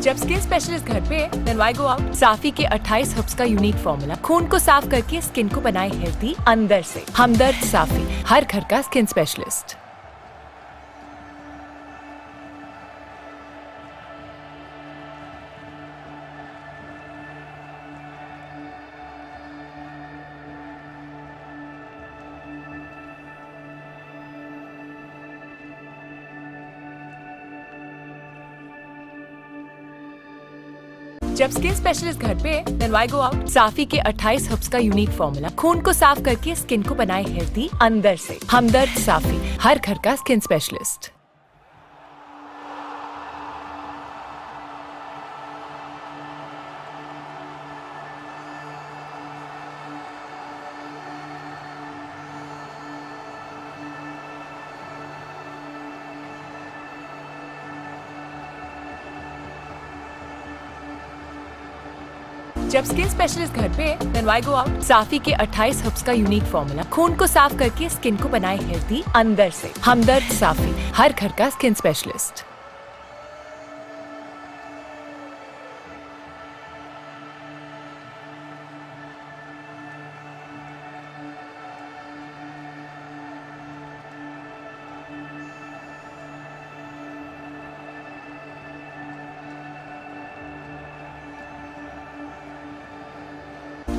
जब skin specialist घर पे then why go out? साफी के 28 हर्ब्स का यूनिक फॉर्मूला खून को साफ करके स्किन को बनाए हेल्दी अंदर से। हमदर्द साफी, हर घर का स्किन स्पेशलिस्ट। जब स्किन स्पेशलिस्ट घर पे then why go out? साफी के 28 हर्ब्स का यूनिक फॉर्मूला खून को साफ करके स्किन को बनाए हेल्दी अंदर से। हमदर्द साफी, हर घर का स्किन स्पेशलिस्ट। जब स्किन स्पेशलिस्ट घर पे then why go out? साफी के 28 हर्ब्स का यूनिक फॉर्मूला खून को साफ करके स्किन को बनाए हेल्दी अंदर से। हमदर्द साफी, हर घर का स्किन स्पेशलिस्ट।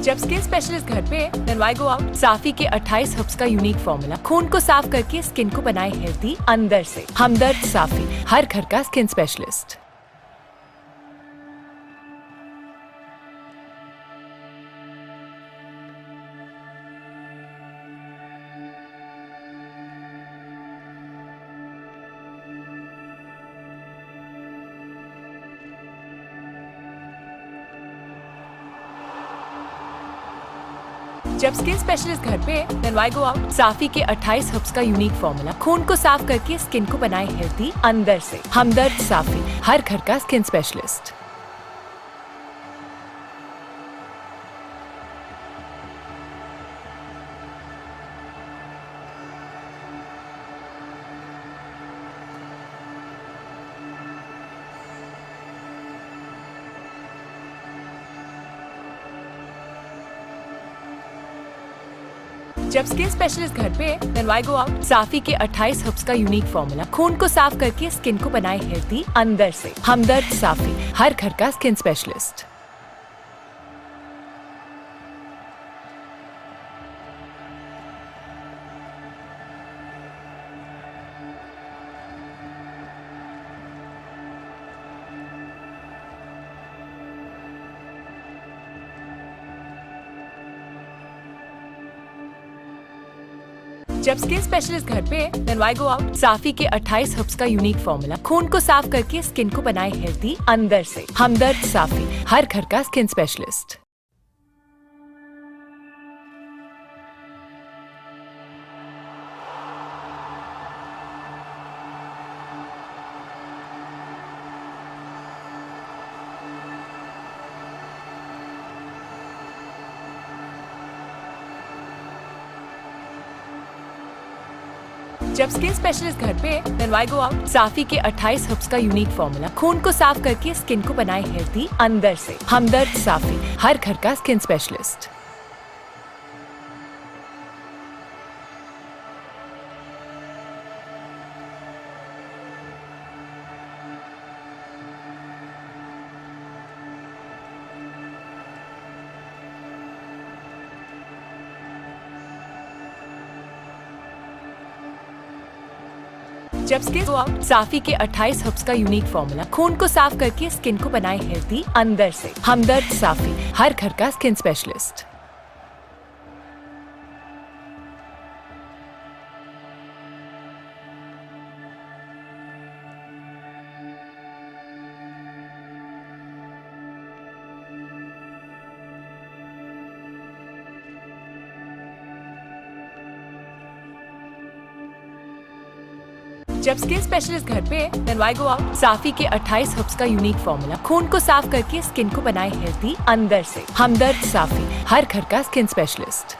जब स्किन स्पेशलिस्ट घर पे then why go out? साफी के 28 हर्ब्स का यूनिक फॉर्मूला खून को साफ करके स्किन को बनाए हेल्दी अंदर से। हमदर्द साफी, हर घर का स्किन स्पेशलिस्ट। जब स्किन स्पेशलिस्ट घर पे then why go out? साफी के 28 हर्ब्स का यूनिक फॉर्मूला खून को साफ करके स्किन को बनाए हेल्दी अंदर से। हमदर्द साफी, हर घर का स्किन स्पेशलिस्ट। जब स्किन स्पेशलिस्ट घर पे then why go out? साफी के 28 हर्ब्स का यूनिक फॉर्मूला खून को साफ करके स्किन को बनाए हेल्दी अंदर से। हमदर्द साफी, हर घर का स्किन स्पेशलिस्ट। जब स्किन स्पेशलिस्ट घर पे then why go out? साफी के 28 हर्ब्स का यूनिक फॉर्मूला खून को साफ करके स्किन को बनाए हेल्दी अंदर से। हमदर्द साफी, हर घर का स्किन स्पेशलिस्ट। जब स्किन स्पेशलिस्ट घर पे then why go out? साफी के 28 हर्ब्स का यूनिक फॉर्मूला खून को साफ करके स्किन को बनाए हेल्दी अंदर से। हमदर्द साफी, हर घर का स्किन स्पेशलिस्ट। जब स्किन go out? साफी के 28 हर्ब्स का यूनिक फॉर्मूला खून को साफ करके स्किन को बनाए हेल्दी अंदर से। हमदर्द साफी, हर घर का स्किन स्पेशलिस्ट। जब स्किन स्पेशलिस्ट घर पे then why go out? साफी के 28 हर्ब्स का यूनिक फॉर्मूला खून को साफ करके स्किन को बनाए हेल्दी अंदर से। हमदर्द साफी, हर घर का स्किन स्पेशलिस्ट।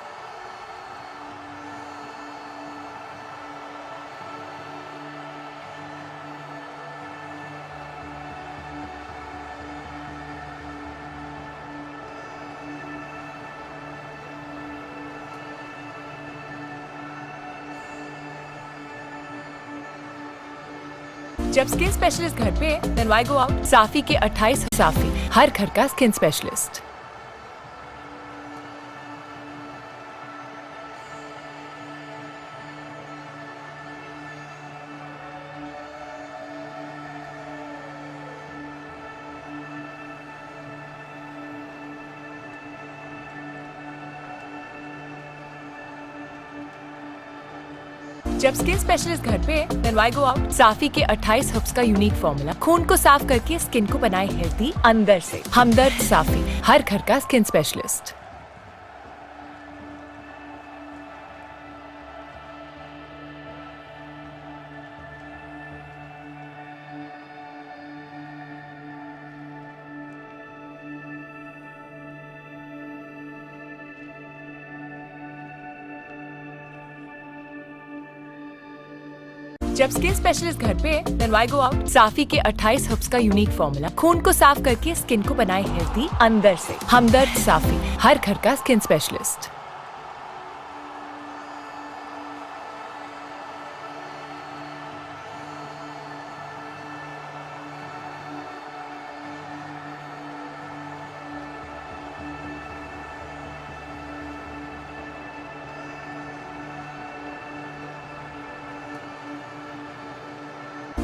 जब स्किन स्पेशलिस्ट घर पे देन व्हाई गो आउट। साफी के 28 साफी, हर घर का स्किन स्पेशलिस्ट। जब स्किन स्पेशलिस्ट घर पे देन व्हाई गो आउट। साफी के 28 हर्ब्स का यूनिक फॉर्मूला खून को साफ करके स्किन को बनाए हेल्दी अंदर से। हमदर्द साफी, हर घर का स्किन स्पेशलिस्ट। जब स्किन स्पेशलिस्ट घर पे देन व्हाई गो आउट। साफी के 28 हर्ब्स का यूनिक फॉर्मूला खून को साफ करके स्किन को बनाए हेल्दी अंदर से। हमदर्द साफी, हर घर का स्किन स्पेशलिस्ट।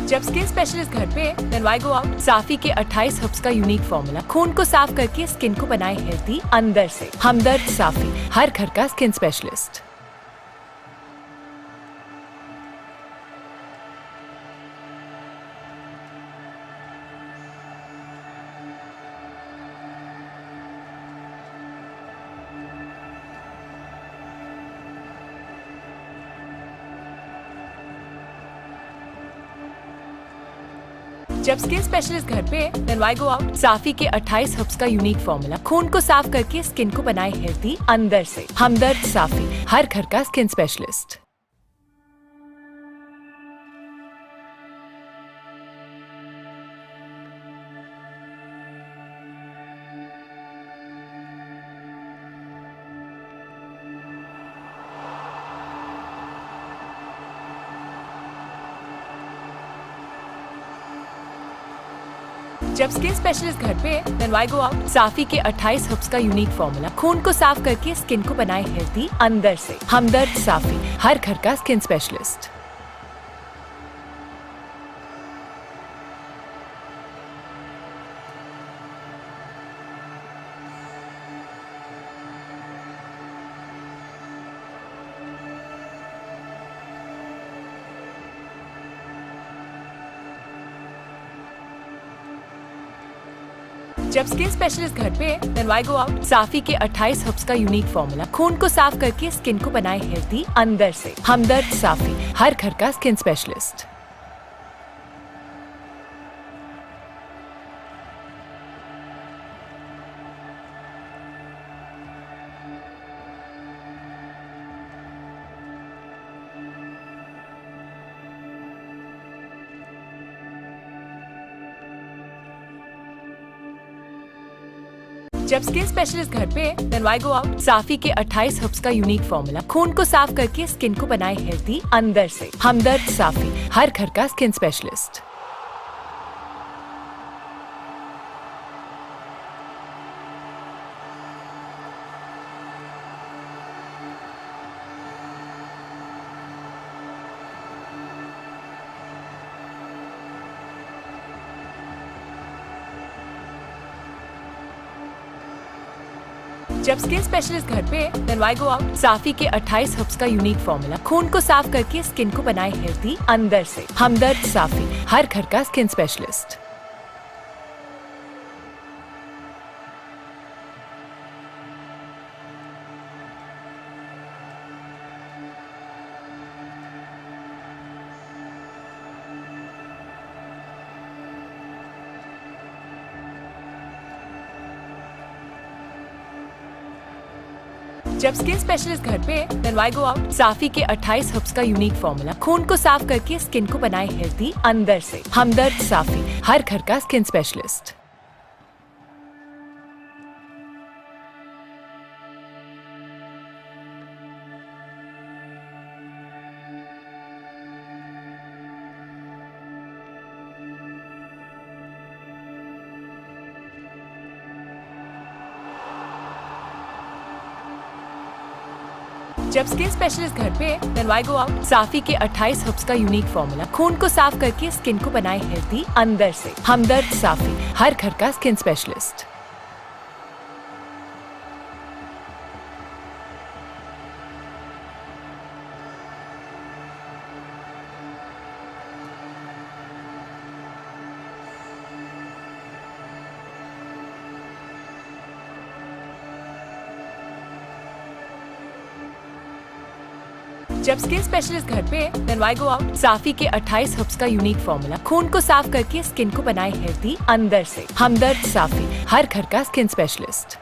जब स्किन स्पेशलिस्ट घर पे देन व्हाई गो आउट। साफी के 28 हर्ब्स का यूनिक फॉर्मूला खून को साफ करके स्किन को बनाए हेल्दी अंदर से। हमदर्द साफी, हर घर का स्किन स्पेशलिस्ट। जब स्किन स्पेशलिस्ट घर पे देन व्हाई गो आउट। साफी के 28 हर्ब्स का यूनिक फॉर्मूला खून को साफ करके स्किन को बनाए हेल्दी अंदर से। हमदर्द साफी, हर घर का स्किन स्पेशलिस्ट। जब स्किन स्पेशलिस्ट घर पे देन व्हाई गो आउट। साफी के 28 हर्ब्स का यूनिक फॉर्मूला खून को साफ करके स्किन को बनाए हेल्दी अंदर से। हमदर्द साफी, हर घर का स्किन स्पेशलिस्ट। जब स्किन स्पेशलिस्ट घर पे देन व्हाई गो आउट। साफी के 28 हर्ब्स का यूनिक फॉर्मूला खून को साफ करके स्किन को बनाए हेल्दी अंदर से। हमदर्द साफी, हर घर का स्किन स्पेशलिस्ट। जब स्किन स्पेशलिस्ट घर पे देन व्हाई गो आउट। साफी के 28 हर्ब्स का यूनिक फॉर्मूला खून को साफ करके स्किन को बनाए हेल्दी अंदर से। हमदर्द साफी, हर घर का स्किन स्पेशलिस्ट। जब स्किन स्पेशलिस्ट घर पे देन व्हाई गो आउट। साफी के 28 हर्ब्स का यूनिक फॉर्मूला खून को साफ करके स्किन को बनाए हेल्दी अंदर से। हमदर्द साफी, हर घर का स्किन स्पेशलिस्ट। जब स्किन स्पेशलिस्ट घर पे देन व्हाई गो आउट। साफी के 28 हर्ब्स का यूनिक फॉर्मूला खून को साफ करके स्किन को बनाए हेल्दी अंदर से। हमदर्द साफी, हर घर का स्किन स्पेशलिस्ट। जब स्किन स्पेशलिस्ट घर पे then why go out? साफी के 28 हर्ब्स का यूनिक फॉर्मूला खून को साफ करके स्किन को बनाए हेल्दी अंदर से। हमदर्द साफी, हर घर का स्किन स्पेशलिस्ट। जब स्किन स्पेशलिस्ट घर पे then why go out? साफी के 28 हर्ब्स का यूनिक फॉर्मूला खून को साफ करके स्किन को बनाए हेल्दी अंदर से। हमदर्द साफी, हर घर का स्किन स्पेशलिस्ट।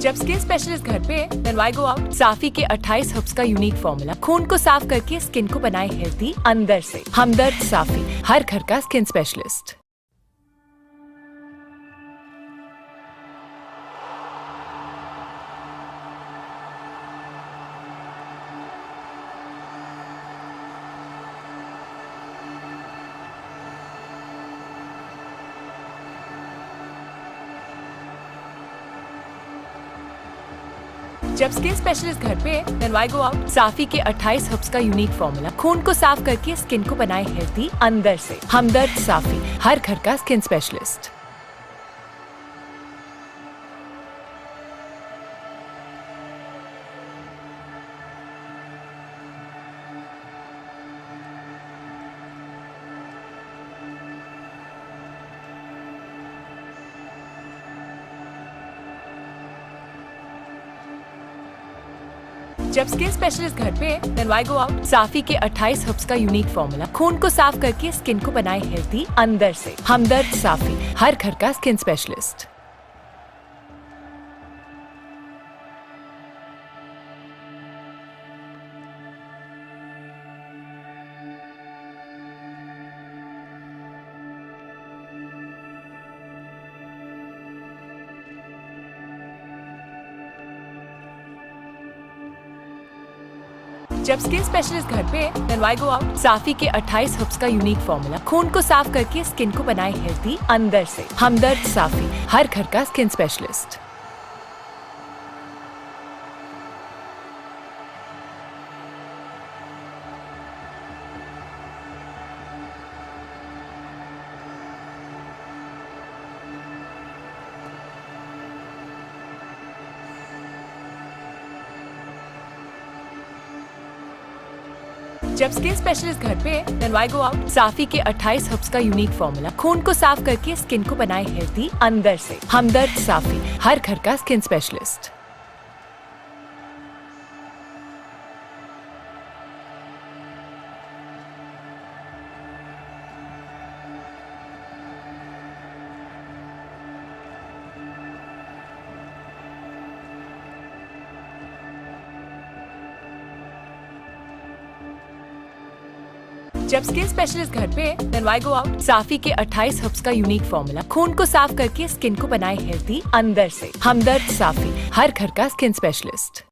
जब स्किन स्पेशलिस्ट घर पे then why go out? साफी के 28 हर्ब्स का यूनिक फॉर्मूला खून को साफ करके स्किन को बनाए हेल्दी अंदर से। हमदर्द साफी, हर घर का स्किन स्पेशलिस्ट। जब स्किन स्पेशलिस्ट घर पे then why go out? साफी के 28 हर्ब्स का यूनिक फॉर्मूला खून को साफ करके स्किन को बनाए हेल्दी अंदर से। हमदर्द साफी, हर घर का स्किन स्पेशलिस्ट। जब स्किन स्पेशलिस्ट घर पे then why go out? साफी के 28 हर्ब्स का यूनिक फॉर्मूला खून को साफ करके स्किन को बनाए हेल्दी अंदर से। हमदर्द साफी, हर घर का स्किन स्पेशलिस्ट। जब स्किन स्पेशलिस्ट घर पे then why go out? साफी के 28 हर्ब्स का यूनिक फॉर्मूला खून को साफ करके स्किन को बनाए हेल्दी अंदर से। हमदर्द साफी, हर घर का स्किन स्पेशलिस्ट। जब स्किन स्पेशलिस्ट घर पे then why go out? साफी के 28 हर्ब्स का यूनिक फॉर्मूला खून को साफ करके स्किन को बनाए हेल्दी अंदर से। हमदर्द साफी, हर घर का स्किन स्पेशलिस्ट। जब स्किन स्पेशलिस्ट घर पे then why go out? साफी के 28 हर्ब्स का यूनिक फॉर्मूला खून को साफ करके स्किन को बनाए हेल्दी अंदर से। हमदर्द साफी, हर घर का स्किन स्पेशलिस्ट।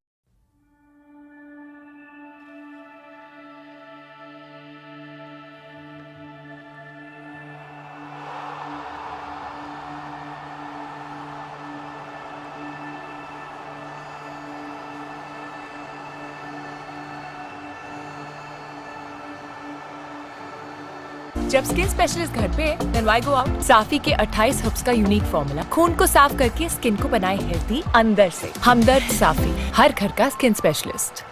जब स्किन स्पेशलिस्ट घर पे then why go out? साफी के 28 हर्ब्स का यूनिक फॉर्मूला खून को साफ करके स्किन को बनाए हेल्दी अंदर से। हमदर्द साफी, हर घर का स्किन स्पेशलिस्ट।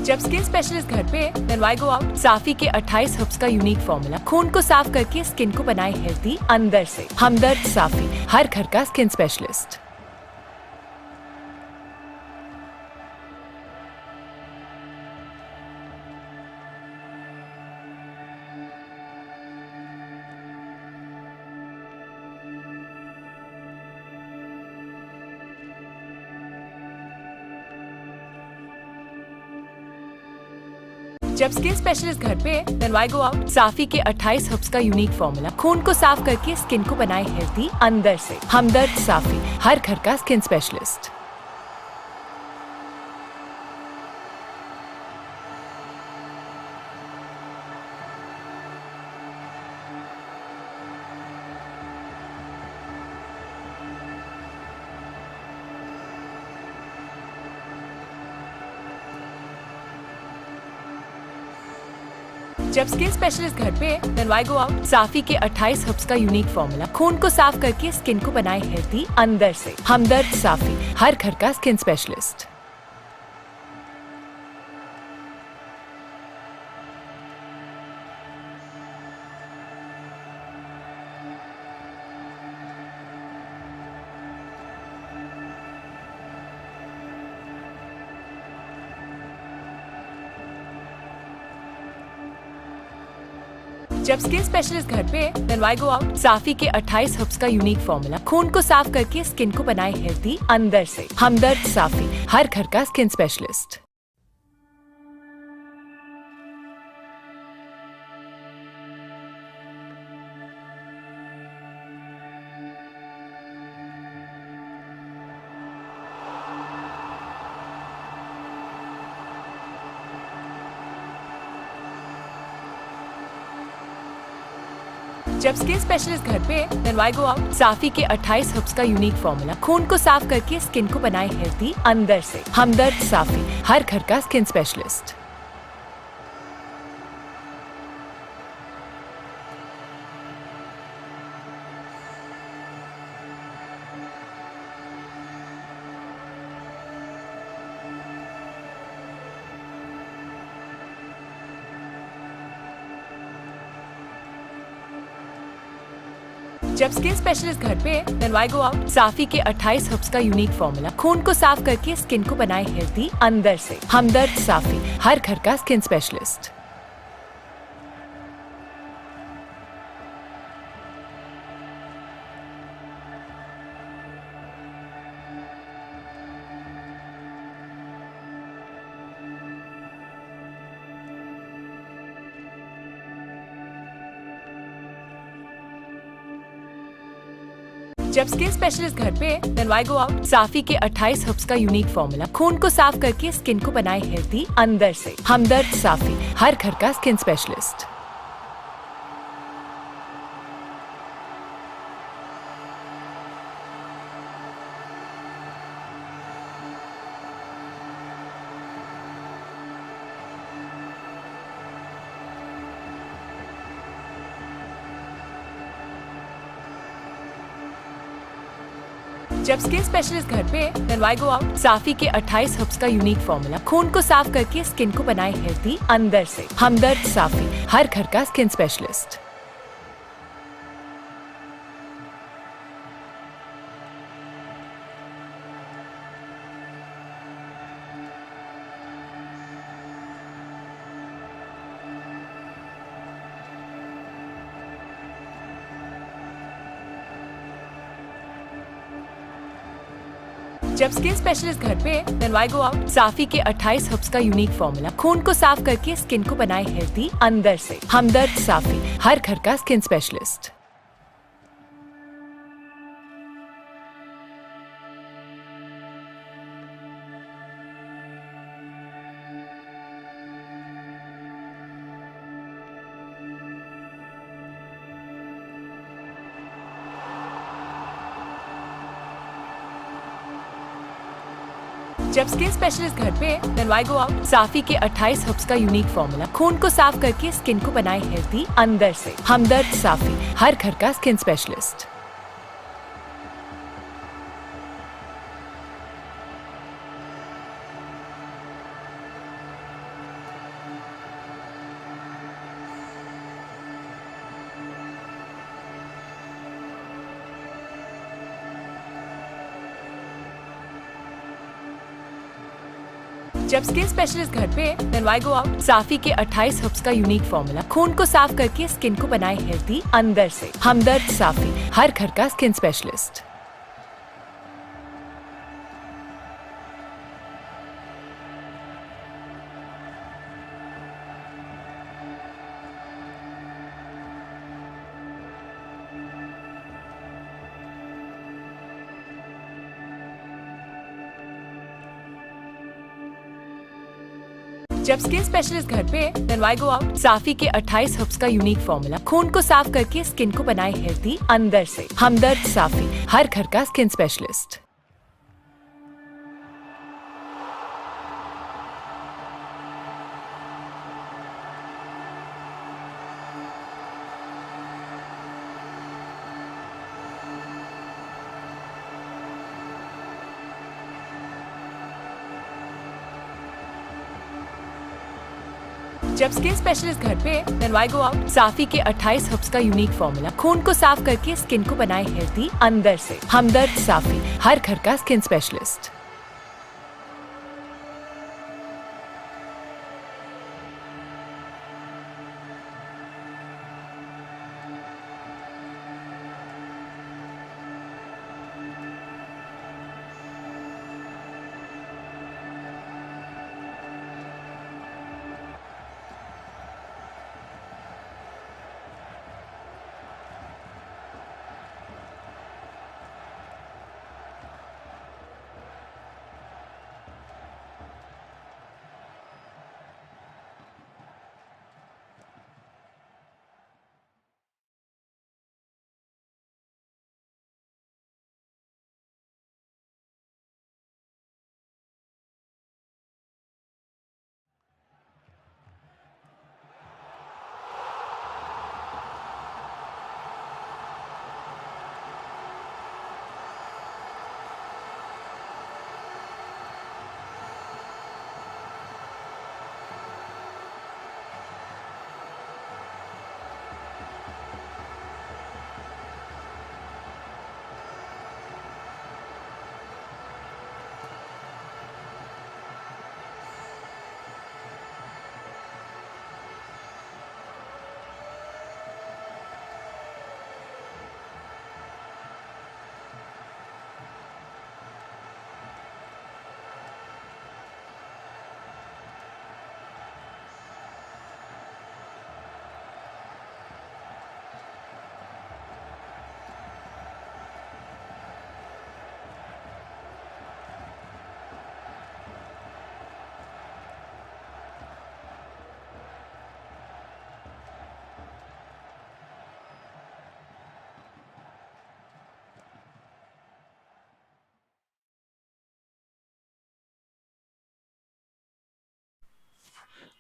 जब स्किन स्पेशलिस्ट घर पे then why go out? साफी के 28 हर्ब्स का यूनिक फॉर्मूला खून को साफ करके स्किन को बनाए हेल्दी अंदर से। हमदर्द साफी, हर घर का स्किन स्पेशलिस्ट। जब स्किन स्पेशलिस्ट घर पे then why go out? साफी के 28 हर्ब्स का यूनिक फॉर्मूला खून को साफ करके स्किन को बनाए हेल्दी अंदर से। हमदर्द साफी, हर घर का स्किन स्पेशलिस्ट। जब स्किन स्पेशलिस्ट घर पे then why go out? साफी के 28 हर्ब्स का यूनिक फॉर्मूला खून को साफ करके स्किन को बनाए हेल्दी अंदर से। हमदर्द साफी, हर घर का स्किन स्पेशलिस्ट। जब स्किन स्पेशलिस्ट घर पे then why go out? साफी के 28 हर्ब्स का यूनिक फॉर्मूला खून को साफ करके स्किन को बनाए हेल्दी अंदर से। हमदर्द साफी, हर घर का स्किन स्पेशलिस्ट। जब स्किन स्पेशलिस्ट घर पे then why go out? साफी के 28 हर्ब्स का यूनिक फॉर्मूला खून को साफ करके स्किन को बनाए हेल्दी अंदर से। हमदर्द साफी, हर घर का स्किन स्पेशलिस्ट। जब स्किन स्पेशलिस्ट घर पे then why go out? साफी के 28 हर्ब्स का यूनिक फॉर्मूला खून को साफ करके स्किन को बनाए हेल्दी अंदर से। हमदर्द साफी, हर घर का स्किन स्पेशलिस्ट। जब स्किन स्पेशलिस्ट घर पे then why go out? साफी के 28 हर्ब्स का यूनिक फॉर्मूला खून को साफ करके स्किन को बनाए हेल्दी अंदर से। हमदर्द साफी, हर घर का स्किन स्पेशलिस्ट। जब स्किन स्पेशलिस्ट घर पे then why go out? साफी के 28 हर्ब्स का यूनिक फॉर्मूला खून को साफ करके स्किन को बनाए हेल्दी अंदर से। हमदर्द साफी, हर घर का स्किन स्पेशलिस्ट। जब स्किन स्पेशलिस्ट घर पे then why go out? साफी के 28 हर्ब्स का यूनिक फॉर्मूला खून को साफ करके स्किन को बनाए हेल्दी अंदर से। हमदर्द साफी, हर घर का स्किन स्पेशलिस्ट। जब स्किन स्पेशलिस्ट घर पे then why go out? साफी के 28 हर्ब्स का यूनिक फॉर्मूला खून को साफ करके स्किन को बनाए हेल्दी अंदर से। हमदर्द साफी, हर घर का स्किन स्पेशलिस्ट। जब स्किन स्पेशलिस्ट घर पे then why go out? साफी के 28 हर्ब्स का यूनिक फॉर्मूला खून को साफ करके स्किन को बनाए हेल्दी अंदर से। हमदर्द साफी, हर घर का स्किन स्पेशलिस्ट। जब स्किन स्पेशलिस्ट घर पे then why go out? साफी के 28 हर्ब्स का यूनिक फॉर्मूला खून को साफ करके स्किन को बनाए हेल्दी अंदर से। हमदर्द साफी, हर घर का स्किन स्पेशलिस्ट। जब स्किन स्पेशलिस्ट घर पे then why go out? साफी के 28 हर्ब्स का यूनिक फॉर्मूला खून को साफ करके स्किन को बनाए हेल्दी अंदर से। हमदर्द साफी, हर घर का skin specialist.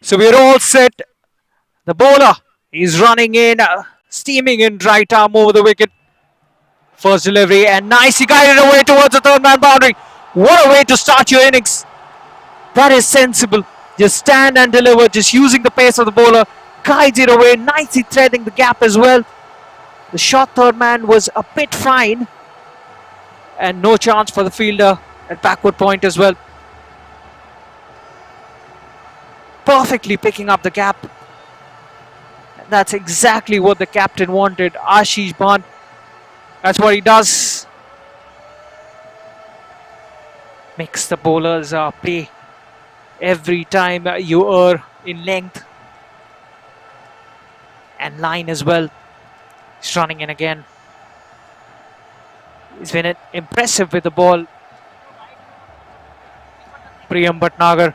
So we're all set. The bowler is running in, steaming in right arm over the wicket. First delivery and nice. He guided away towards the third man boundary. What a way to start your innings. That is sensible. Just stand and deliver. Just using the pace of the bowler. Guides it away. Nicely threading the gap as well. The short third man was a bit fine. And no chance for the fielder at backward point as well. Perfectly picking up the gap. And that's exactly what the captain wanted. Ashish Bhan. That's what he does. Makes the bowlers play every time you are in length and line as well. He's running in again. He's been impressive with the ball. Priyam Bhatnagar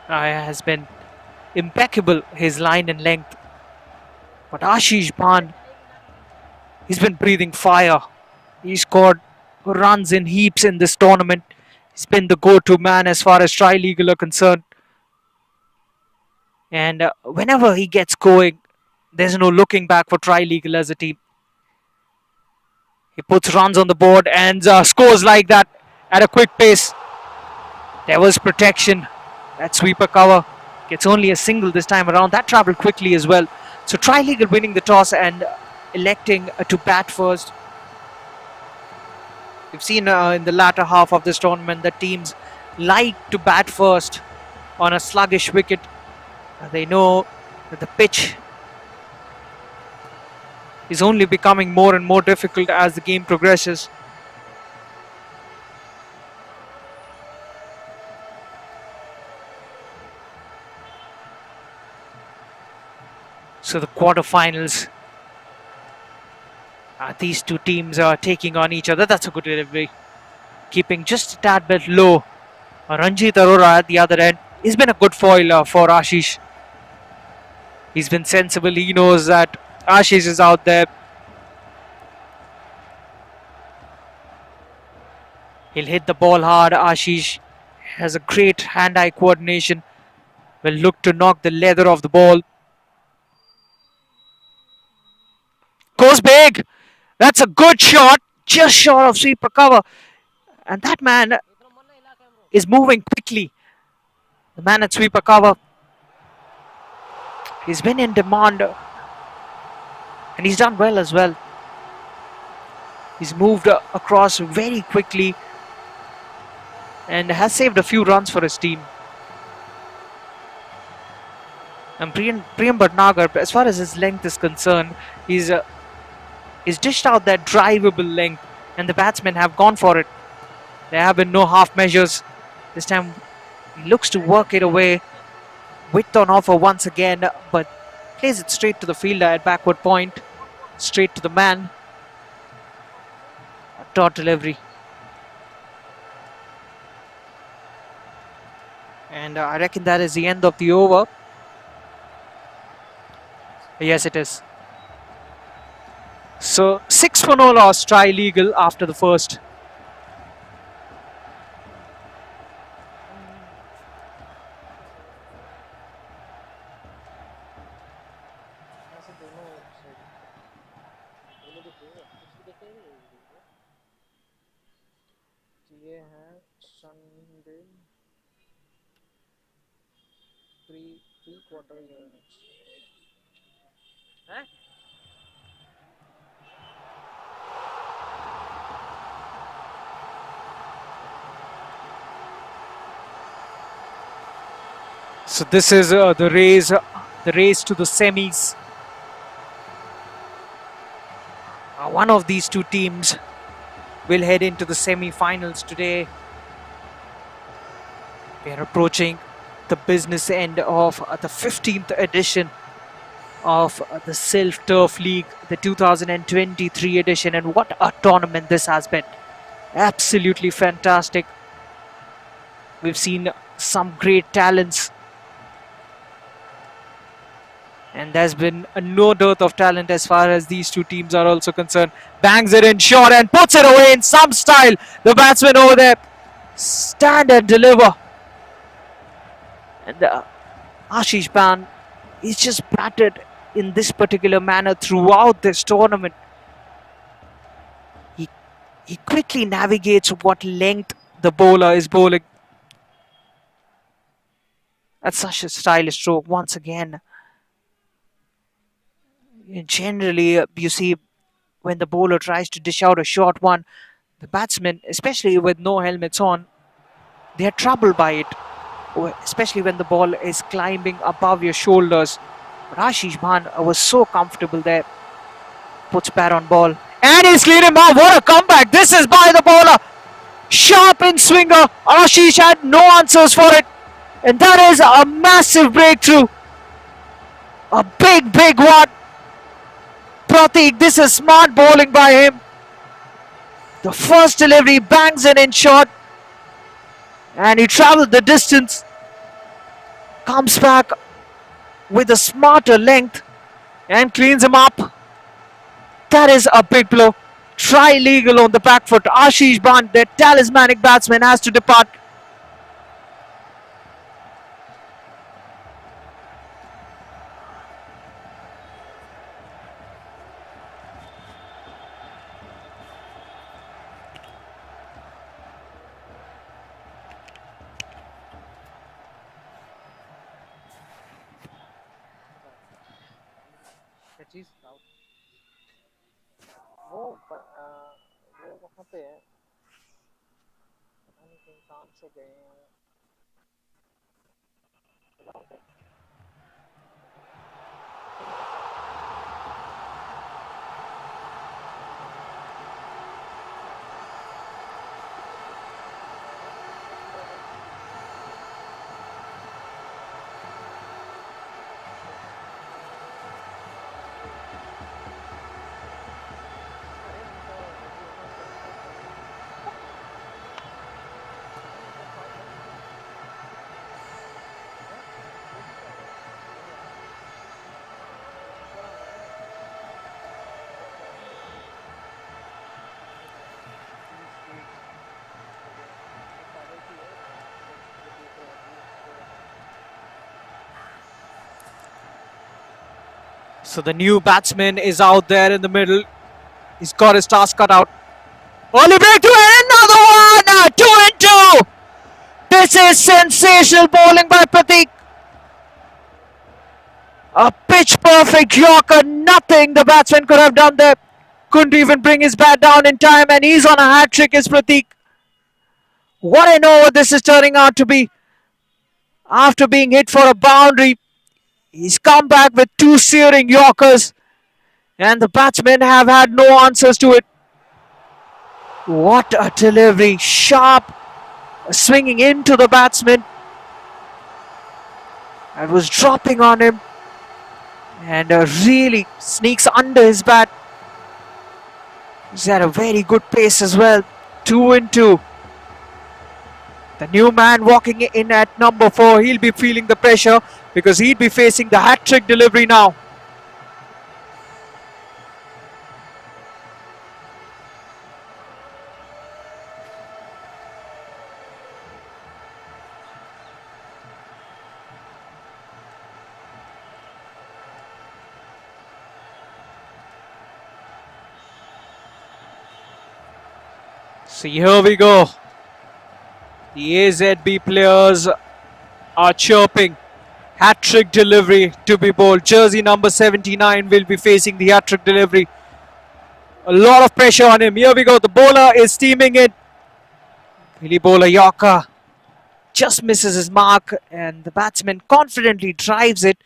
has been impeccable, his line and length. But Ashish Bhan, he's been breathing fire. He scored runs in heaps in this tournament. He's been the go-to man as far as Trilegal are concerned. And whenever he gets going, there's no looking back for Trilegal as a team. He puts runs on the board and scores like that at a quick pace. There was protection. That sweeper cover gets only a single this time around. That travelled quickly as well. So Trilegal winning the toss and electing to bat first. We've seen in the latter half of this tournament that teams like to bat first on a sluggish wicket. They know that the pitch is only becoming more and more difficult as the game progresses. So the quarterfinals, these two teams are taking on each other. That's a good delivery. Keeping just a tad bit low Ranjit Arora at the other end. He's been a good foil for Ashish. He's been sensible. He knows that Ashish is out there. He'll hit the ball hard. Ashish has a great hand-eye coordination. Will look to knock the leather off the ball. Goes big. That's a good shot. Just short of sweeper cover. And that man is moving quickly. The man at sweeper cover. He's been in demand. And he's done well as well. He's moved across very quickly. And has saved a few runs for his team. And Priyam Bhatnagar, as far as his length is concerned, he's dished out that drivable length. And the batsmen have gone for it. There have been no half measures. This time he looks to work it away. Width on offer once again, but plays it straight to the fielder at backward point. Straight to the man. A dot delivery. And I reckon that is the end of the over. Yes, it is. So 6-for-0 loss, Trilegal after the first. So this is the race to the semis. One of these two teams will head into the semi-finals today. We are approaching the business end of the 15th edition of the Silk Turf League, the 2023 edition, and what a tournament this has been. Absolutely fantastic. We've seen some great talents. And there's been no dearth of talent as far as these two teams are also concerned. Bangs it in short and puts it away in some style. The batsmen over there stand and deliver. And Ashish Ban is just battered in this particular manner throughout this tournament. He quickly navigates what length the bowler is bowling. That's such a stylish stroke once again. Generally, you see when the bowler tries to dish out a short one, the batsmen, especially with no helmets on, they are troubled by it, especially when the ball is climbing above your shoulders. But Ashish Bhan was so comfortable there. Puts bat on ball. And he's cleared him out. What a comeback. This is by the bowler. Sharp in swinger. Ashish had no answers for it. And that is a massive breakthrough. A big, big one. Pratik, this is smart bowling by him. The first delivery bangs it in short. And he travelled the distance. Comes back with a smarter length and cleans him up. That is a big blow. Trilegal on the back foot. Ashish Bhan, their talismanic batsman, has to depart. So the new batsman is out there in the middle. He's got his task cut out. Early breakthrough and another one! 2 and 2! This is sensational bowling by Pratik. A pitch perfect Yorker. Nothing the batsman could have done there. Couldn't even bring his bat down in time, and he's on a hat trick, is Pratik. What an over this is turning out to be. After being hit for a boundary, he's come back with 2 searing Yorkers, and the batsmen have had no answers to it. What a delivery. Sharp, swinging into the batsman. It was dropping on him, and really sneaks under his bat. He's had a very good pace as well. 2 and 2. The new man walking in at number 4, he'll be feeling the pressure because he'd be facing the hat-trick delivery now. So here we go. The AZB players are chirping. Hat-trick delivery to be bowled. Jersey number 79 will be facing the hat-trick delivery. A lot of pressure on him. Here we go. The bowler is steaming it. Billy bowler Yorker just misses his mark, and the batsman confidently drives it.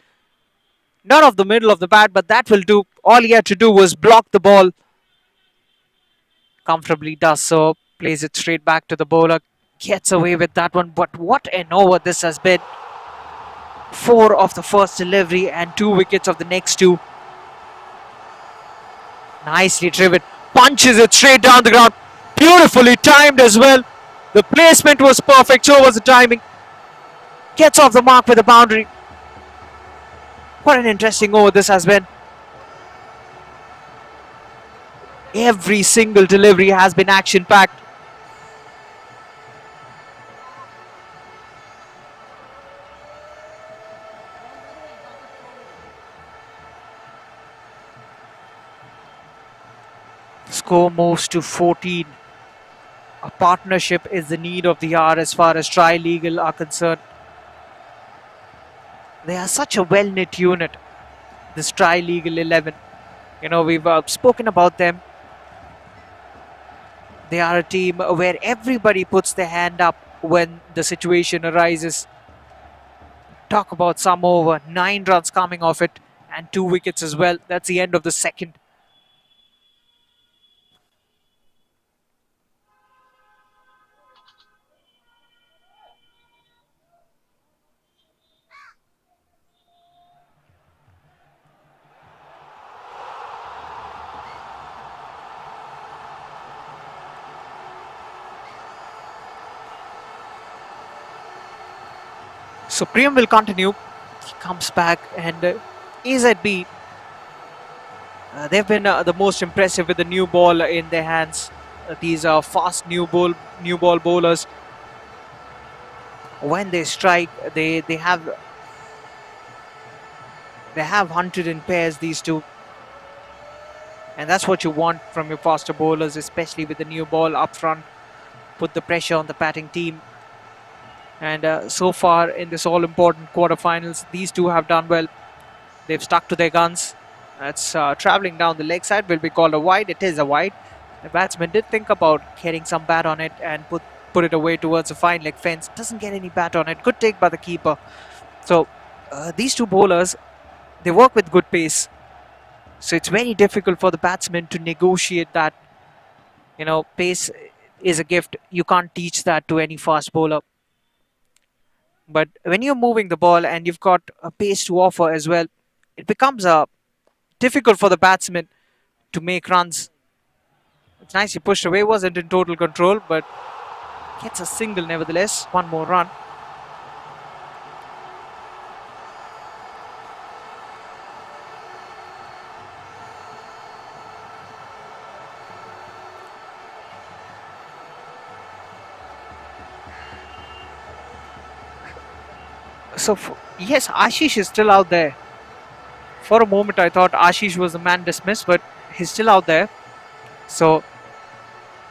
Not off the middle of the bat, but that will do. All he had to do was block the ball. Comfortably does so. Plays it straight back to the bowler. Gets away with that one, but what an over this has been. 4 of the first delivery and 2 wickets of the next 2. Nicely driven. Punches it straight down the ground. Beautifully timed as well. The placement was perfect, so was the timing. Gets off the mark with a boundary. What an interesting over this has been. Every single delivery has been action-packed. Score moves to 14. A partnership is the need of the hour as far as Trilegal are concerned. They are such a well-knit unit, this Trilegal 11. You know, we've spoken about them. They are a team where everybody puts their hand up when the situation arises. Talk about some over. 9 runs coming off it and 2 wickets as well. That's the end of the second. So Priyam will continue. He comes back, and AZB, they've been the most impressive with the new ball in their hands. These are fast new ball bowlers. When they strike, they have hunted in pairs, these two, and that's what you want from your faster bowlers, especially with the new ball up front. Put the pressure on the batting team. And so far in this all-important quarterfinals, these two have done well. They've stuck to their guns. That's travelling down the leg side, will be called a wide. It is a wide. The batsman did think about getting some bat on it and put it away towards a fine leg fence. Doesn't get any bat on it. Good take by the keeper. So these two bowlers, they work with good pace. So it's very difficult for the batsman to negotiate that. You know, pace is a gift. You can't teach that to any fast bowler. But when you're moving the ball and you've got a pace to offer as well, it becomes difficult for the batsman to make runs. It's nicely pushed away, wasn't in total control, but gets a single nevertheless. 1 more run. So, yes, Ashish is still out there For a moment, I thought Ashish was the man dismissed, but he's still out there. So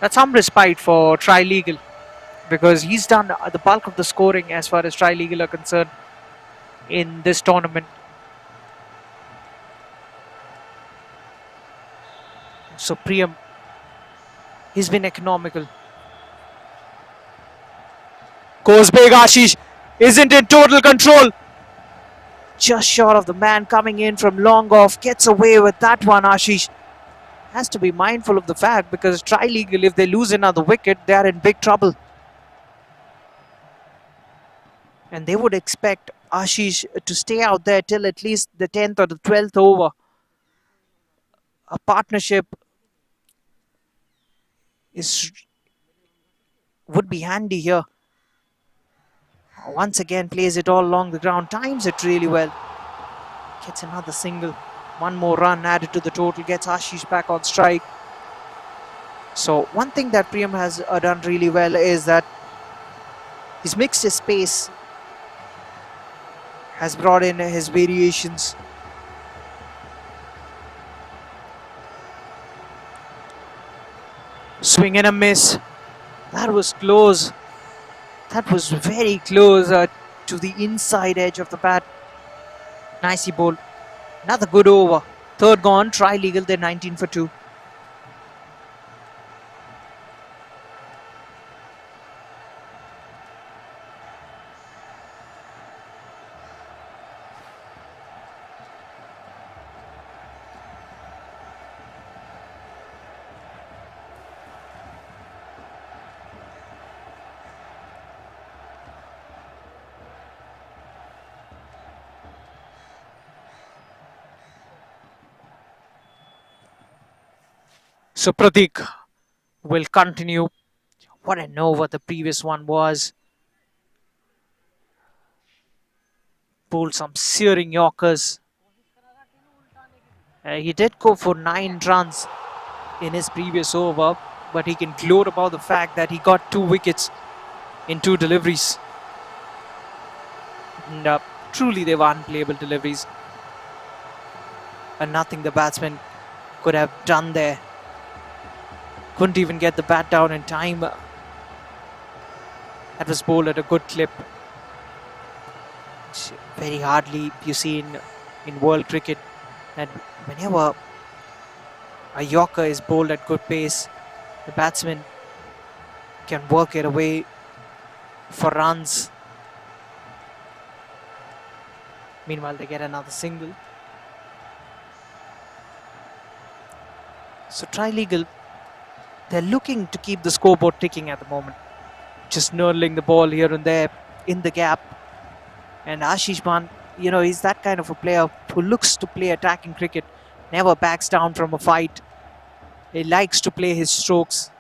that's some respite for Trilegal, because he's done the bulk of the scoring as far as Trilegal are concerned in this tournament. So Priyam, he's been economical. Goes big, Ashish isn't in total control. Just short of the man coming in from long off. Gets away with that one, Ashish. Has to be mindful of the fact, because Trilegal, if they lose another wicket, they are in big trouble. And they would expect Ashish to stay out there till at least the 10th or the 12th over. A partnership would be handy here. Once again, plays it all along the ground, times it really well. Gets another single. One more run added to the total, gets Ashish back on strike. So one thing that Priyam has done really well is that he's mixed his pace, has brought in his variations. Swing and a miss. That was close. That was very close to the inside edge of the bat. Nicely bowled. Another good over. Third gone. Trilegal, they're 19 for 2. So Pratik will continue. What an over the previous one was. Pulled some searing Yorkers. He did go for 9 runs in his previous over, but he can gloat about the fact that he got 2 wickets in 2 deliveries. And truly they were unplayable deliveries. And nothing the batsman could have done there. Couldn't even get the bat down in time. That was bowled at a good clip. It's very hardly you see in world cricket that whenever a Yorker is bowled at good pace, the batsman can work it away for runs. Meanwhile, they get another single. So Trilegal, they're looking to keep the scoreboard ticking at the moment. Just nurling the ball here and there in the gap. And Ashish Man, you know, he's that kind of a player who looks to play attacking cricket, never backs down from a fight. He likes to play his strokes.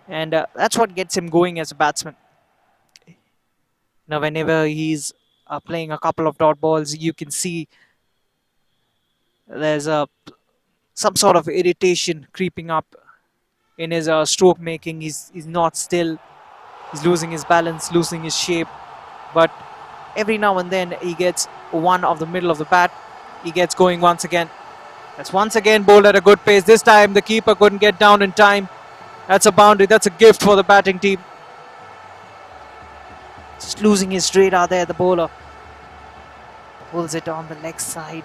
And that's what gets him going as a batsman. Now, whenever he's playing a couple of dot balls, you can see there's some sort of irritation creeping up in his stroke making. He's not still. He's losing his balance, losing his shape. But every now and then he gets one of the middle of the bat. He gets going once again. That's once again bowled at a good pace. This time the keeper couldn't get down in time. That's a boundary. That's a gift for the batting team. Just losing his radar there, the bowler. Pulls it on the leg side.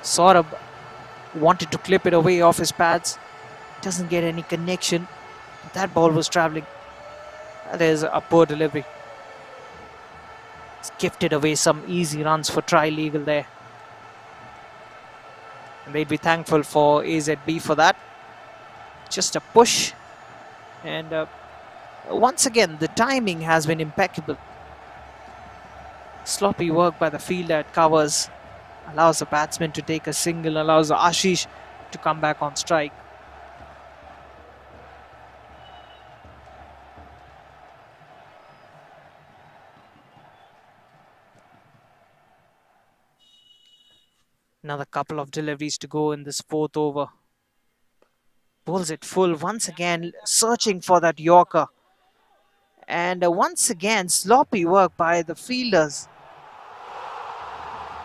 Saurabh wanted to clip it away off his pads. Doesn't get any connection. That ball was travelling. That is a poor delivery. It's gifted away some easy runs for Trilegal there. And they'd be thankful for AZB for that. Just a push. And once again, the timing has been impeccable. Sloppy work by the fielder at covers. Allows the batsman to take a single. Allows Ashish to come back on strike. Another couple of deliveries to go in this 4th over. Bowls it full once again, searching for that Yorker. And once again, sloppy work by the fielders.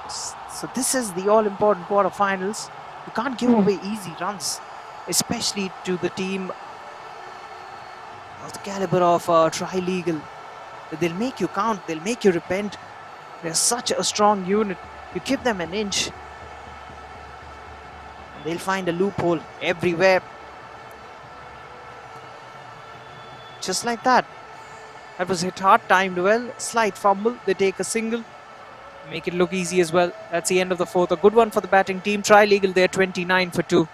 So this is the all-important quarterfinals. You can't give away easy runs, especially to the team of the caliber of Trilegal. They'll make you count. They'll make you repent. They're such a strong unit. You give them an inch, and they'll find a loophole everywhere. Just like that. That was hit hard, timed well. Slight fumble. They take a single. Make it look easy as well. That's the end of the fourth. A good one for the batting team. Trilegal, they're 29 for 2.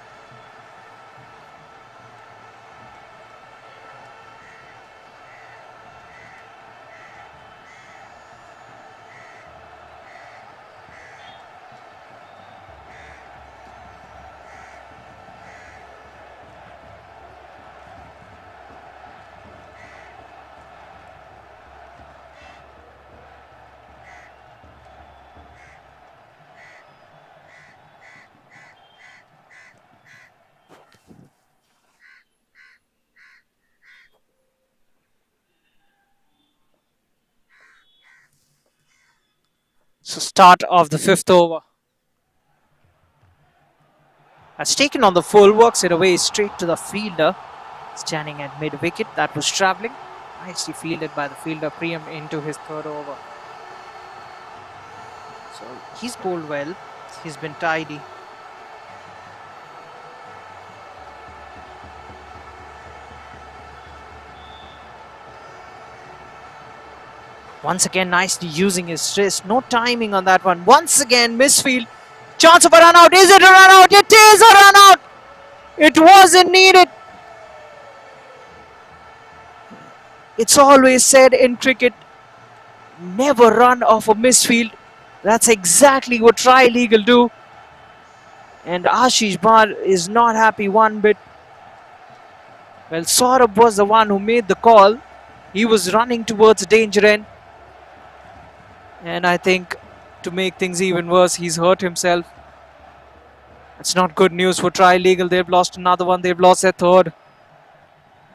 So start of the fifth over. Has taken on the full, works it away straight to the fielder. Standing at mid-wicket, that was travelling. Nicely fielded by the fielder, Priyam into his third over. So he's bowled well. He's been tidy. Once again, nicely using his wrist. No timing on that one. Once again, misfield. Chance of a run out. Is it a run out? It is a run out. It wasn't needed. It's always said in cricket, never run off a misfield. That's exactly what Trilegal do. And Ashish Bhar is not happy one bit. Well, Saurabh was the one who made the call. He was running towards the danger end. And I think to make things even worse, he's hurt himself. That's not good news for Trilegal. They've lost another one. They've lost their third.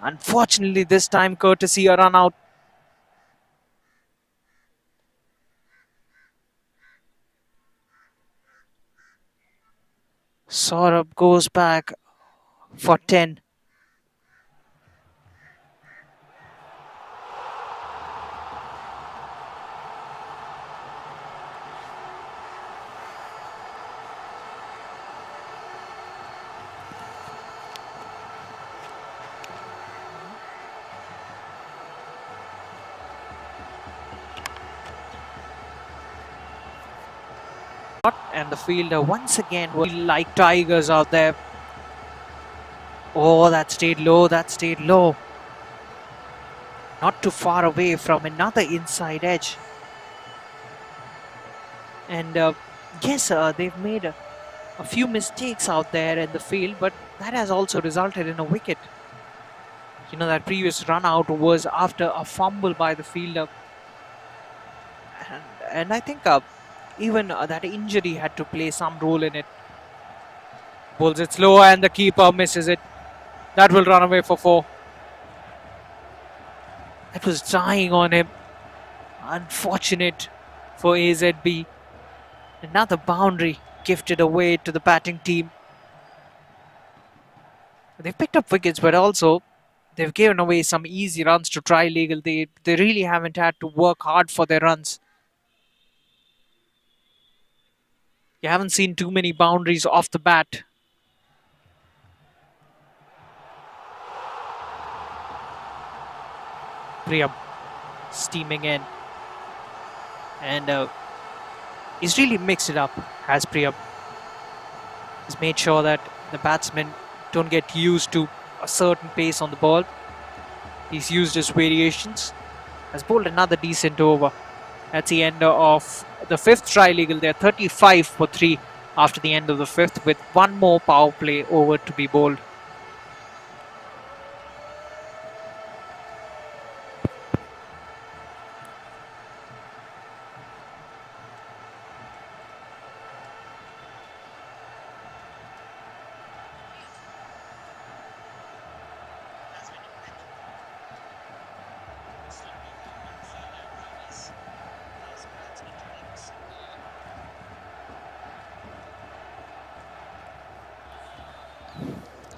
Unfortunately, this time, courtesy a run out. Saurabh goes back for 10. And the fielder once again will like tigers out there. Oh, that stayed low, that stayed low. Not too far away from another inside edge. And yes, they've made a few mistakes out there in the field, but that has also resulted in a wicket. You know, that previous run out was after a fumble by the fielder. And I think even that injury had to play some role in it. Bowls it slow and the keeper misses it. That will run away for 4. That was dying on him. Unfortunate for AZB. Another boundary gifted away to the batting team. They've picked up wickets, but also they've given away some easy runs to Trilegal. They really haven't had to work hard for their runs. You haven't seen too many boundaries off the bat. Priyam steaming in. And he's really mixed it up, has Priyam. He's made sure that the batsmen don't get used to a certain pace on the ball. He's used his variations. Has bowled another decent over. That's the end of the fifth Trilegal. They're 35 for 3 after the end of the fifth, with one more power play over to be bowled.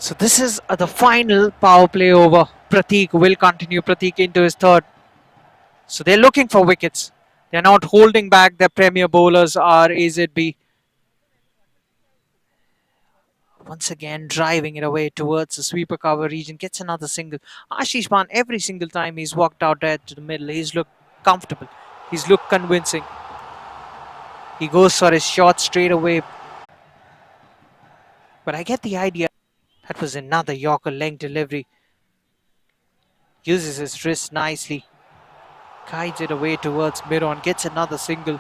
So this is the final power play over. Prateek will continue. Prateek into his third. So they're looking for wickets. They're not holding back. Their premier bowlers are AZB. Once again, driving it away towards the sweeper cover region. Gets another single. Ashish Khan, every single time he's walked out there to the middle, he's looked comfortable. He's looked convincing. He goes for his shot straight away. But I get the idea. That was another Yorker length delivery. Uses his wrist nicely. Guides it away towards mid-on. Gets another single.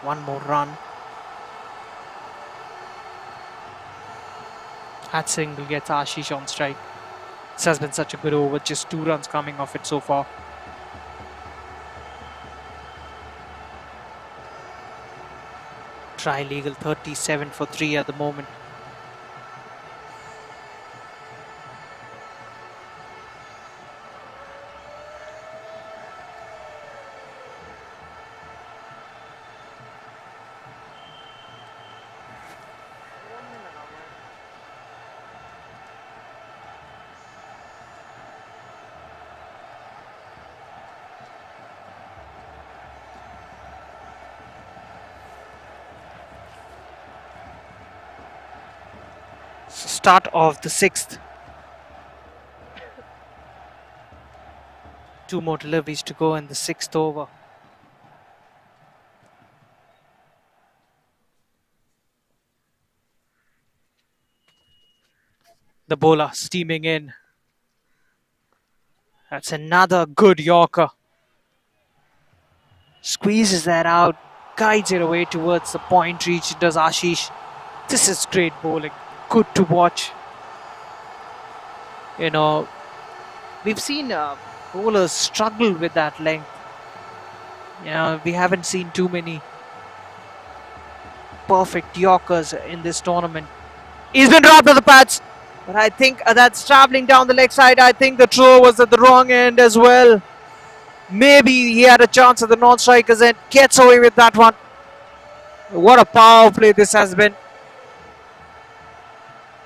One more run. That single gets Ashish on strike. This has been such a good over. Just 2 runs coming off it so far. Trilegal 37 for 3 at the moment. Start of the 6th. 2 more deliveries to go in the 6th over. The bowler steaming in. That's another good Yorker. Squeezes that out. Guides it away towards the point reach. Does Ashish. This is great bowling. Good to watch. You know, we've seen bowlers struggle with that length. You know, we haven't seen too many perfect Yorkers in this tournament. He's been dropped to the pads. But I think that's travelling down the leg side. I think the throw was at the wrong end as well. Maybe he had a chance at the non-strikers and gets away with that one. What a power play this has been.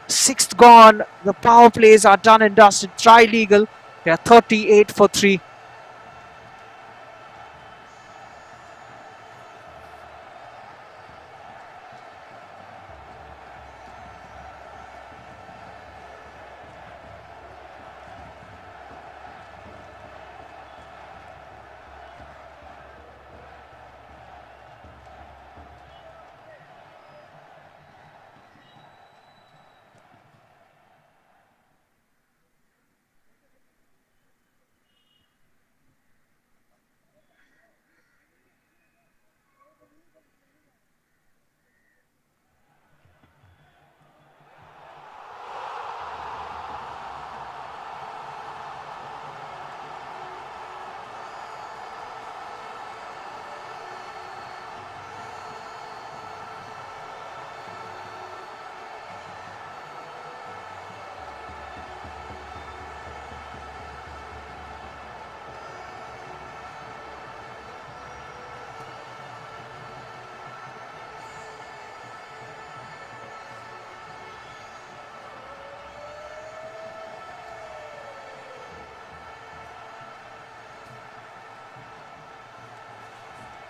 6th gone. The power plays are done and dusted. Trilegal. They are 38 for 3.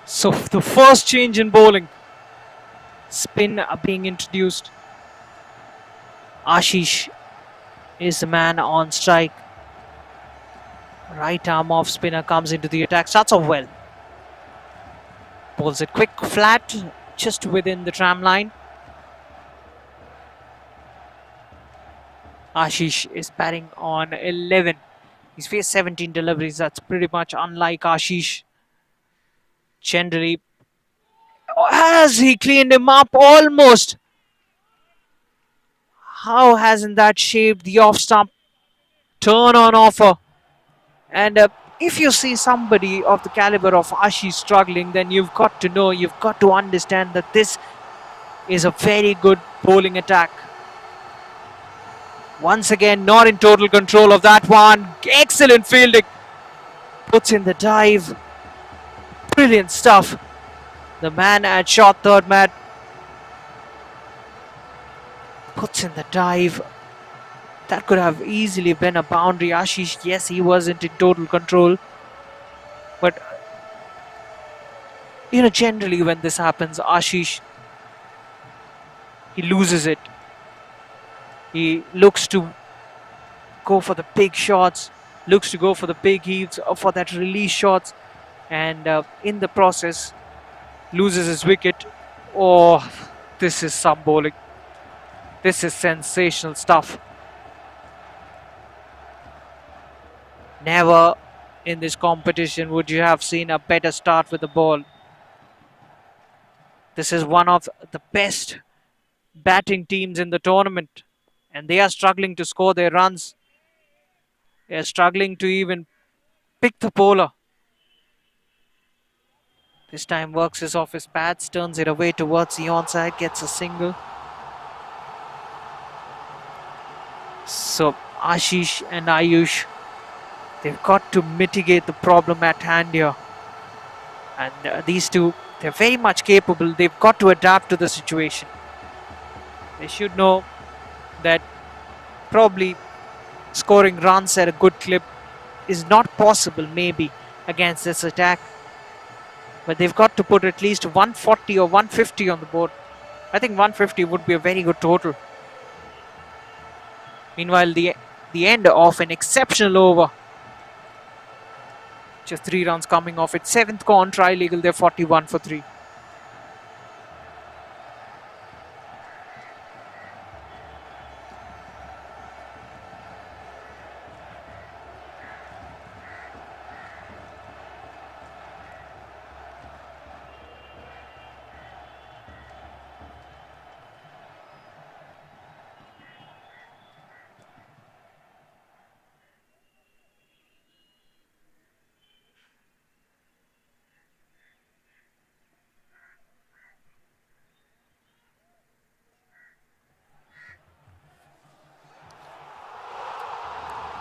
So the first change in bowling. Spin being introduced. Ashish is the man on strike. Right arm off spinner comes into the attack. Starts off well. Bowls it quick, flat, just within the tram line. Ashish is batting on 11. He's faced 17 deliveries. That's pretty much unlike Ashish. Generally, has he cleaned him up? Almost. How hasn't that shaped the off stump? Turn on offer. And if you see somebody of the caliber of Ashish struggling, then you've got to know, you've got to understand that this is a very good bowling attack. Once again, not in total control of that one. Excellent fielding. Puts in the dive. Brilliant stuff. The man at short third man. Puts in the dive. That could have easily been a boundary. Ashish, yes, he wasn't in total control. But, generally when this happens, Ashish, he loses it. He looks to go for the big shots, looks to go for the big heaves, or for that release shots. And in the process, loses his wicket. Oh, this is some bowling. This is sensational stuff. Never in this competition would you have seen a better start with the ball. This is one of the best batting teams in the tournament, and they are struggling to score their runs. They are struggling to even pick the bowler. This time works his off his pads, turns it away towards the onside, gets a single. So Ashish and Ayush, they've got to mitigate the problem at hand here. And these two, they're very much capable. They've got to adapt to the situation. They should know that probably scoring runs at a good clip is not possible maybe against this attack. But they've got to put at least 140 or 150 on the board. I think 150 would be a very good total. Meanwhile, the end of an exceptional over. Just 3 runs coming off it. 7th con Trilegal, they're 41 for 3.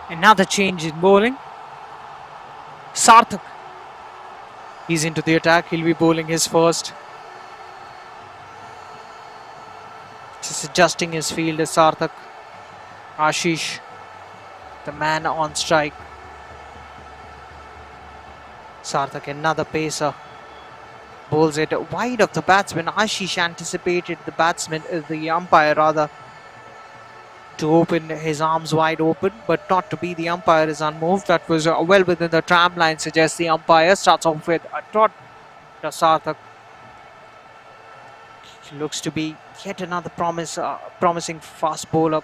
Another change in bowling. Sarthak. He's into the attack. He'll be bowling his first. Just adjusting his field is Sarthak. Ashish, the man on strike. Sarthak, another pacer. Bowls it wide of the batsman. Ashish anticipated the umpire rather, to open his arms wide open, but not to be. The umpire is unmoved. That was well within the tram line, suggests the umpire. Starts off with a dot to Sarthak. Looks to be yet another promising fast bowler.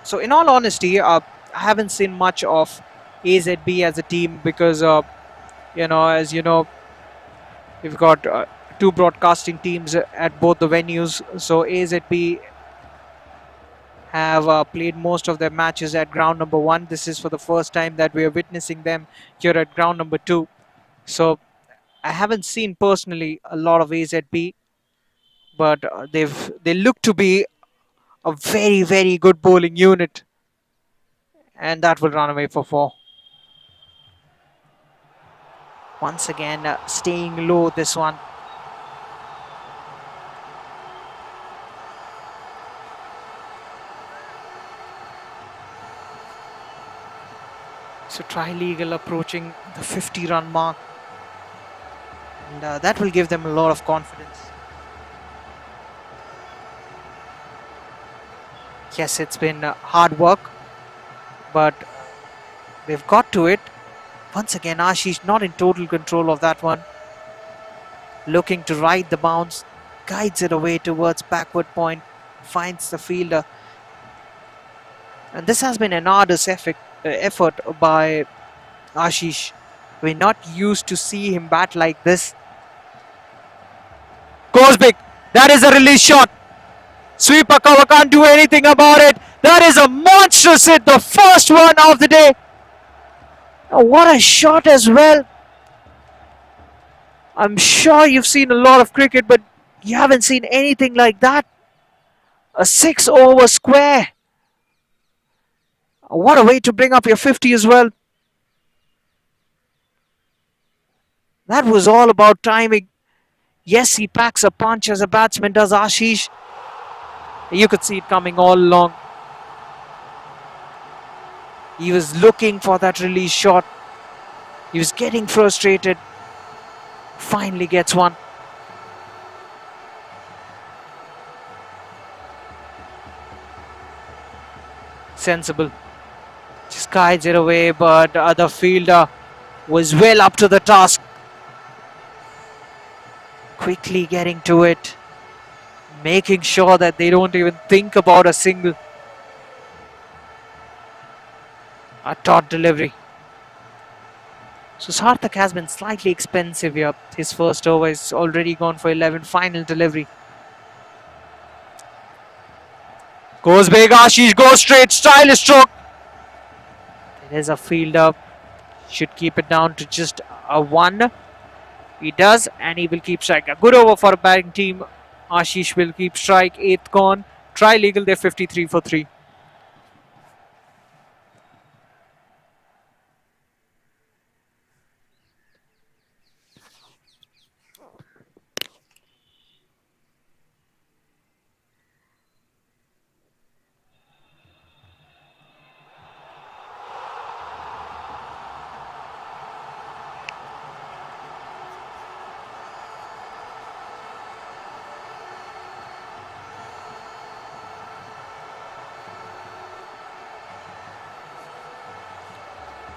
So in all honesty, I haven't seen much of AZB as a team because, as you know, we've got 2 broadcasting teams at both the venues. So AZB have played most of their matches at ground number 1. This is for the first time that we are witnessing them here at ground number 2. So I haven't seen personally a lot of AZB, but they look to be a very, very good bowling unit, and that will run away for 4. Once again, staying low this one. So Trilegal approaching the 50-run mark, and that will give them a lot of confidence. Yes, it's been hard work, but they've got to it. Once again, Ashish not in total control of that one. Looking to ride the bounce, guides it away towards backward point, finds the fielder. And this has been an arduous effort by Ashish. We're not used to see him bat like this. Goes big. That is a release shot. Sweeper cover, can't do anything about it. That is a monstrous hit, the first one of the day. Oh, what a shot as well. I'm sure you've seen a lot of cricket, but you haven't seen anything like that. A 6-over square. What a way to bring up your 50 as well. That was all about timing. Yes, he packs a punch as a batsman does, Ashish. You could see it coming all along. He was looking for that release shot. He was getting frustrated. Finally gets one. Sensible. Just guides it away, but the other fielder was well up to the task. Quickly getting to it. Making sure that they don't even think about a single. A taut delivery. So Sarthak has been slightly expensive here. His first over is already gone for 11. Final delivery. Goes big. Ashish goes straight. Stylish stroke. There's a fielder. Should keep it down to just a 1. He does, and he will keep strike. A good over for a batting team. Ashish will keep strike. 8th gone. Trilegal, they're 53 for 3.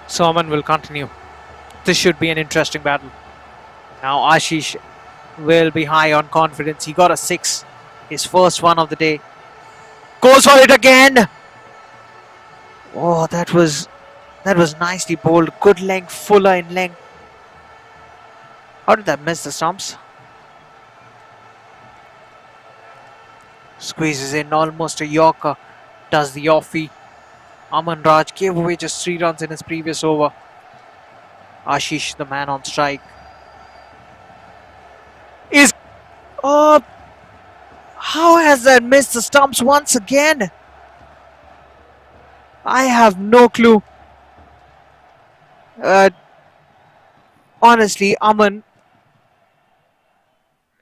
Soman will continue. This should be an interesting battle. Now Ashish will be high on confidence. He got a 6. His first one of the day. Goes for it again. Oh, that was nicely bowled. Good length, fuller in length. How did that miss the stumps? Squeezes in almost a Yorker. Does the offie. Aman Raj gave away just 3 runs in his previous over. Ashish, the man on strike, is... Oh, how has that missed the stumps once again? I have no clue. Honestly, Aman,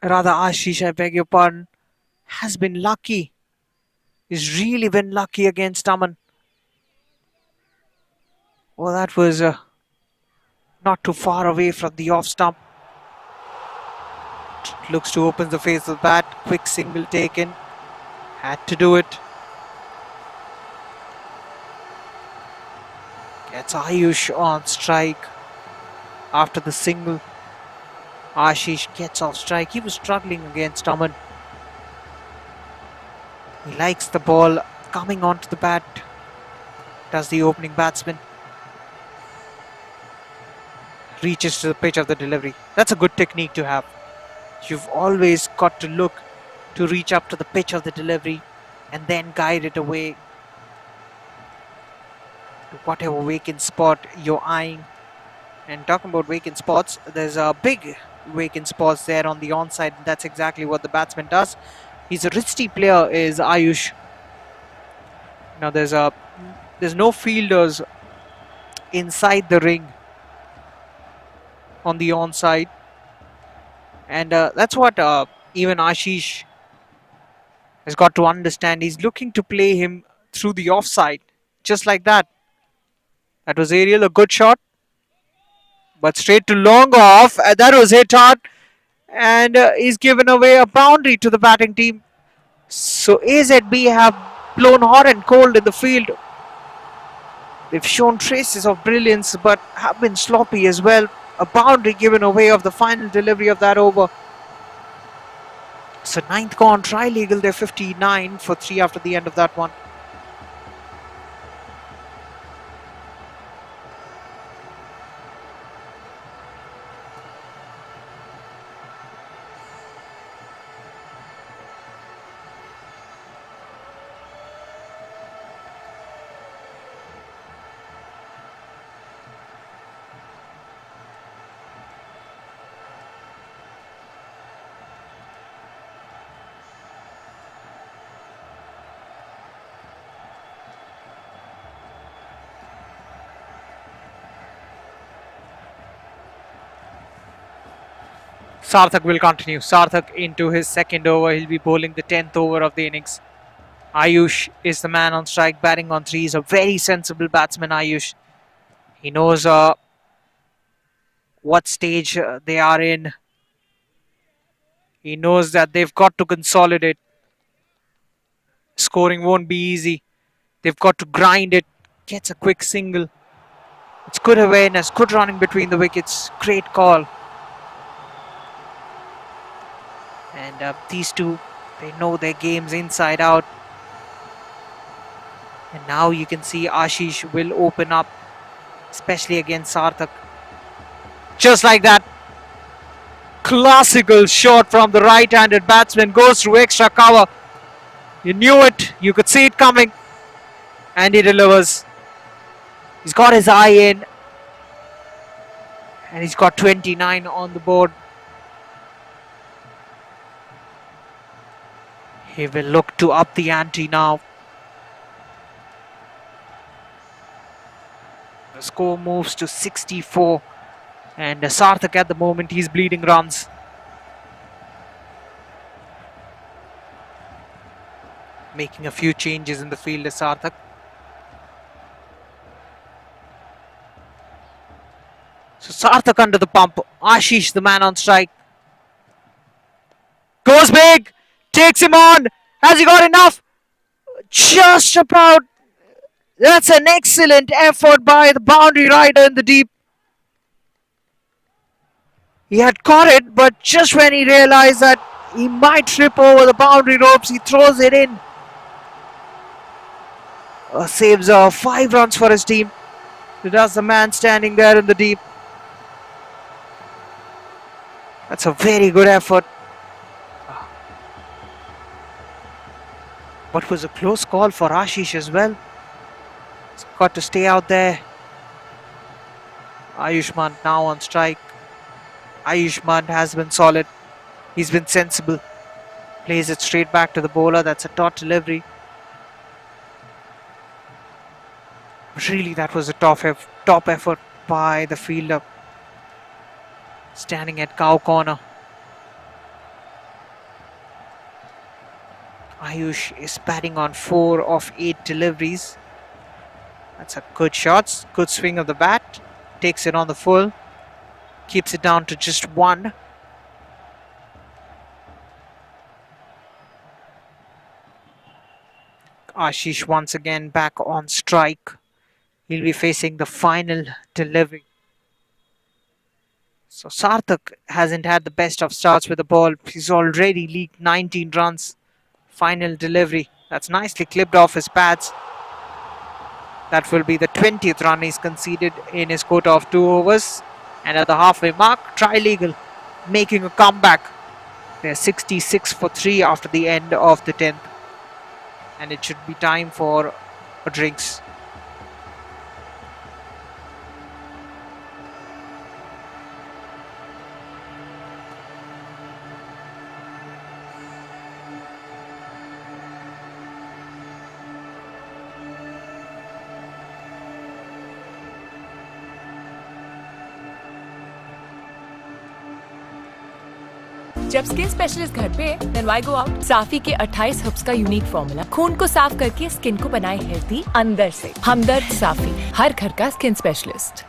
rather Ashish, I beg your pardon, has been lucky. He's really been lucky against Aman. Well, that was not too far away from the off stump. Looks to open the face of the bat. Quick single taken. Had to do it. Gets Ayush on strike. After the single, Ashish gets off strike. He was struggling against Aman. He likes the ball coming onto the bat. Does the opening batsman. Reaches to the pitch of the delivery. That's a good technique to have. You've always got to look to reach up to the pitch of the delivery and then guide it away to whatever vacant spot you're eyeing. And talking about vacant spots, there's a big vacant spots there on the onside, and that's exactly what the batsman does. He's a risky player, is Ayush. Now there's no fielders inside the ring on the onside, and that's what even Ashish has got to understand. He's looking to play him through the offside, just like that. That was aerial, a good shot, but straight to long off. That was hit hard, and he's given away a boundary to the batting team. So AZB have blown hot and cold in the field. They've shown traces of brilliance, but have been sloppy as well. A boundary given away of the final delivery of that over. So 9th gone, Trilegal, they're 59 for 3 after the end of that one. Sarthak will continue. Sarthak into his second over. He'll be bowling the 10th over of the innings. Ayush is the man on strike, batting on 3. He's a very sensible batsman, Ayush. He knows what stage they are in. He knows that they've got to consolidate. Scoring won't be easy. They've got to grind it. Gets a quick single. It's good awareness, good running between the wickets. Great call. And these two, they know their games inside out. And now you can see Ashish will open up, especially against Sarthak. Just like that. Classical shot from the right-handed batsman, goes through extra cover. You knew it, you could see it coming, and he delivers. He's got his eye in, and he's got 29 on the board. He will look to up the ante now. The score moves to 64, and Sarthak at the moment, he's bleeding runs. Making a few changes in the field is Sarthak. So Sarthak under the pump. Ashish, the man on strike. Goes big. Takes him on. Has he got enough? Just about. That's an excellent effort by the boundary rider in the deep. He had caught it, but just when he realized that he might trip over the boundary ropes, he throws it in. Saves 5 runs for his team. That's the man standing there in the deep. That's a very good effort. But was a close call for Ashish as well. He's got to stay out there. Ayushmann now on strike. Ayushmann has been solid. He's been sensible. Plays it straight back to the bowler. That's a dot delivery. Really, that was a top effort by the fielder. Standing at cow corner. Ayush is batting on 4 of 8 deliveries. That's a good shot. Good swing of the bat. Takes it on the full. Keeps it down to just 1. Ashish once again back on strike. He'll be facing the final delivery. So Sarthak hasn't had the best of starts with the ball. He's already leaked 19 runs. Final delivery. That's nicely clipped off his pads. That will be the 20th run he's conceded in his quota of 2 overs. And at the halfway mark, Trilegal making a comeback. They're 66 for 3 after the end of the 10th. And it should be time for drinks. जब skin specialist घर पे then why go out? साफी के 28 herbs का unique formula खून को साफ करके skin को बनाए हेल्दी अंदर से। हमदर्द साफी, हर घर का स्किन स्पेशलिस्ट।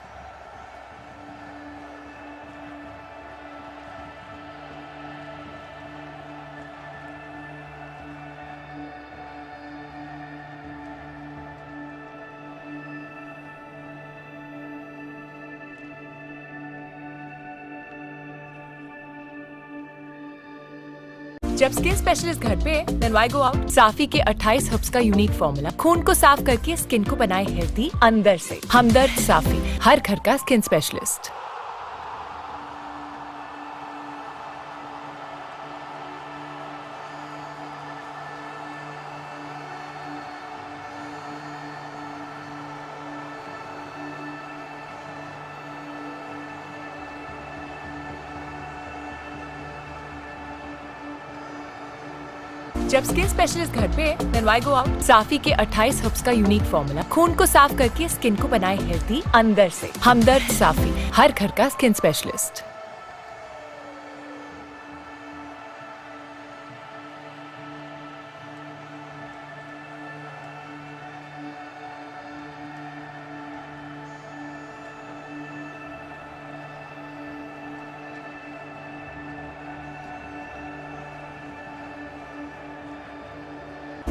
जब स्किन स्पेशलिस्ट घर पे then why go out? साफी के 28 हर्ब्स का यूनिक फॉर्मूला खून को साफ करके स्किन को बनाए हेल्दी अंदर से। हमदर्द साफी, हर घर का स्किन स्पेशलिस्ट। जब स्किन स्पेशलिस्ट घर पे then why go out? साफी के 28 हर्ब्स का यूनिक फॉर्मूला खून को साफ करके स्किन को बनाए हेल्दी अंदर से। हमदर्द साफी, हर घर का स्किन स्पेशलिस्ट।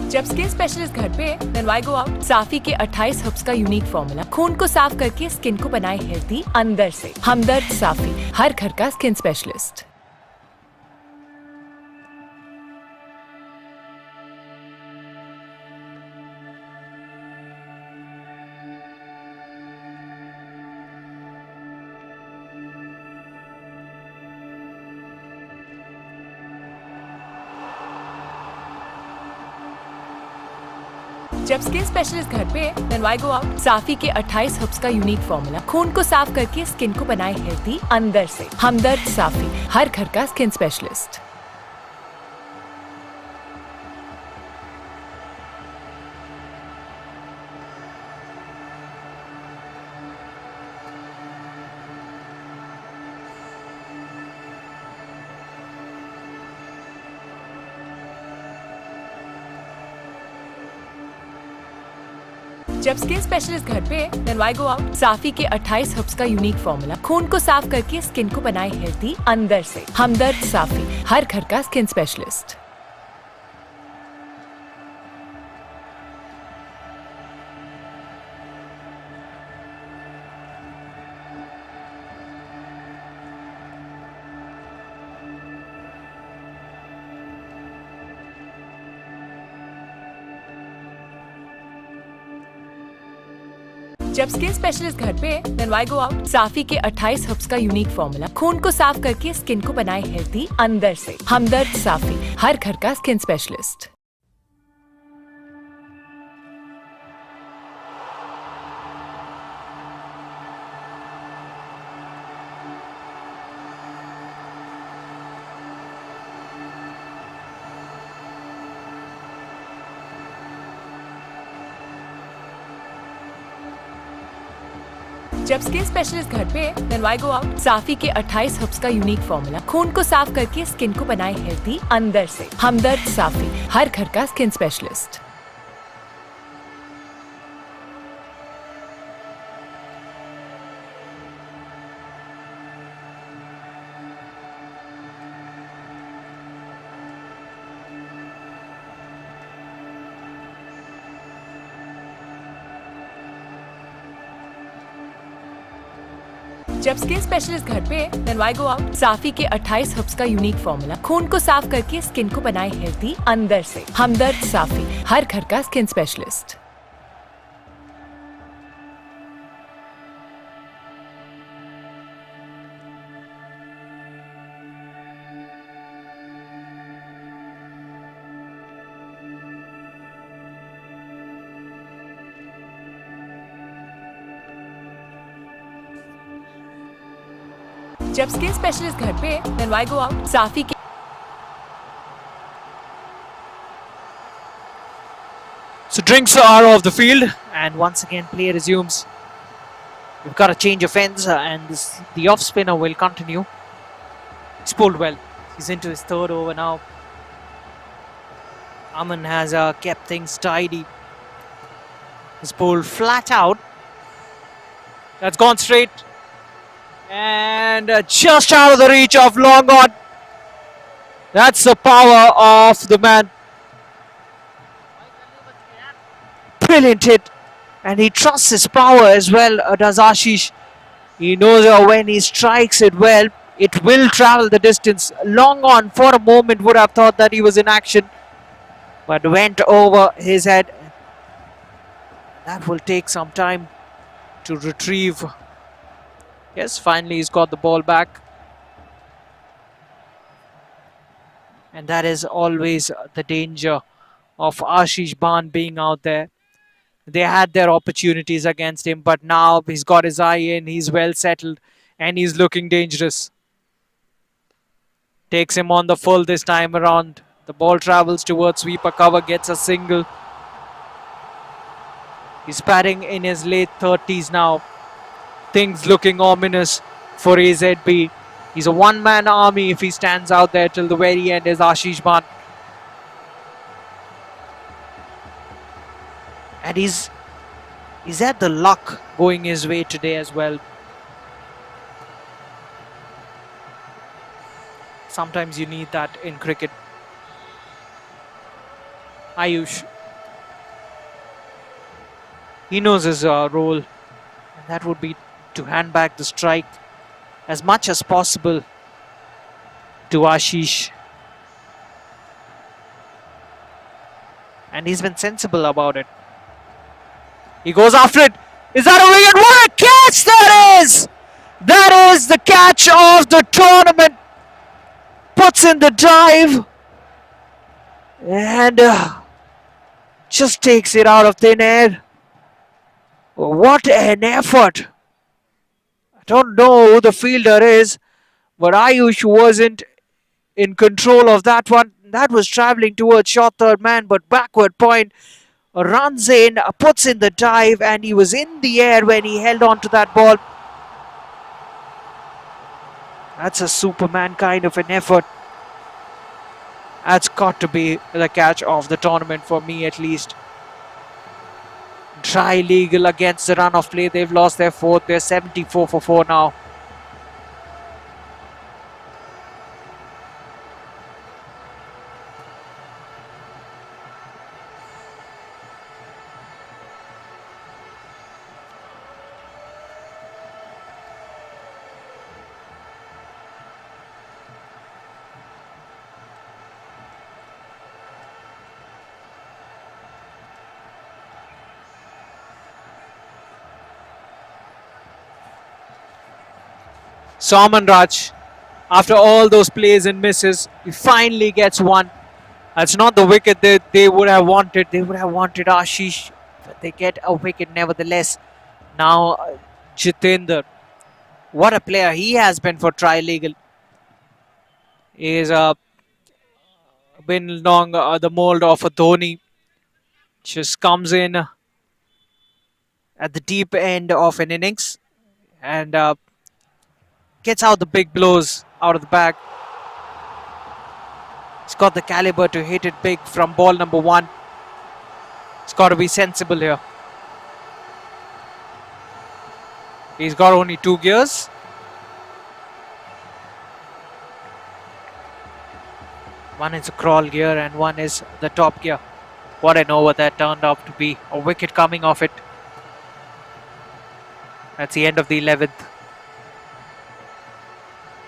जब स्किन स्पेशलिस्ट घर पे then why go out? साफी के 28 हर्ब्स का यूनिक फॉर्मूला खून को साफ करके स्किन को बनाए हेल्दी अंदर से। हमदर्द साफी, हर घर का स्किन स्पेशलिस्ट। जब स्किन स्पेशलिस्ट घर पे then why go out? साफी के 28 हर्ब्स का यूनिक फॉर्मूला खून को साफ करके स्किन को बनाए हेल्दी अंदर से। हमदर्द साफी, हर घर का स्किन स्पेशलिस्ट। जब स्किन स्पेशलिस्ट घर पे then why go out? साफी के 28 हर्ब्स का यूनिक फॉर्मूला खून को साफ करके स्किन को बनाए हेल्दी अंदर से। हमदर्द साफी, हर घर का स्किन स्पेशलिस्ट। जब स्किन स्पेशलिस्ट घर पे then why go out? साफी के 28 हर्ब्स का यूनिक फॉर्मूला खून को साफ करके स्किन को बनाए हेल्दी अंदर से। हमदर्द साफी, हर घर का स्किन स्पेशलिस्ट। जब स्किन स्पेशलिस्ट घर पे then why go out? साफी के 28 हर्ब्स का यूनिक फॉर्मूला खून को साफ करके स्किन को बनाए हेल्दी अंदर से। हमदर्द साफी, हर घर का स्किन स्पेशलिस्ट। जब स्किन स्पेशलिस्ट घर पे then why go out? साफी के 28 हर्ब्स का यूनिक फॉर्मूला खून को साफ करके स्किन को बनाए हेल्दी अंदर से। हमदर्द साफी, हर घर का स्किन स्पेशलिस्ट। जब स्किन स्पेशलिस्ट घर पे then why go out? साफी के So drinks are off the field, and once again play resumes. We've got a change of ends, and the off spinner will continue. He's pulled well. He's into his third over now. Aman has kept things tidy. He's pulled flat out. That's gone straight. And just out of the reach of long on. That's the power of the man. Brilliant hit. And he trusts his power as well, does Ashish. He knows when he strikes it well, it will travel the distance. Long on for a moment would have thought that he was in action, but went over his head. That will take some time to retrieve. Yes, finally he's got the ball back. And that is always the danger of Ashish Bhan being out there. They had their opportunities against him, but now he's got his eye in, he's well settled, and he's looking dangerous. Takes him on the full this time around. The ball travels towards sweeper cover, gets a single. He's batting in his late 30s now. Things looking ominous for AZB. He's a one-man army if he stands out there till the very end, is Ashish Bhan. And he's had the luck going his way today as well. Sometimes you need that in cricket. Ayush He knows his role, and that would be to hand back the strike as much as possible to Ashish. And he's been sensible about it. He goes after it. Is that a wicket? What a catch that is! That is the catch of the tournament. Puts in the dive and just takes it out of thin air. What an effort! I don't know who the fielder is, but Ayush wasn't in control of that one. That was travelling towards short third man, but backward point runs in, puts in the dive, and he was in the air when he held on to that ball. That's a Superman kind of an effort. That's got to be the catch of the tournament for me at least. Trilegal against the run of play. They've lost their fourth. They're 74 for 4 now. So Aman Raj, after all those plays and misses, he finally gets one. That's not the wicket that they would have wanted. They would have wanted Ashish, but they get a wicket nevertheless. Now Jitendra, what a player he has been for Trilegal. He has been along the mold of a Dhoni. Just comes in at the deep end of an innings and gets out the big blows out of the bag. He's got the caliber to hit it big from ball number 1. He's got to be sensible here. He's got only 2 gears. One is a crawl gear and one is the top gear. What an over that turned out to be. A wicket coming off it. That's the end of the 11th.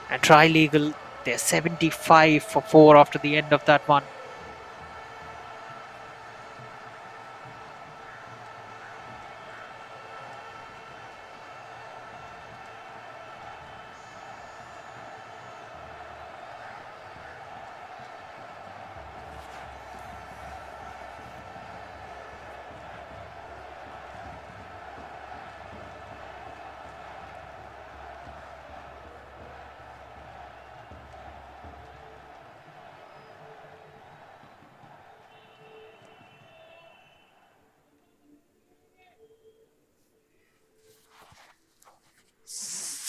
And Trilegal, they're 75 for 4 after the end of that one.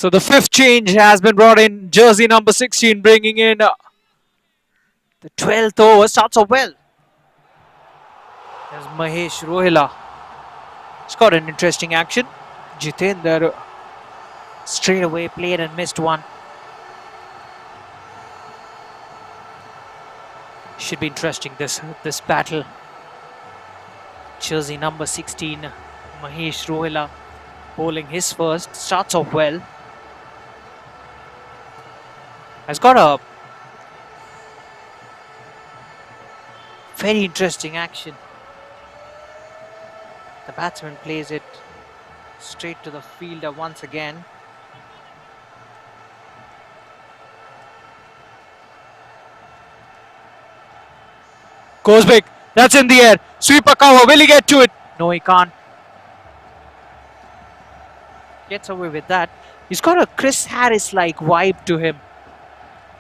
So the 5th change has been brought in. Jersey number 16 bringing in the 12th over. Starts off well. There's Mahesh Rohila. It's got an interesting action. Jitendra straight away played and missed one. Should be interesting this battle. Jersey number 16, Mahesh Rohila, bowling his first. Starts off well. Has got a very interesting action. The batsman plays it straight to the fielder once again. Goes big. That's in the air. Sweeper cover. Will he get to it? No, he can't. Gets away with that. He's got a Chris Harris-like vibe to him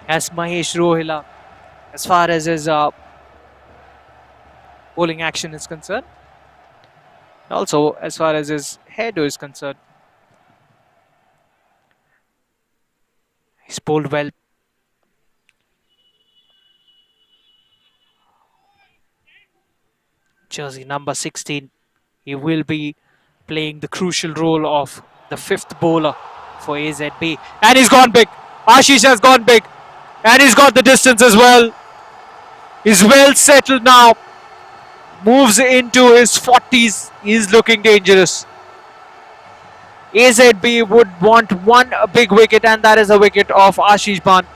as Mahesh Rohila as far as his bowling action is concerned. Also as far as his hairdo is concerned. He's bowled well. Jersey number 16. He will be playing the crucial role of the 5th bowler for AZB. And he's gone big. Ashish has gone big. And he's got the distance as well. He's well settled now. moves into his 40s. He's looking dangerous. AZB would want one big wicket, and that is a wicket of Ashish Ban.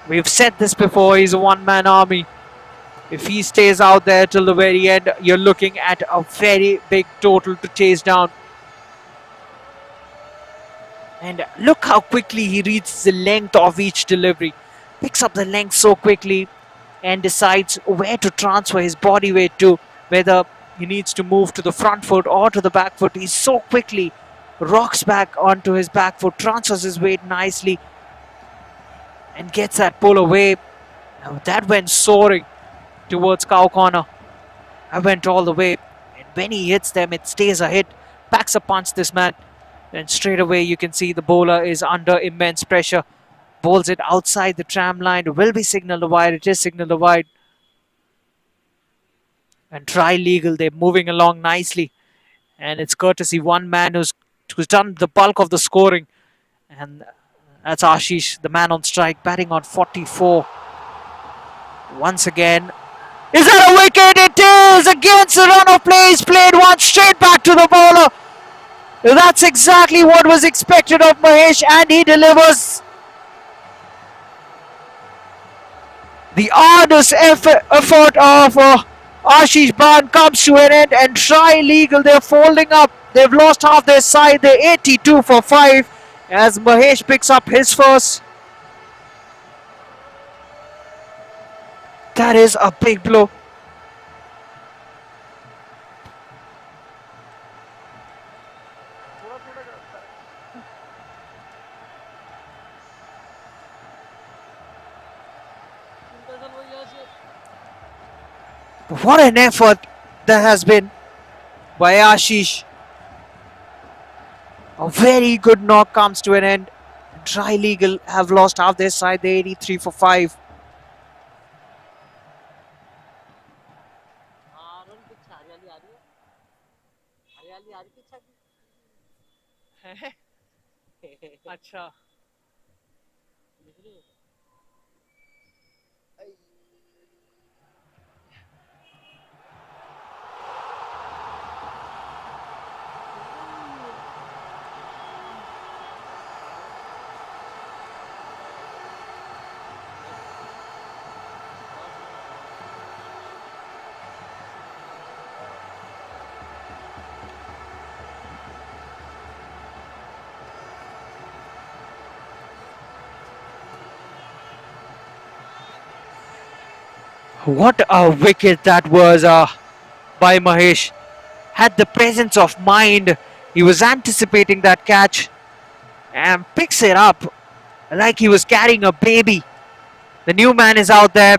We've said this before, he's a one-man army. If he stays out there till the very end, you're looking at a very big total to chase down. And look how quickly he reads the length of each delivery. Picks up the length so quickly and decides where to transfer his body weight to, whether he needs to move to the front foot or to the back foot. He so quickly rocks back onto his back foot, transfers his weight nicely and gets that pull away. Now that went soaring towards cow corner. I went all the way, and when he hits them, it stays a hit. Packs a punch, this man. And straight away you can see the bowler is under immense pressure. Bowls it outside the tram line. Will be signalled wide. It is signalled wide. And Trilegal, they're moving along nicely. And it's courtesy one man who's done the bulk of the scoring. And that's Ashish, the man on strike, batting on 44. Once again. Is that a wicket? It is! Against the run of play. He's played one straight back to the bowler. That's exactly what was expected of Mahesh, and he delivers. The arduous effort of Ashish Ban comes to an end, and Trilegal, they're folding up. They've lost half their side. They're 82 for 5 as Mahesh picks up his first. That is a big blow. What an effort that has been by Ashish. A very good knock comes to an end. Trilegal have lost half their side. They're 83 for 5. अच्छा What a wicket that was by Mahesh. Had the presence of mind. He was anticipating that catch and picks it up like he was carrying a baby. The new man is out there.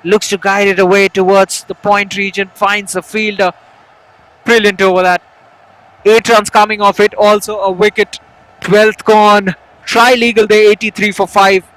Looks to guide it away towards the point region. Finds the fielder. Brilliant over that. 8 runs coming off it. Also a wicket. 12th gone. Trilegal, they 83 for 5.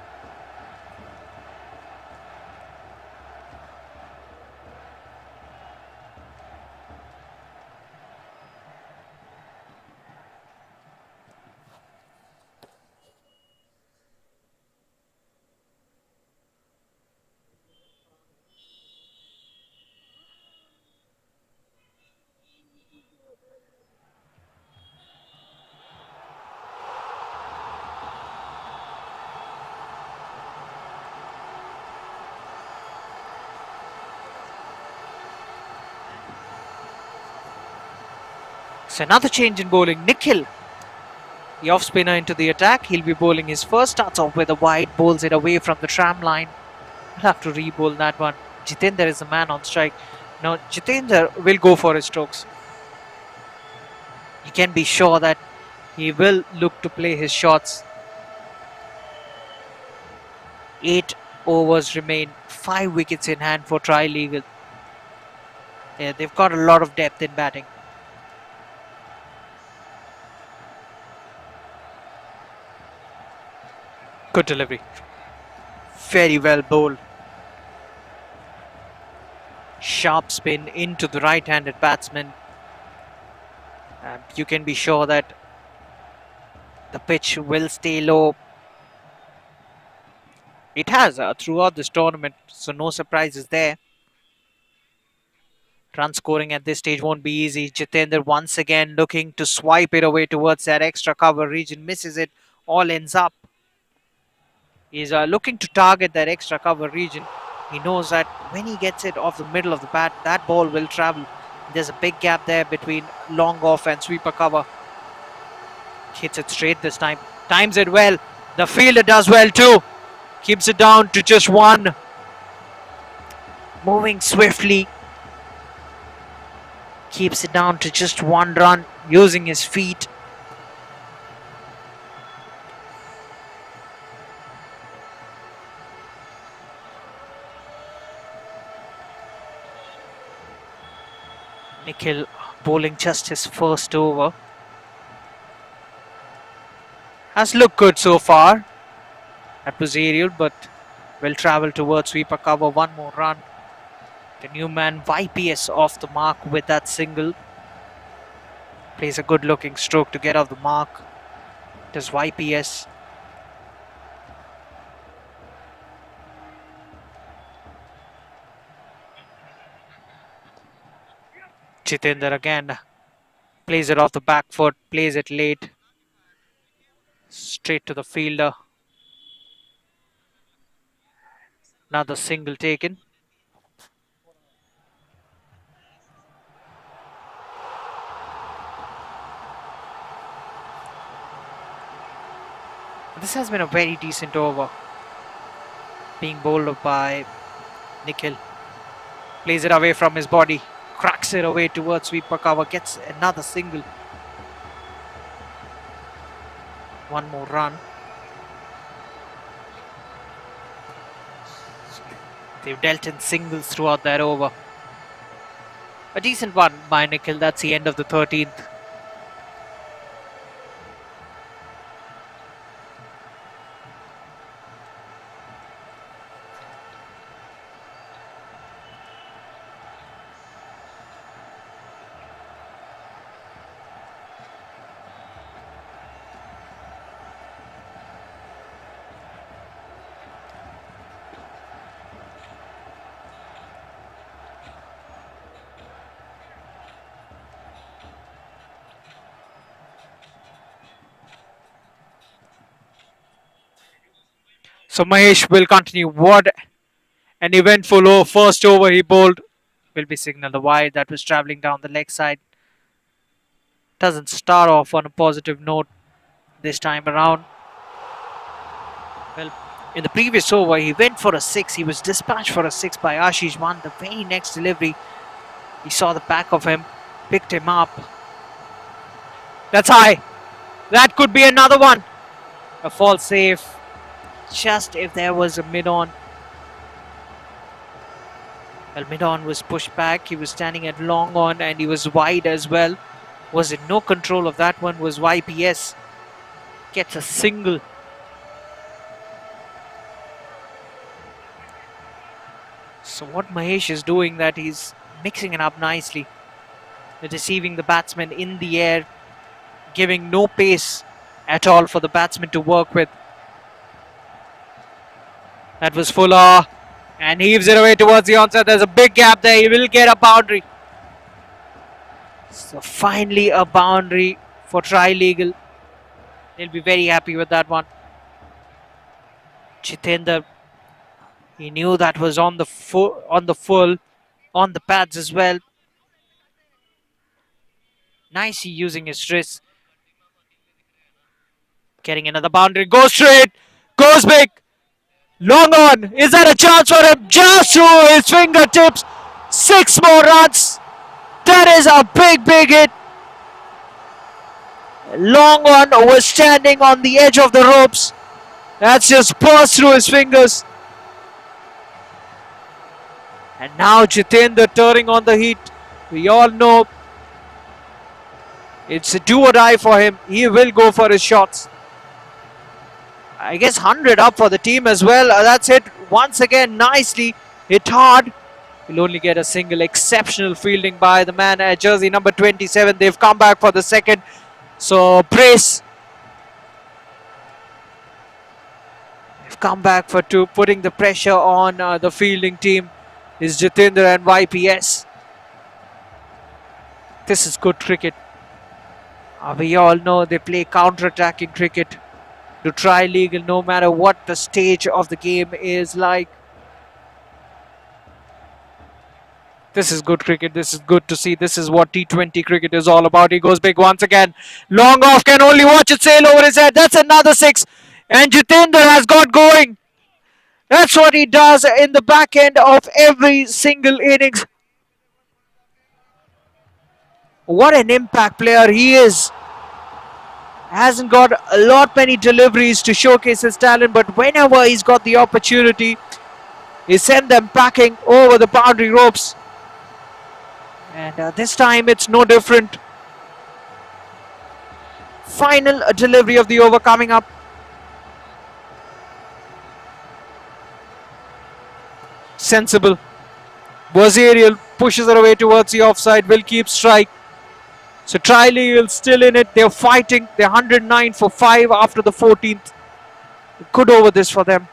So another change in bowling. Nikhil, the off spinner, into the attack. He'll be bowling his first. Starts off with a wide, bowls it away from the tram line. We'll have to re-bowl that one. Jitendra is the man on strike. Now Jitendra will go for his strokes. You can be sure that he will look to play his shots. 8 overs remain. 5 wickets in hand for Trilegal. Yeah, they've got a lot of depth in batting. Good delivery. Very well bowled. Sharp spin into the right-handed batsman. You can be sure that the pitch will stay low. It has throughout this tournament, so no surprises there. Run scoring at this stage won't be easy. Jitendra once again looking to swipe it away towards that extra cover region. Misses it. All ends up. He's looking to target that extra cover region. He knows that when he gets it off the middle of the bat, that ball will travel. There's a big gap there between long off and sweeper cover. Hits it straight this time. Times it well. The fielder does well too. Keeps it down to just one. Moving swiftly. Keeps it down to just one run. Using his feet. Nikhil bowling just his first over. Has looked good so far. That was aerial, but will travel towards sweeper cover. One more run. The new man YPS off the mark with that single. Plays a good looking stroke to get off the mark. Does YPS. Jitendra again plays it off the back foot, plays it late. Straight to the fielder. Another single taken. This has been a very decent over. Being bowled by Nikhil. Plays it away from his body. Cracks it away towards sweeper cover. Gets another single. One more run. They've dealt in singles throughout that over. A decent one by Nikhil. That's the end of the 13th. So Mahesh will continue. What an eventful first over he bowled. Will be signalled the wide that was travelling down the leg side. Doesn't start off on a positive note this time around. Well, in the previous over he went for a 6. He was dispatched for a 6 by Ashish Wan. The very next delivery, he saw the back of him, picked him up. That's high. That could be another one. A false save. Just if there was a mid-on. Well, mid-on was pushed back. He was standing at long on and he was wide as well. Was in no control of that one. Was YPS. Gets a single. So what Mahesh is doing, that he's mixing it up nicely. Deceiving the batsman in the air. Giving no pace at all for the batsman to work with. That was Fuller, and heaves it away towards the onside. There's a big gap there. He will get a boundary. So finally a boundary for Trilegal. They'll be very happy with that one. Jitendra, he knew that was on the full, on the pads as well. Nicely using his wrist. Getting another boundary. Goes straight. Goes big. Long on. Is that a chance for him? Just through his fingertips. 6 more runs. That is a big hit. Long on was standing on the edge of the ropes. That's just passed through his fingers. And now Jitendra turning on the heat. We all know it's a do or die for him. He will go for his shots. I guess 100 up for the team as well. That's it once again nicely. Hit hard. Will only get a single. Exceptional fielding by the man at jersey number 27. They've come back for the second. So brace. They've come back for two, putting the pressure on the fielding team is Jitendra and YPS. This is good cricket. We all know they play counter-attacking cricket. To Trilegal, no matter what the stage of the game is like. This is good cricket. This is good to see. This is what T20 cricket is all about. He goes big once again. Long off, can only watch it sail over his head. That's another six. And Jitendra has got going. That's what he does in the back end of every single innings. What an impact player he is. Hasn't got a lot many deliveries to showcase his talent, but whenever he's got the opportunity, he sent them packing over the boundary ropes. And this time it's no different. Final delivery of the over coming up. Sensible. Brazilian pushes it away towards the offside. Will keep strike. So Trilegal still in it. They're fighting. They're 109 for 5 after the 14th. Good over this for them.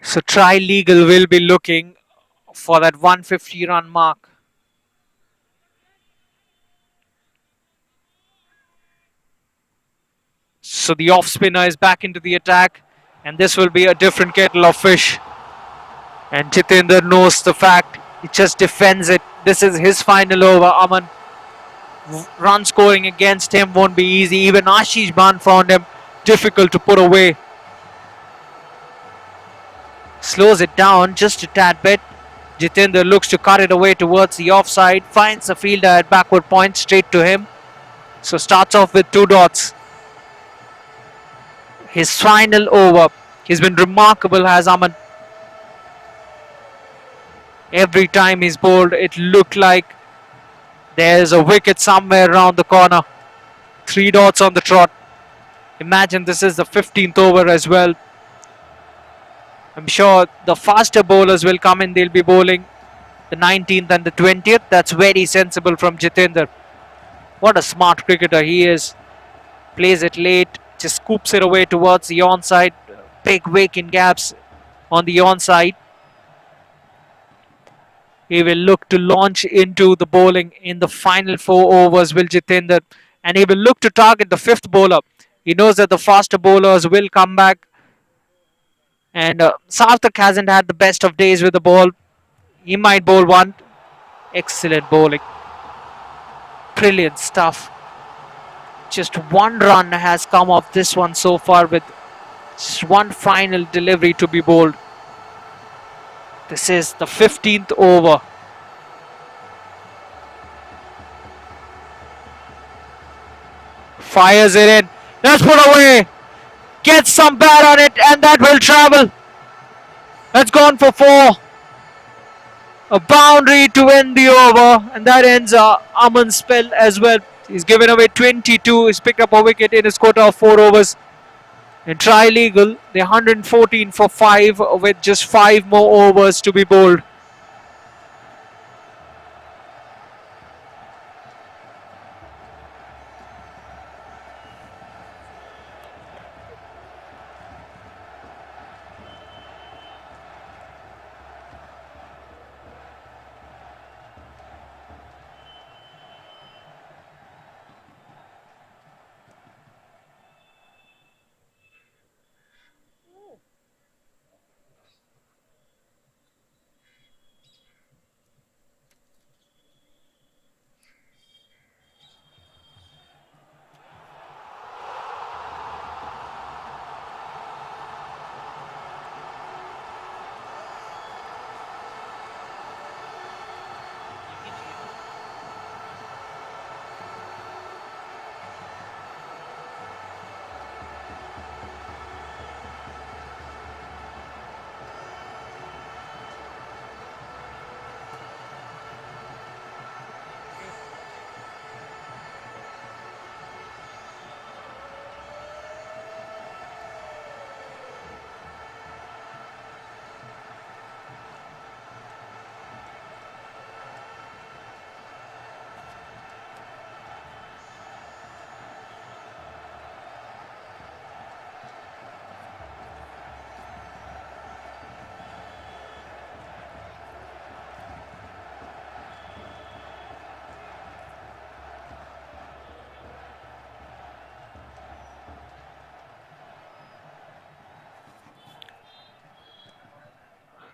So Trilegal will be looking for that 150 run mark. So the off spinner is back into the attack, and this will be a different kettle of fish. And Jitendra knows the fact. He just defends it. This is his final over. Aman, run scoring against him won't be easy. Even Ashish Ban found him difficult to put away. Slows it down just a tad bit. Jitendra looks to cut it away towards the offside. Finds the fielder at backward point straight to him. So starts off with 2 dots. His final over. He's been remarkable, has Aman. Every time he's bowled, it looked like there's a wicket somewhere around the corner. 3 dots on the trot. Imagine this is the 15th over as well. I'm sure the faster bowlers will come in. They'll be bowling the 19th and the 20th. That's very sensible from Jitendra. What a smart cricketer he is. Plays it late. Just scoops it away towards the onside. Big vacant gaps on the onside. He will look to launch into the bowling in the final 4 overs, will Jitendra. And he will look to target the 5th bowler. He knows that the faster bowlers will come back. And Sarthak hasn't had the best of days with the ball. He might bowl one. Excellent bowling. Brilliant stuff. Just 1 run has come off this one so far, with just 1 final delivery to be bowled. This is the 15th over. Fires it in. Let's put away. Gets some bat on it, and that will travel. That's gone for 4. A boundary to end the over, and that ends Aman's spell as well. He's given away 22. He's picked up a wicket in his quota of 4 overs. And Trilegal, they're 114 for 5 with just 5 more overs to be bowled.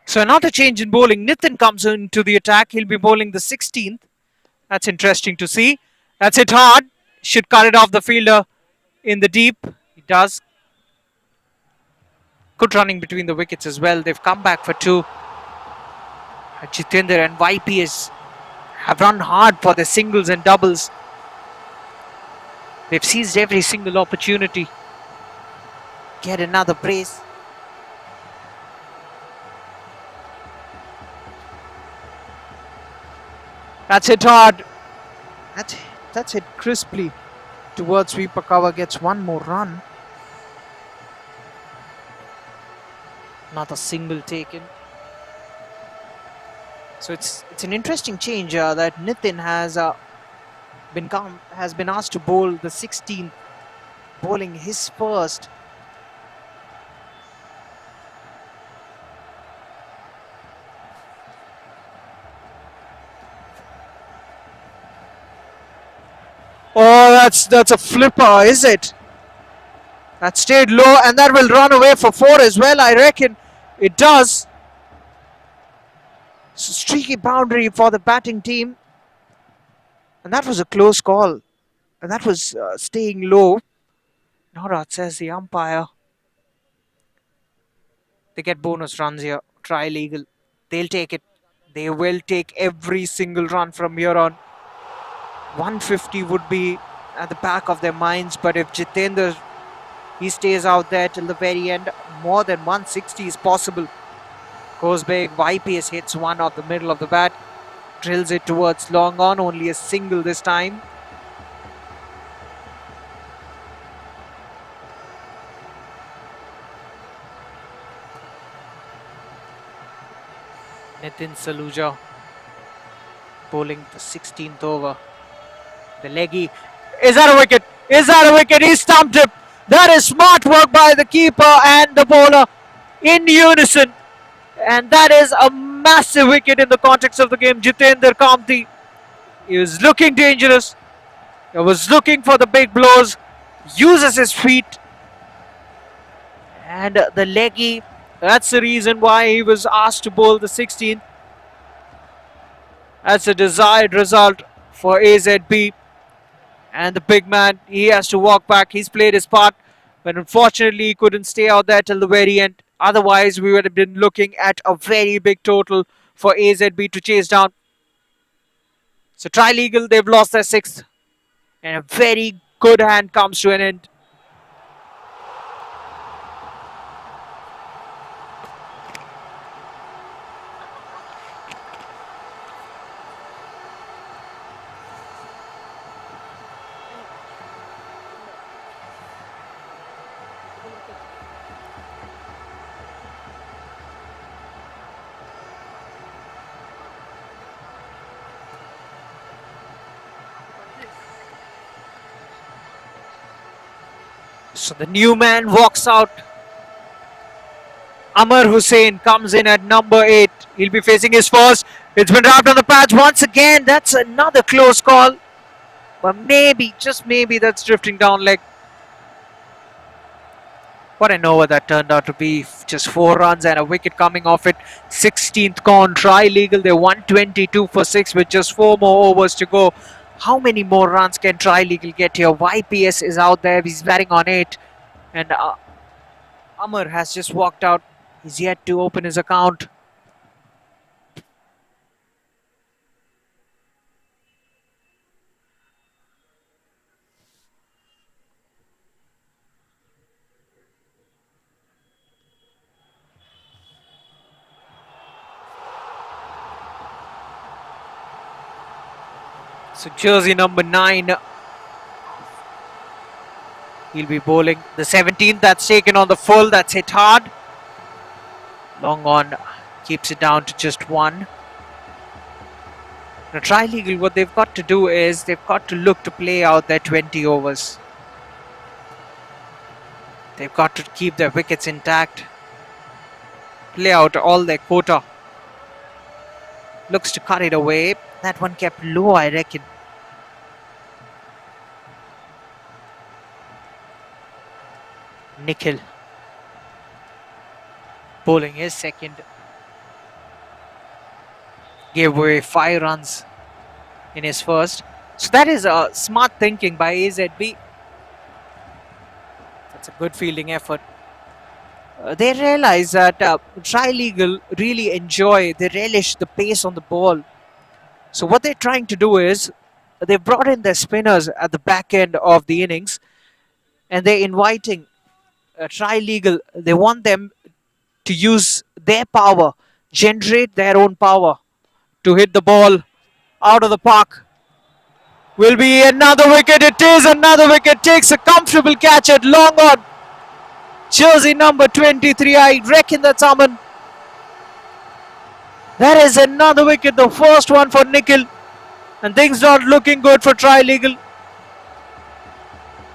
So another change in bowling. Nitin comes into the attack. He'll be bowling the 16th. That's interesting to see. That's hit hard. Should cut it off the fielder in the deep. He does. Good running between the wickets as well. They've come back for two. Jitendra and YPS have run hard for their singles and doubles. They've seized every single opportunity. Get another brace. That's hit hard. That's hit crisply towards sweeper cover. Gets one more run. Another single taken. So it's an interesting change that Nitin has been asked to bowl the 16th, bowling his first. Oh, that's a flipper, is it? That stayed low, and that will run away for four as well, I reckon. It does. So streaky boundary for the batting team. And that was a close call. And that was staying low. Not out, says the umpire. They get bonus runs here. Trilegal. They'll take it. They will take every single run from here on. 150 would be at the back of their minds. But if Jitendra, he stays out there till the very end, more than 160 is possible. Goes big. YPS hits one off the middle of the bat. Drills it towards long on. Only a single this time. Nitin Saluja bowling the 16th over. The leggy. Is that a wicket? Is that a wicket? He stumped him. That is smart work by the keeper and the bowler in unison. And that is a massive wicket in the context of the game. Jitendra Kamti, he was looking dangerous. He was looking for the big blows. Uses his feet. And the leggy, that's the reason why he was asked to bowl the 16th. That's a desired result for AZB. And the big man, he has to walk back. He's played his part. But unfortunately, he couldn't stay out there till the very end. Otherwise, we would have been looking at a very big total for AZB to chase down. So Trilegal, they've lost their 6th. And a very good hand comes to an end. So the new man walks out. Amar Hussain comes in at number 8. He'll be facing his first. It's been wrapped on the pads once again. That's another close call. But maybe, just maybe, that's drifting down leg. What an over that turned out to be. Just 4 runs and a wicket coming off it. 16th gone. Trilegal, they're 122 for 6 with just 4 more overs to go. How many more runs can Trilegal get here? YPS is out there. He's batting on 8. And Amar has just walked out. He's yet to open his account. So jersey number 9. He'll be bowling the 17th. That's taken on the full. That's hit hard. Long on. Keeps it down to just 1. Now Trilegal, what they've got to do is they've got to look to play out their 20 overs. They've got to keep their wickets intact. Play out all their quota. Looks to cut it away. That one kept low, I reckon. Nikhil bowling his second. gave away 5 runs in his first. So that is smart thinking by AZB. That's a good fielding effort. They realize that Trilegal really they relish the pace on the ball. So what they're trying to do is they've brought in their spinners at the back end of the innings, and they're inviting Trilegal. They want them to use their power, generate their own power to hit the ball out of the park. Will be another wicket. It is another wicket. Takes a comfortable catch at long on. Jersey number 23. I reckon that's Aman. That is another wicket. The first one for Nikhil. And things not looking good for Trilegal.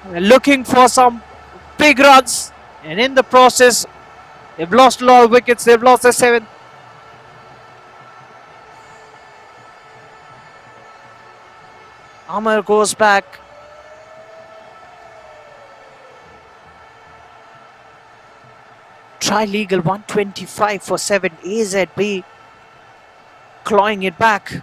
They're looking for some big runs. And in the process, they've lost a lot of wickets. They've lost their 7th. Amar goes back. Trilegal 125 for 7. AZB clawing it back.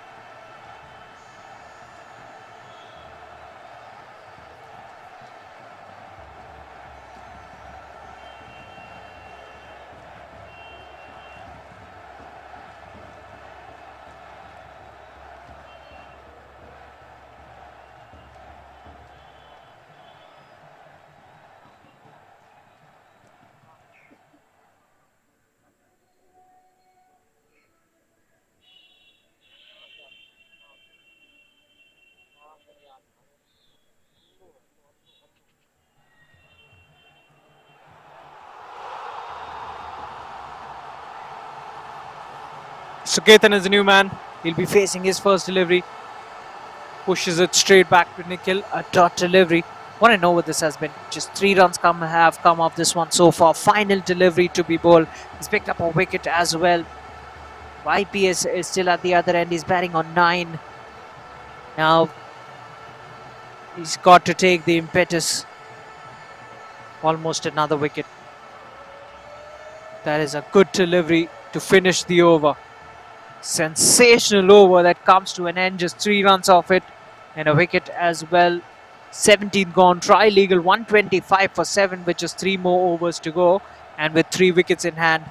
Suketan is the new man. He'll be facing his first delivery. Pushes it straight back to Nikhil. A dot delivery. Want to know what this has been. Just 3 runs have come off this one so far. Final delivery to be bowled. He's picked up a wicket as well. YPS is still at the other end. He's batting on 9. Now he's got to take the impetus. Almost another wicket. That is a good delivery to finish the over. Sensational over that comes to an end. Just 3 runs off it and a wicket as well. 17 gone. Trilegal 125 for 7 with just 3 more overs to go and with 3 wickets in hand.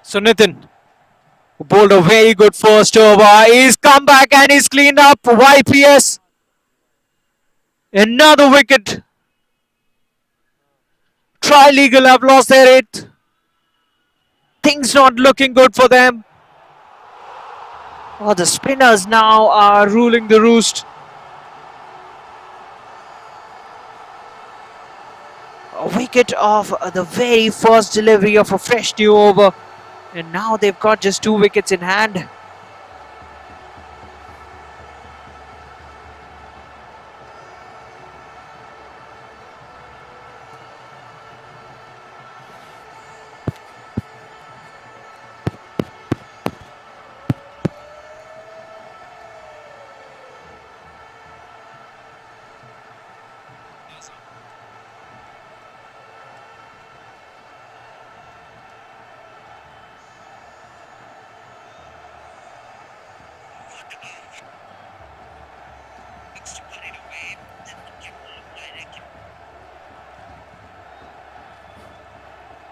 So Nitin, who bowled a very good first over, he's come back and he's cleaned up. YPS, another wicket. Trilegal have lost their 8th. Things not looking good for them. Oh, the spinners now are ruling the roost. A wicket off the very first delivery of a fresh new over. And now they've got just 2 wickets in hand.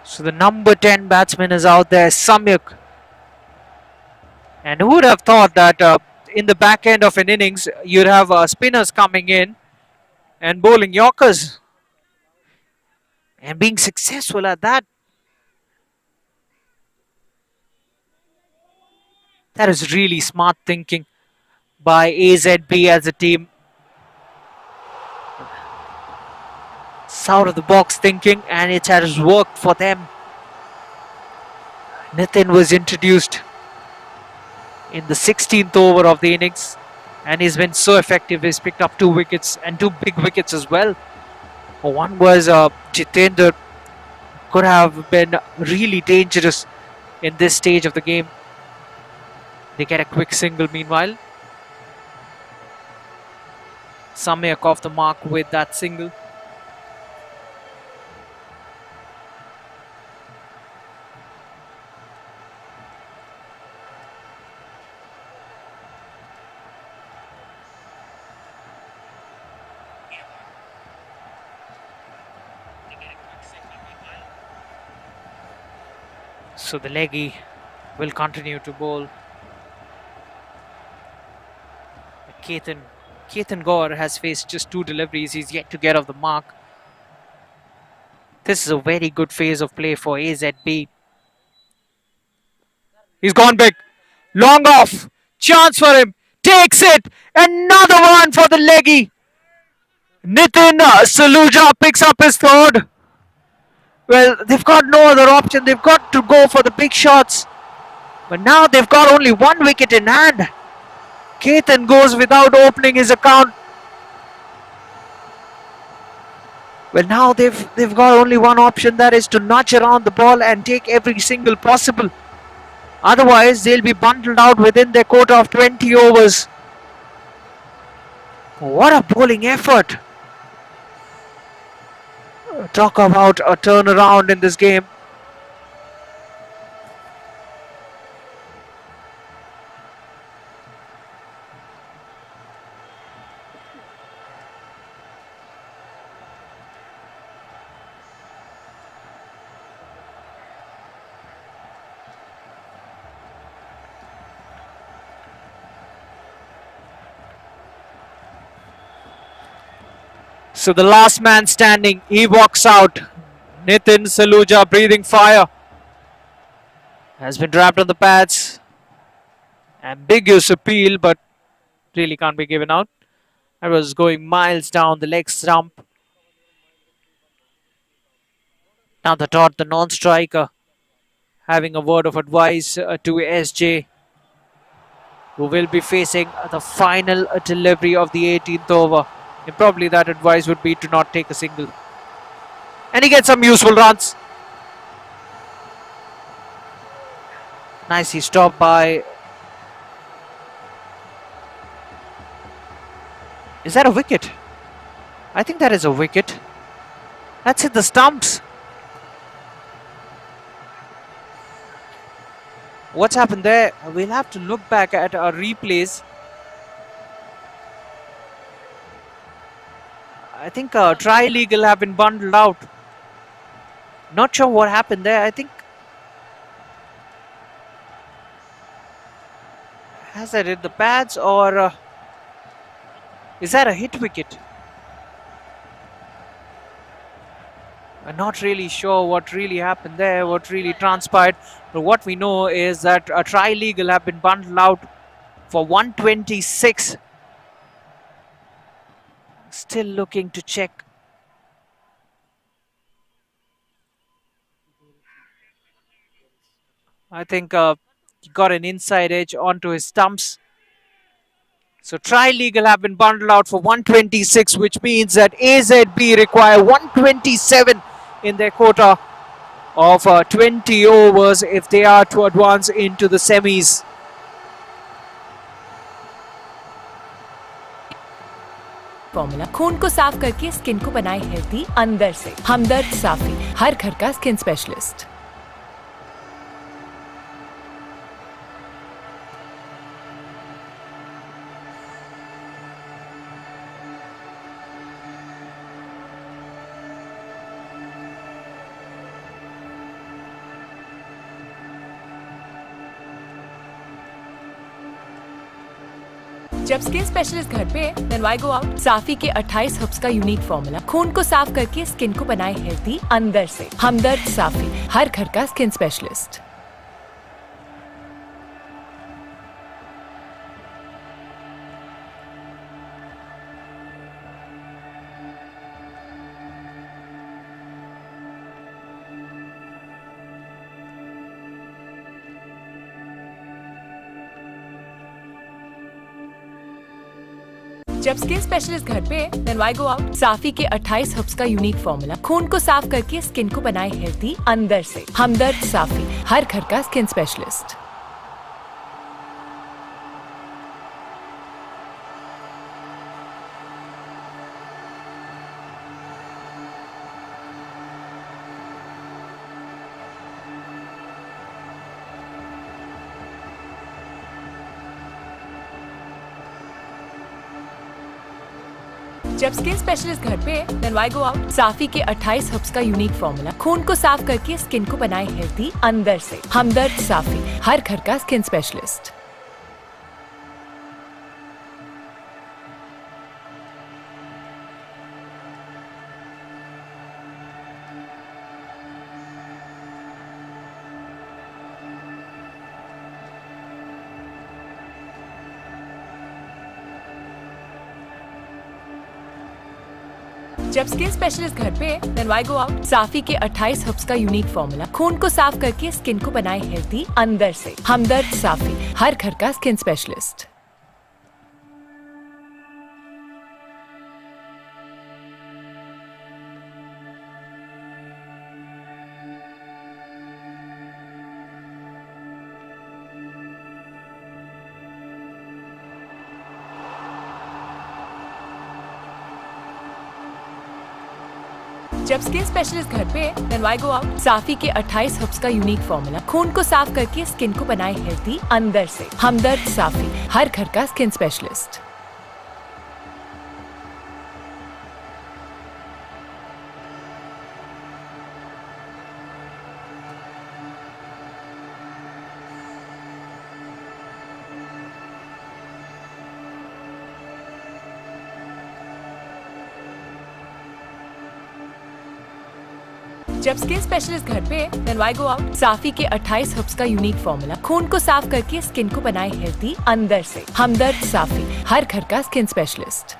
So the number 10 batsman is out there, Samyuk. And who would have thought that in the back end of an innings, you'd have spinners coming in and bowling Yorkers. And being successful at that. That is really smart thinking by AZB as a team. It's out of the box thinking and it has worked for them. Nitin was introduced in the 16th over of the innings and he's been so effective. He's picked up 2 wickets and 2 big wickets as well. One was Jitendra, could have been really dangerous in this stage of the game. They get a quick single meanwhile. Samyak off the mark with that single. So the leggy will continue to bowl. Ketan Gaur has faced just 2 deliveries. He's yet to get off the mark. This is a very good phase of play for AZB. He's gone big. Long off. Chance for him. Takes it. Another one for the leggy. Nitin Saluja picks up his third. Well, they've got no other option. They've got to go for the big shots. But now they've got only 1 wicket in hand. Ketan goes without opening his account. Well, now they've got only one option, that is to nudge around the ball and take every single possible. Otherwise, they'll be bundled out within their quota of 20 overs. What a bowling effort. Talk about a turnaround in this game. So the last man standing, he walks out. Nitin Saluja, breathing fire, has been dropped on the pads. Ambiguous appeal, but really can't be given out. I was going miles down the leg stump. Now the dot, the non-striker, having a word of advice to SJ, who will be facing the final delivery of the 18th over. And probably that advice would be to not take a single. And he gets some useful runs. Nicely stopped by... Is that a wicket? I think that is a wicket. That's hit the stumps. What's happened there? We'll have to look back at our replays. I think Trilegal have been bundled out. Not sure what happened there. I think... Has that hit the pads or... is that a hit wicket? I'm not really sure what really happened there, what really transpired. But what we know is that Trilegal have been bundled out for 126. Still looking to check. I think he got an inside edge onto his stumps. So Trilegal have been bundled out for 126, which means that AZB require 127 in their quota of 20 overs if they are to advance into the semis. Formula खून को साफ करके skin को बनाए healthy अंदर से। हमदर्द साफी, हर घर का स्किन स्पेशलिस्ट। जब स्किन स्पेशलिस्ट घर पे देन व्हाई गो आउट। साफी के 28 हर्ब्स का यूनिक फॉर्मूला खून को साफ करके स्किन को बनाए हेल्दी अंदर से। हमदर्द साफी, हर घर का स्किन स्पेशलिस्ट। जब स्किन स्पेशलिस्ट घर पे देन व्हाई गो आउट। साफी के 28 हर्ब्स का यूनिक फॉर्मूला खून को साफ करके स्किन को बनाए हेल्दी अंदर से। हमदर्द साफी, हर घर का स्किन स्पेशलिस्ट। जब स्किन स्पेशलिस्ट घर पे then why go out? साफी के 28 हर्ब्स का यूनिक फॉर्मूला खून को साफ करके स्किन को बनाए हेल्दी अंदर से। हमदर्द साफी, हर घर का स्किन स्पेशलिस्ट। जब स्किन स्पेशलिस्ट घर पे then why go out? साफी के 28 हर्ब्स का यूनिक फॉर्मूला खून को साफ करके स्किन को बनाए हेल्दी अंदर से। हमदर्द साफी, हर घर का स्किन स्पेशलिस्ट। जब स्किन स्पेशलिस्ट घर पे then why go out? साफी के 28 हर्ब्स का यूनिक फॉर्मूला खून को साफ करके स्किन को बनाए हेल्दी अंदर से। हमदर्द साफी, हर घर का स्किन स्पेशलिस्ट। जब स्किन स्पेशलिस्ट घर पे then why go out? साफी के 28 हर्ब्स का यूनिक फॉर्मूला खून को साफ करके स्किन को बनाए हेल्दी अंदर से। हमदर्द साफी, हर घर का स्किन स्पेशलिस्ट।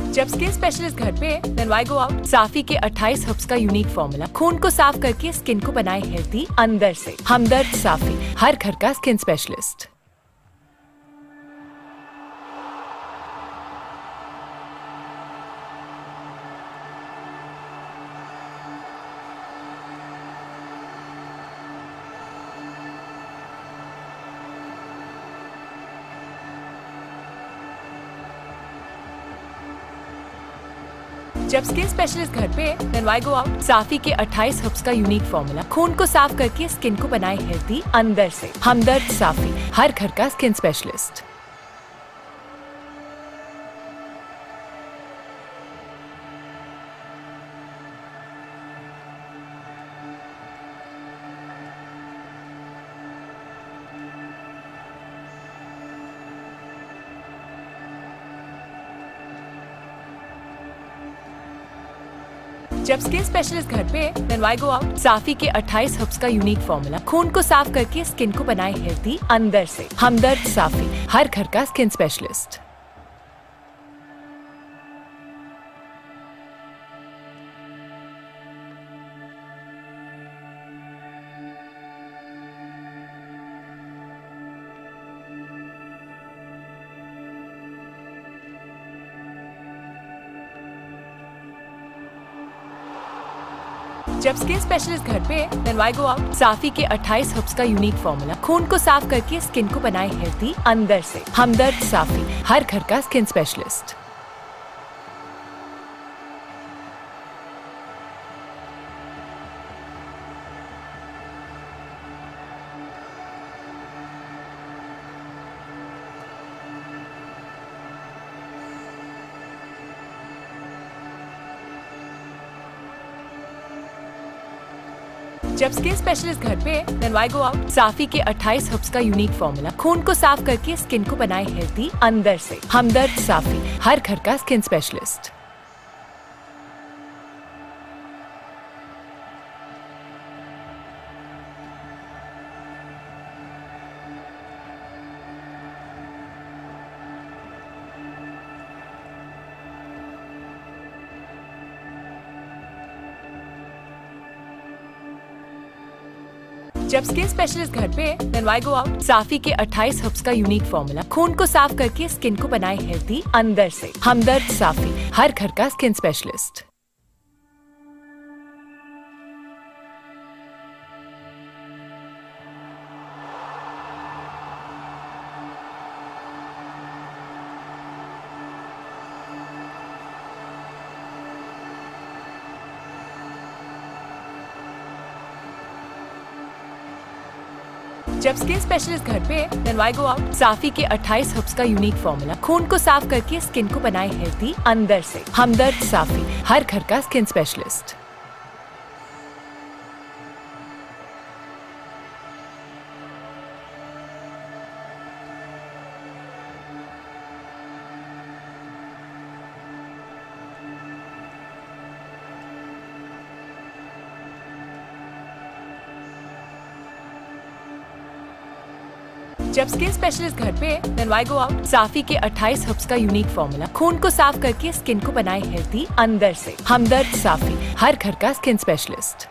जब स्किन स्पेशलिस्ट घर पे then why go out? साफी के 28 हर्ब्स का यूनिक फॉर्मूला खून को साफ करके स्किन को बनाए हेल्दी अंदर से। हमदर्द साफी, हर घर का स्किन स्पेशलिस्ट। जब स्किन स्पेशलिस्ट घर पे then why go out? साफी के 28 हर्ब्स का यूनिक फॉर्मूला खून को साफ करके स्किन को बनाए हेल्दी अंदर से। हमदर्द साफी, हर घर का स्किन स्पेशलिस्ट। जब स्किन स्पेशलिस्ट घर पे then why go out? साफी के 28 हर्ब्स का यूनिक फॉर्मूला खून को साफ करके स्किन को बनाए हेल्दी अंदर से। हमदर्द साफी, हर घर का स्किन स्पेशलिस्ट। जब स्किन स्पेशलिस्ट घर पे then why go out? साफी के 28 हर्ब्स का यूनिक फॉर्मूला खून को साफ करके स्किन को बनाए हेल्दी अंदर से। हमदर्द साफी, हर घर का स्किन स्पेशलिस्ट। जब स्किन स्पेशलिस्ट घर पे then why go out? साफी के 28 हर्ब्स का यूनिक फॉर्मूला खून को साफ करके स्किन को बनाए हेल्दी अंदर से। हमदर्द साफी, हर घर का स्किन स्पेशलिस्ट। जब स्किन स्पेशलिस्ट घर पे then why go out? साफी के 28 हर्ब्स का यूनिक फॉर्मूला खून को साफ करके स्किन को बनाए हेल्दी अंदर से। हमदर्द साफी, हर घर का स्किन स्पेशलिस्ट। जब स्किन स्पेशलिस्ट घर पे then why go out? साफी के 28 हर्ब्स का यूनिक फॉर्मूला खून को साफ करके स्किन को बनाए हेल्दी अंदर से। हमदर्द साफी, हर घर का स्किन स्पेशलिस्ट। जब स्किन स्पेशलिस्ट घर पे then why go out? साफी के 28 हर्ब्स का यूनिक फॉर्मूला खून को साफ करके स्किन को बनाए हेल्दी अंदर से। हमदर्द साफी, हर घर का स्किन स्पेशलिस्ट।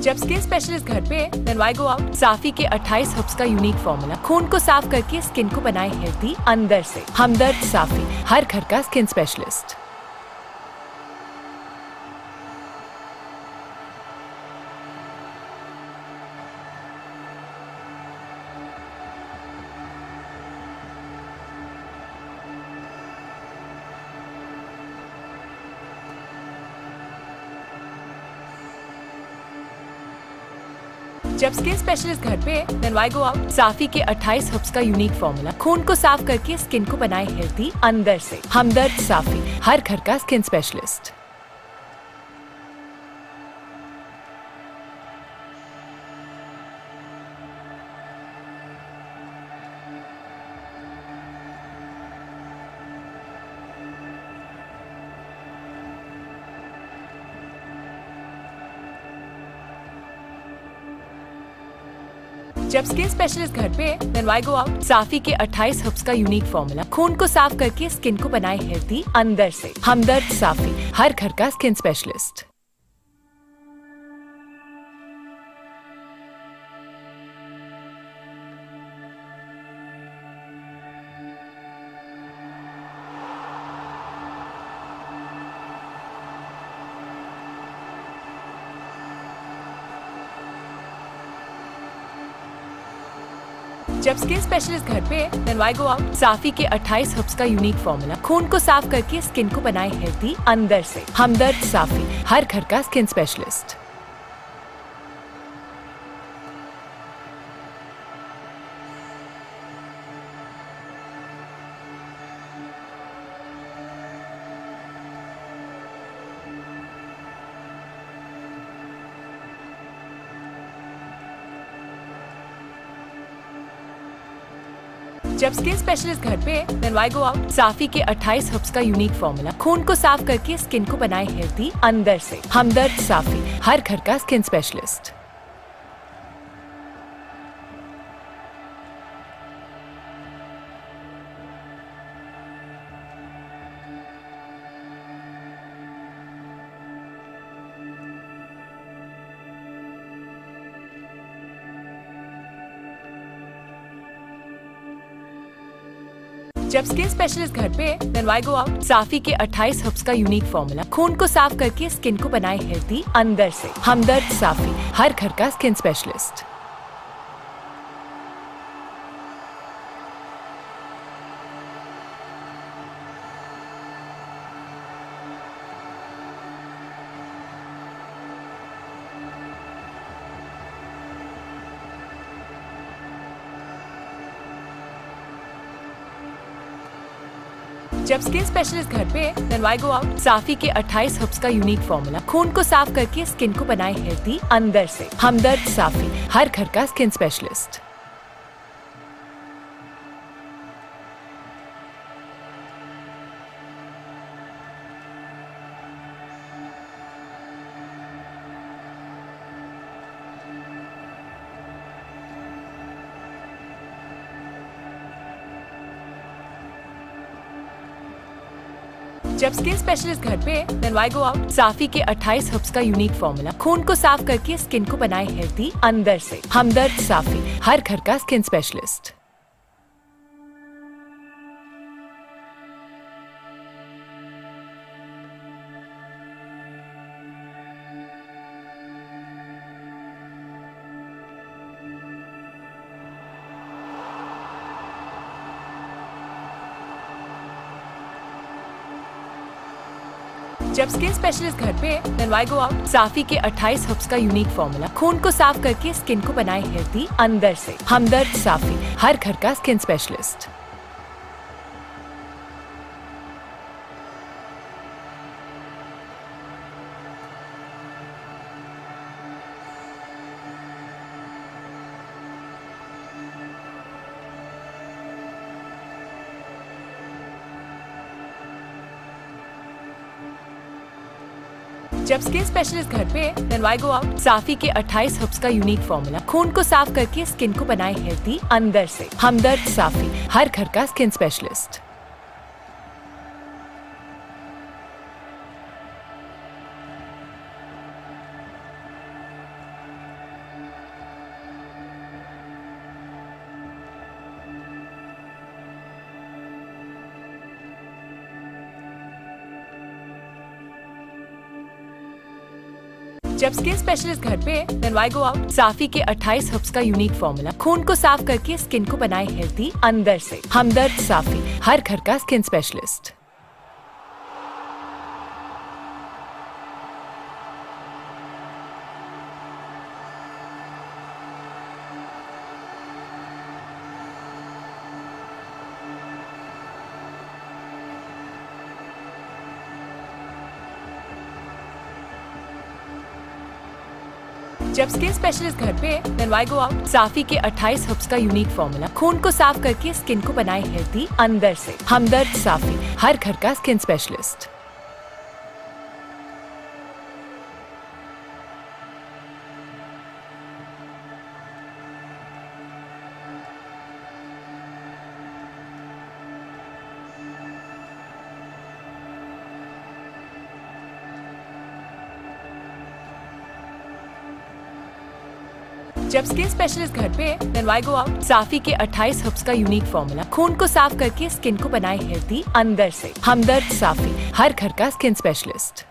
जब स्किन स्पेशलिस्ट घर पे then why go out? साफी के 28 हर्ब्स का यूनिक फॉर्मूला खून को साफ करके स्किन को बनाए हेल्दी अंदर से। हमदर्द साफी, हर घर का स्किन स्पेशलिस्ट। जब स्किन स्पेशलिस्ट घर पे then why go out? साफी के 28 हर्ब्स का यूनिक फॉर्मूला खून को साफ करके स्किन को बनाए हेल्दी अंदर से। हमदर्द साफी, हर घर का स्किन स्पेशलिस्ट। जब स्किन स्पेशलिस्ट घर पे then why go out? साफी के 28 हर्ब्स का यूनिक फॉर्मूला खून को साफ करके स्किन को बनाए हेल्दी अंदर से। हमदर्द साफी, हर घर का स्किन स्पेशलिस्ट। जब स्किन स्पेशलिस्ट घर पे then why go out? साफी के 28 हर्ब्स का यूनिक फॉर्मूला खून को साफ करके स्किन को बनाए हेल्दी अंदर से। हमदर्द साफी, हर घर का स्किन स्पेशलिस्ट। जब स्किन स्पेशलिस्ट घर पे then why go out? साफी के 28 हर्ब्स का यूनिक फॉर्मूला खून को साफ करके स्किन को बनाए हेल्दी अंदर से। हमदर्द साफी, हर घर का स्किन स्पेशलिस्ट। जब स्किन स्पेशलिस्ट घर पे then why go out? साफी के 28 हर्ब्स का यूनिक फॉर्मूला खून को साफ करके स्किन को बनाए हेल्दी अंदर से। हमदर्द साफी, हर घर का स्किन स्पेशलिस्ट। जब स्किन स्पेशलिस्ट घर पे then why go out? साफी के 28 हर्ब्स का यूनिक फॉर्मूला खून को साफ करके स्किन को बनाए हेल्दी अंदर से। हमदर्द साफी, हर घर का स्किन स्पेशलिस्ट। जब स्किन स्पेशलिस्ट घर पे then why go out? साफी के 28 हर्ब्स का यूनिक फॉर्मूला खून को साफ करके स्किन को बनाए हेल्दी अंदर से। हमदर्द साफी, हर घर का स्किन स्पेशलिस्ट। जब स्किन स्पेशलिस्ट घर पे then why go out? साफी के 28 हर्ब्स का यूनिक फॉर्मूला खून को साफ करके स्किन को बनाए हेल्दी अंदर से। हमदर्द साफी, हर घर का स्किन स्पेशलिस्ट। जब स्किन स्पेशलिस्ट घर पे then why go out? साफी के 28 हर्ब्स का यूनिक फॉर्मूला खून को साफ करके स्किन को बनाए हेल्दी अंदर से। हमदर्द साफी, हर घर का स्किन स्पेशलिस्ट। जब स्किन स्पेशलिस्ट घर पे then why go out? साफी के 28 हर्ब्स का यूनिक फॉर्मूला खून को साफ करके स्किन को बनाए हेल्दी अंदर से। हमदर्द साफी, हर घर का स्किन स्पेशलिस्ट। जब स्किन स्पेशलिस्ट घर पे then why go out? साफी के 28 हर्ब्स का यूनिक फॉर्मूला खून को साफ करके स्किन को बनाए हेल्दी अंदर से। हमदर्द साफी, हर घर का स्किन स्पेशलिस्ट। जब स्किन स्पेशलिस्ट घर पे then why go out? साफी के 28 हर्ब्स का यूनिक फॉर्मूला खून को साफ करके स्किन को बनाए हेल्दी अंदर से। हमदर्द साफी, हर घर का स्किन स्पेशलिस्ट।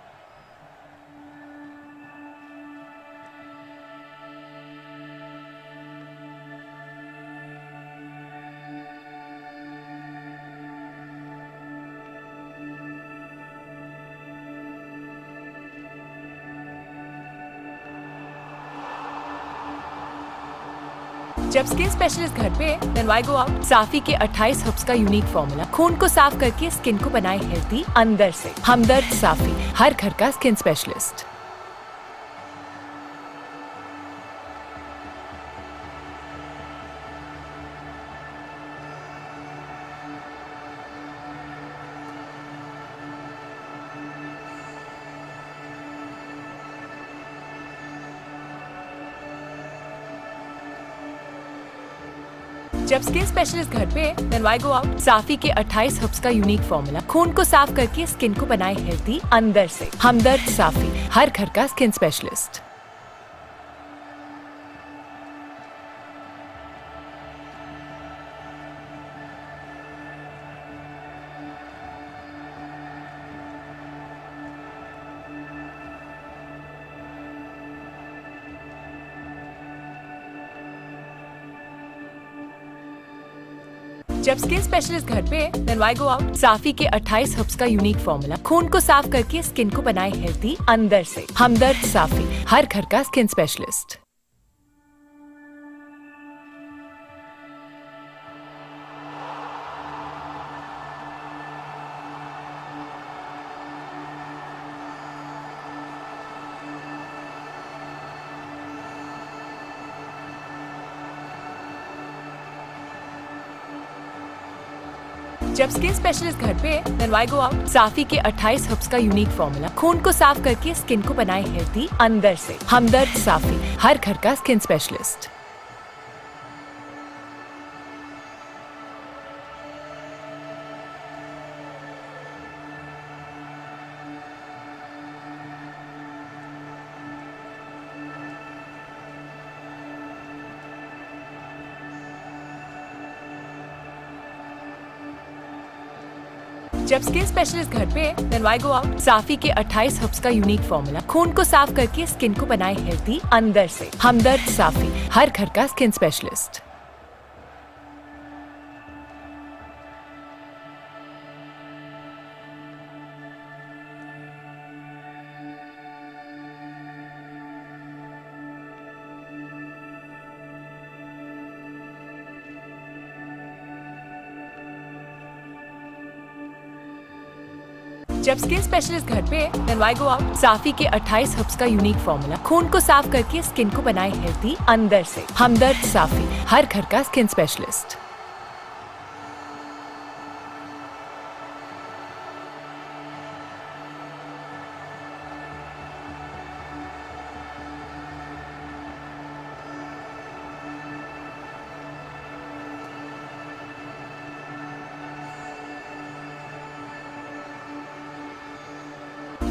जब स्किन स्पेशलिस्ट घर पे then why go out? साफी के 28 हर्ब्स का यूनिक फॉर्मूला खून को साफ करके स्किन को बनाए हेल्दी अंदर से। हमदर्द साफी, हर घर का स्किन स्पेशलिस्ट। जब स्किन स्पेशलिस्ट घर पे then why go out? साफी के 28 हर्ब्स का यूनिक फॉर्मूला खून को साफ करके स्किन को बनाए हेल्दी अंदर से। हमदर्द साफी, हर घर का स्किन स्पेशलिस्ट। जब स्किन स्पेशलिस्ट घर पे then why go out? साफी के 28 हर्ब्स का यूनिक फॉर्मूला खून को साफ करके स्किन को बनाए हेल्दी अंदर से। हमदर्द साफी, हर घर का स्किन स्पेशलिस्ट। जब स्किन स्पेशलिस्ट घर पे then why go out? साफी के 28 हर्ब्स का यूनिक फॉर्मूला खून को साफ करके स्किन को बनाए हेल्दी अंदर से। हमदर्द साफी, हर घर का स्किन स्पेशलिस्ट। जब स्किन स्पेशलिस्ट घर पे then why go out? साफी के 28 हर्ब्स का यूनिक फॉर्मूला खून को साफ करके स्किन को बनाए हेल्दी अंदर से। हमदर्द साफी, हर घर का स्किन स्पेशलिस्ट। जब स्किन स्पेशलिस्ट घर पे then why go out? साफी के 28 हर्ब्स का यूनिक फॉर्मूला खून को साफ करके स्किन को बनाए हेल्दी अंदर से। हमदर्द साफी, हर घर का स्किन स्पेशलिस्ट।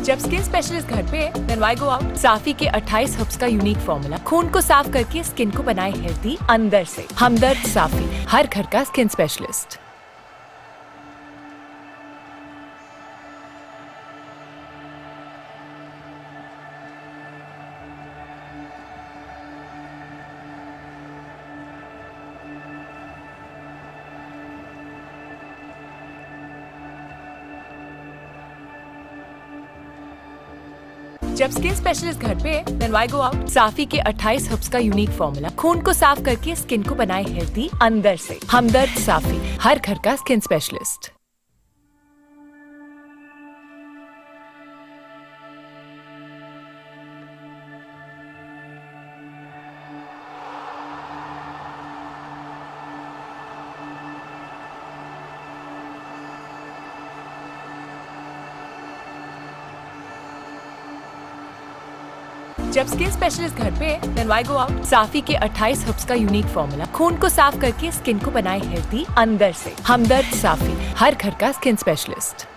जब स्किन स्पेशलिस्ट घर पे then why go out? साफी के 28 हर्ब्स का यूनिक फॉर्मूला खून को साफ करके स्किन को बनाए हेल्दी अंदर से। हमदर्द साफी, हर घर का स्किन स्पेशलिस्ट। जब स्किन स्पेशलिस्ट घर पे then why go out? साफी के 28 हर्ब्स का यूनिक फॉर्मूला खून को साफ करके स्किन को बनाए हेल्दी अंदर से। हमदर्द साफी, हर घर का स्किन स्पेशलिस्ट। जब स्किन स्पेशलिस्ट घर पे then why go out? साफी के 28 हर्ब्स का यूनिक फॉर्मूला खून को साफ करके स्किन को बनाए हेल्दी अंदर से। हमदर्द साफी, हर घर का skin specialist.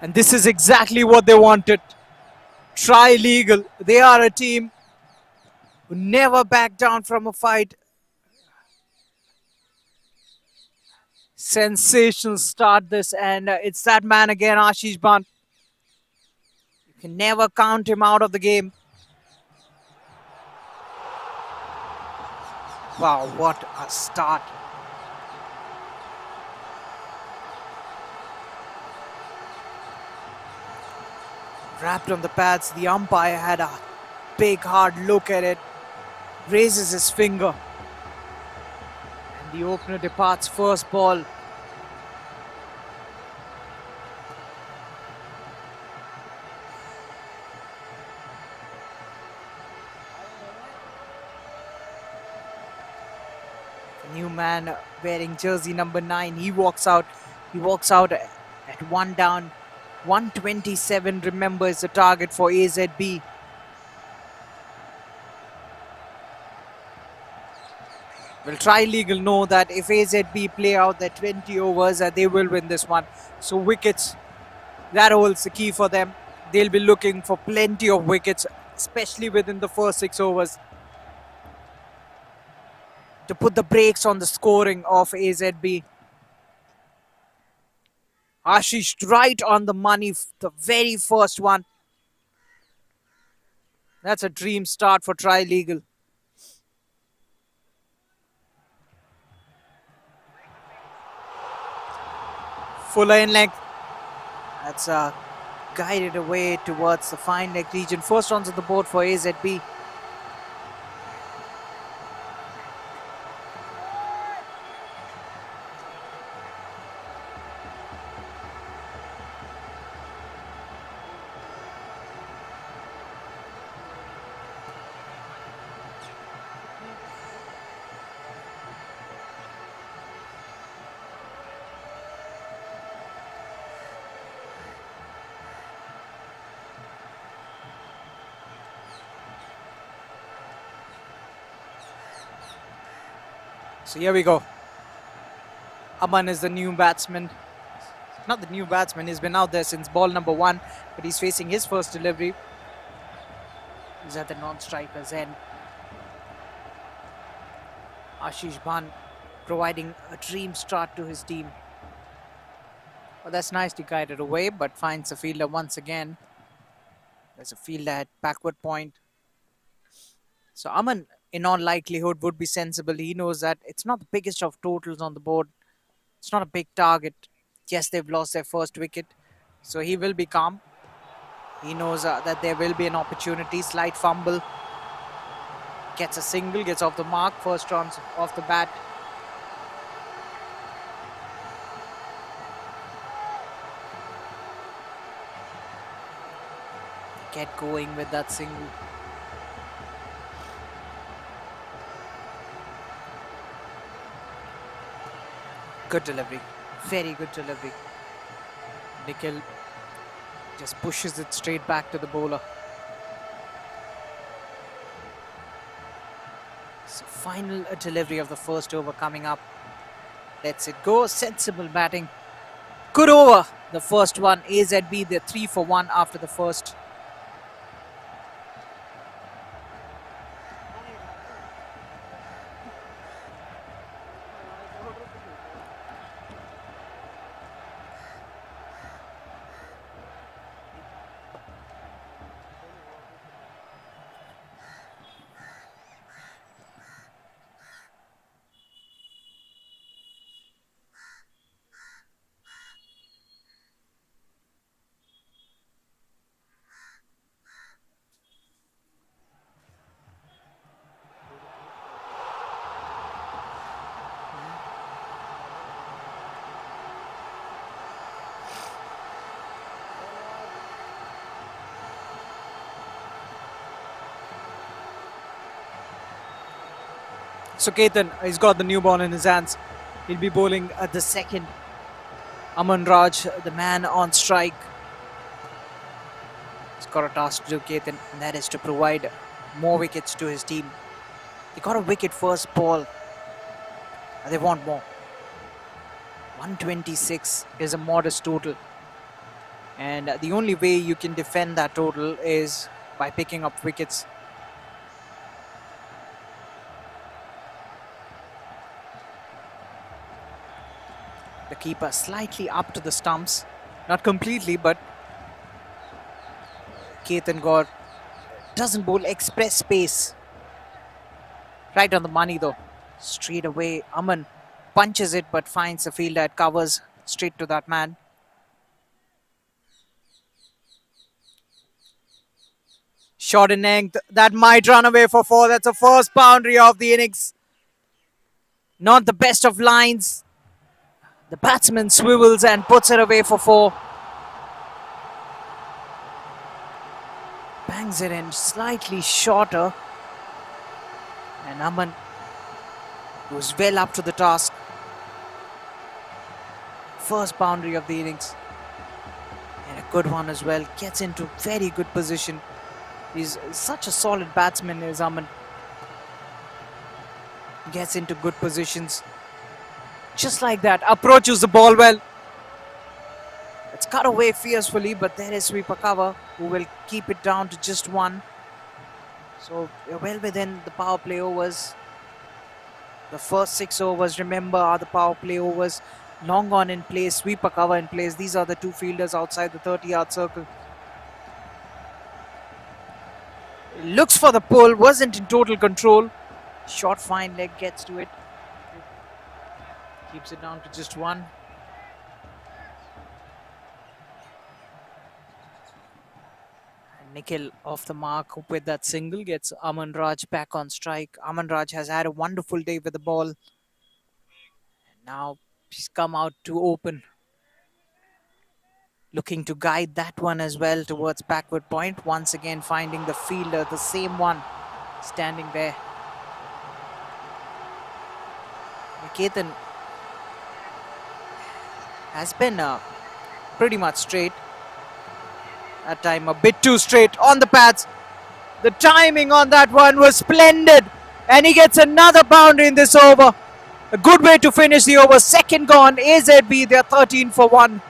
And this is exactly what they wanted. Trilegal. They are a team who never back down from a fight. Sensational start this, and it's that man again, Ashish Bhan. You can never count him out of the game. Wow, what a start. Wrapped on the pads, the umpire had a big hard look at it, raises his finger, and the opener departs first ball. The new man wearing jersey number 9, he walks out at one down. 127, remember, is the target for AZB. Well, Trilegal know that if AZB play out their 20 overs, they will win this one. So wickets, that holds the key for them. They'll be looking for plenty of wickets, especially within the first 6 overs, to put the brakes on the scoring of AZB. Ashish right on the money, the very first one. That's a dream start for Trilegal. Fuller in length. That's guided away towards the fine leg region. First runs on the board for AZB. So here we go. Aman is the new batsman. Not the new batsman, he's been out there since ball number 1, but he's facing his first delivery. He's at the non-striker's end. Ashish Bhan providing a dream start to his team. Well, that's nicely guided away, but finds the fielder once again. There's a fielder at backward point. So Aman, in all likelihood, would be sensible. He knows that it's not the biggest of totals on the board. It's not a big target. Yes, they've lost their first wicket. So he will be calm. He knows that there will be an opportunity. Slight fumble. Gets a single, gets off the mark. First runs off the bat. Get going with that single. Good delivery. Very good delivery. Nikhil just pushes it straight back to the bowler. So final delivery of the first over coming up. Lets it go. Sensible batting. Good over. The first one. AZB, they're 3 for 1 after the first. So Ketan, he's got the new ball in his hands. He'll be bowling at the second. Aman Raj, the man on strike. He's got a task to do, Ketan, and that is to provide more wickets to his team. They got a wicket first ball. They want more. 126 is a modest total. And the only way you can defend that total is by picking up wickets. The keeper slightly up to the stumps. Not completely, but Ketan Gaur doesn't bowl express pace. Right on the money though. Straight away, Aman punches it but finds the fielder at covers straight to that man. Shot in length. That might run away for 4. That's the first boundary of the innings. Not the best of lines. The batsman swivels and puts it away for 4. Bangs it in slightly shorter. And Aman was well up to the task. First boundary of the innings. And a good one as well. Gets into very good position. He's such a solid batsman, is Aman. Gets into good positions. Just like that. Approaches the ball well. It's cut away fiercely, but there is sweeper cover who will keep it down to just 1. So we're well within the power play overs. The first 6 overs, remember, are the power play overs. Long on in place, sweeper cover in place. These are the 2 fielders outside the 30-yard circle. Looks for the pull, wasn't in total control. Short fine leg gets to it. Keeps it down to just 1. Nikhil off the mark with that single, gets Aman Raj back on strike. Aman Raj has had a wonderful day with the ball. And now he's come out to open. Looking to guide that one as well towards backward point. Once again finding the fielder, the same one, standing there. Ketan has been pretty much straight. That time a bit too straight on the pads. The timing on that one was splendid. And he gets another boundary in this over. A good way to finish the over. Second gone. AZB, they're 13 for 1.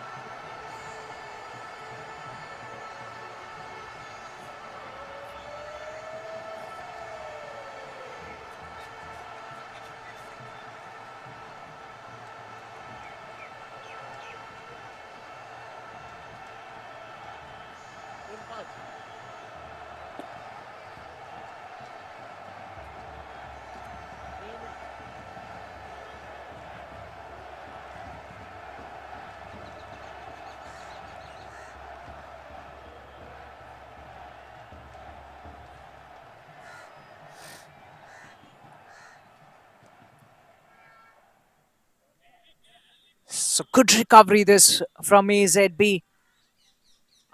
So good recovery this from AZB.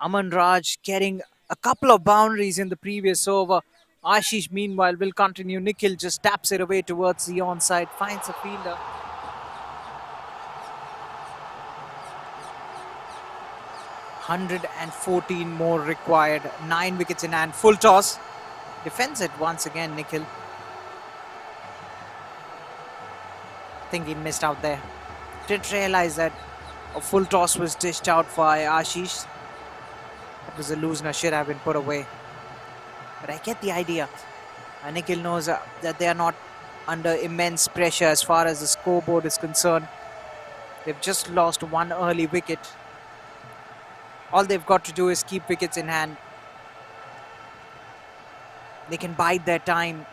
Aman Raj getting a couple of boundaries in the previous over. Ashish, meanwhile, will continue. Nikhil just taps it away towards the onside, finds a fielder. $114 more required. 9 wickets in hand. Full toss. Defends it once again, Nikhil. I think he missed out there. Didn't realize that a full toss was dished out by Ashish. That was a loosener, should have been put away. But I get the idea. Nikhil knows that they are not under immense pressure as far as the scoreboard is concerned. They've just lost 1 early wicket. All they've got to do is keep wickets in hand. They can bide their time.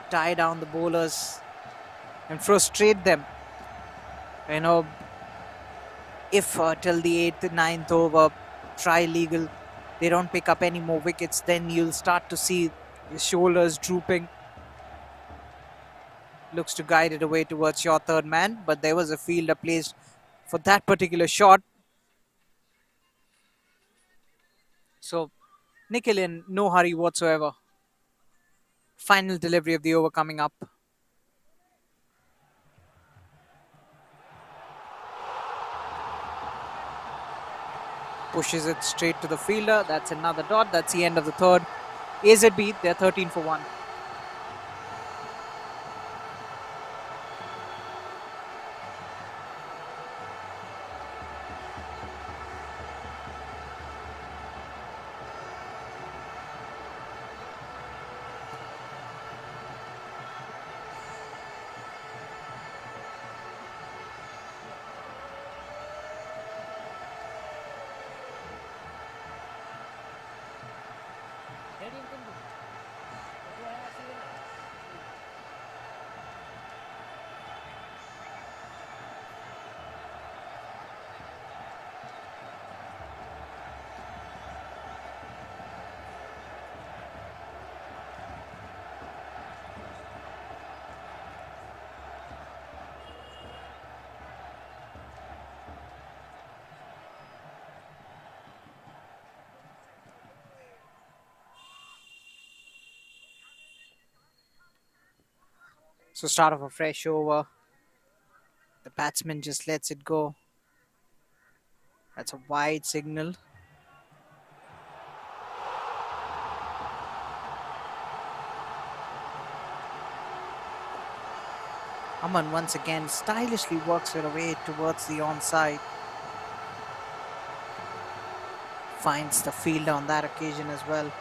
Tie down the bowlers and frustrate them. You know, if till the 8th, 9th over, Trilegal, they don't pick up any more wickets, then you'll start to see the shoulders drooping. Looks to guide it away towards your third man, but there was a fielder placed for that particular shot. So Nikhil in no hurry whatsoever. Final delivery of the over coming up. Pushes it straight to the fielder. That's another dot. That's the end of the third. AZB, they're 13 for 1. So start of a fresh over. The batsman just lets it go. That's a wide signal. Aman once again stylishly works it away towards the onside. Finds the fielder on that occasion as well.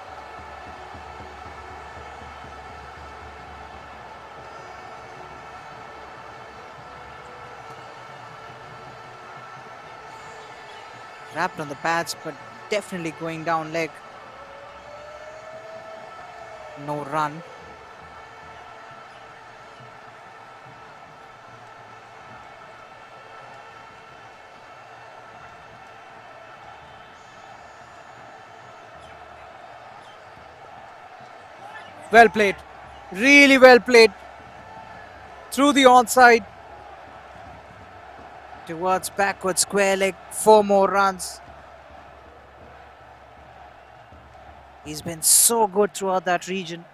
Wrapped on the pads, but definitely going down leg. No run. Well played. Really well played. Through the onside. Towards backward square leg, 4 more runs. He's been so good throughout that region.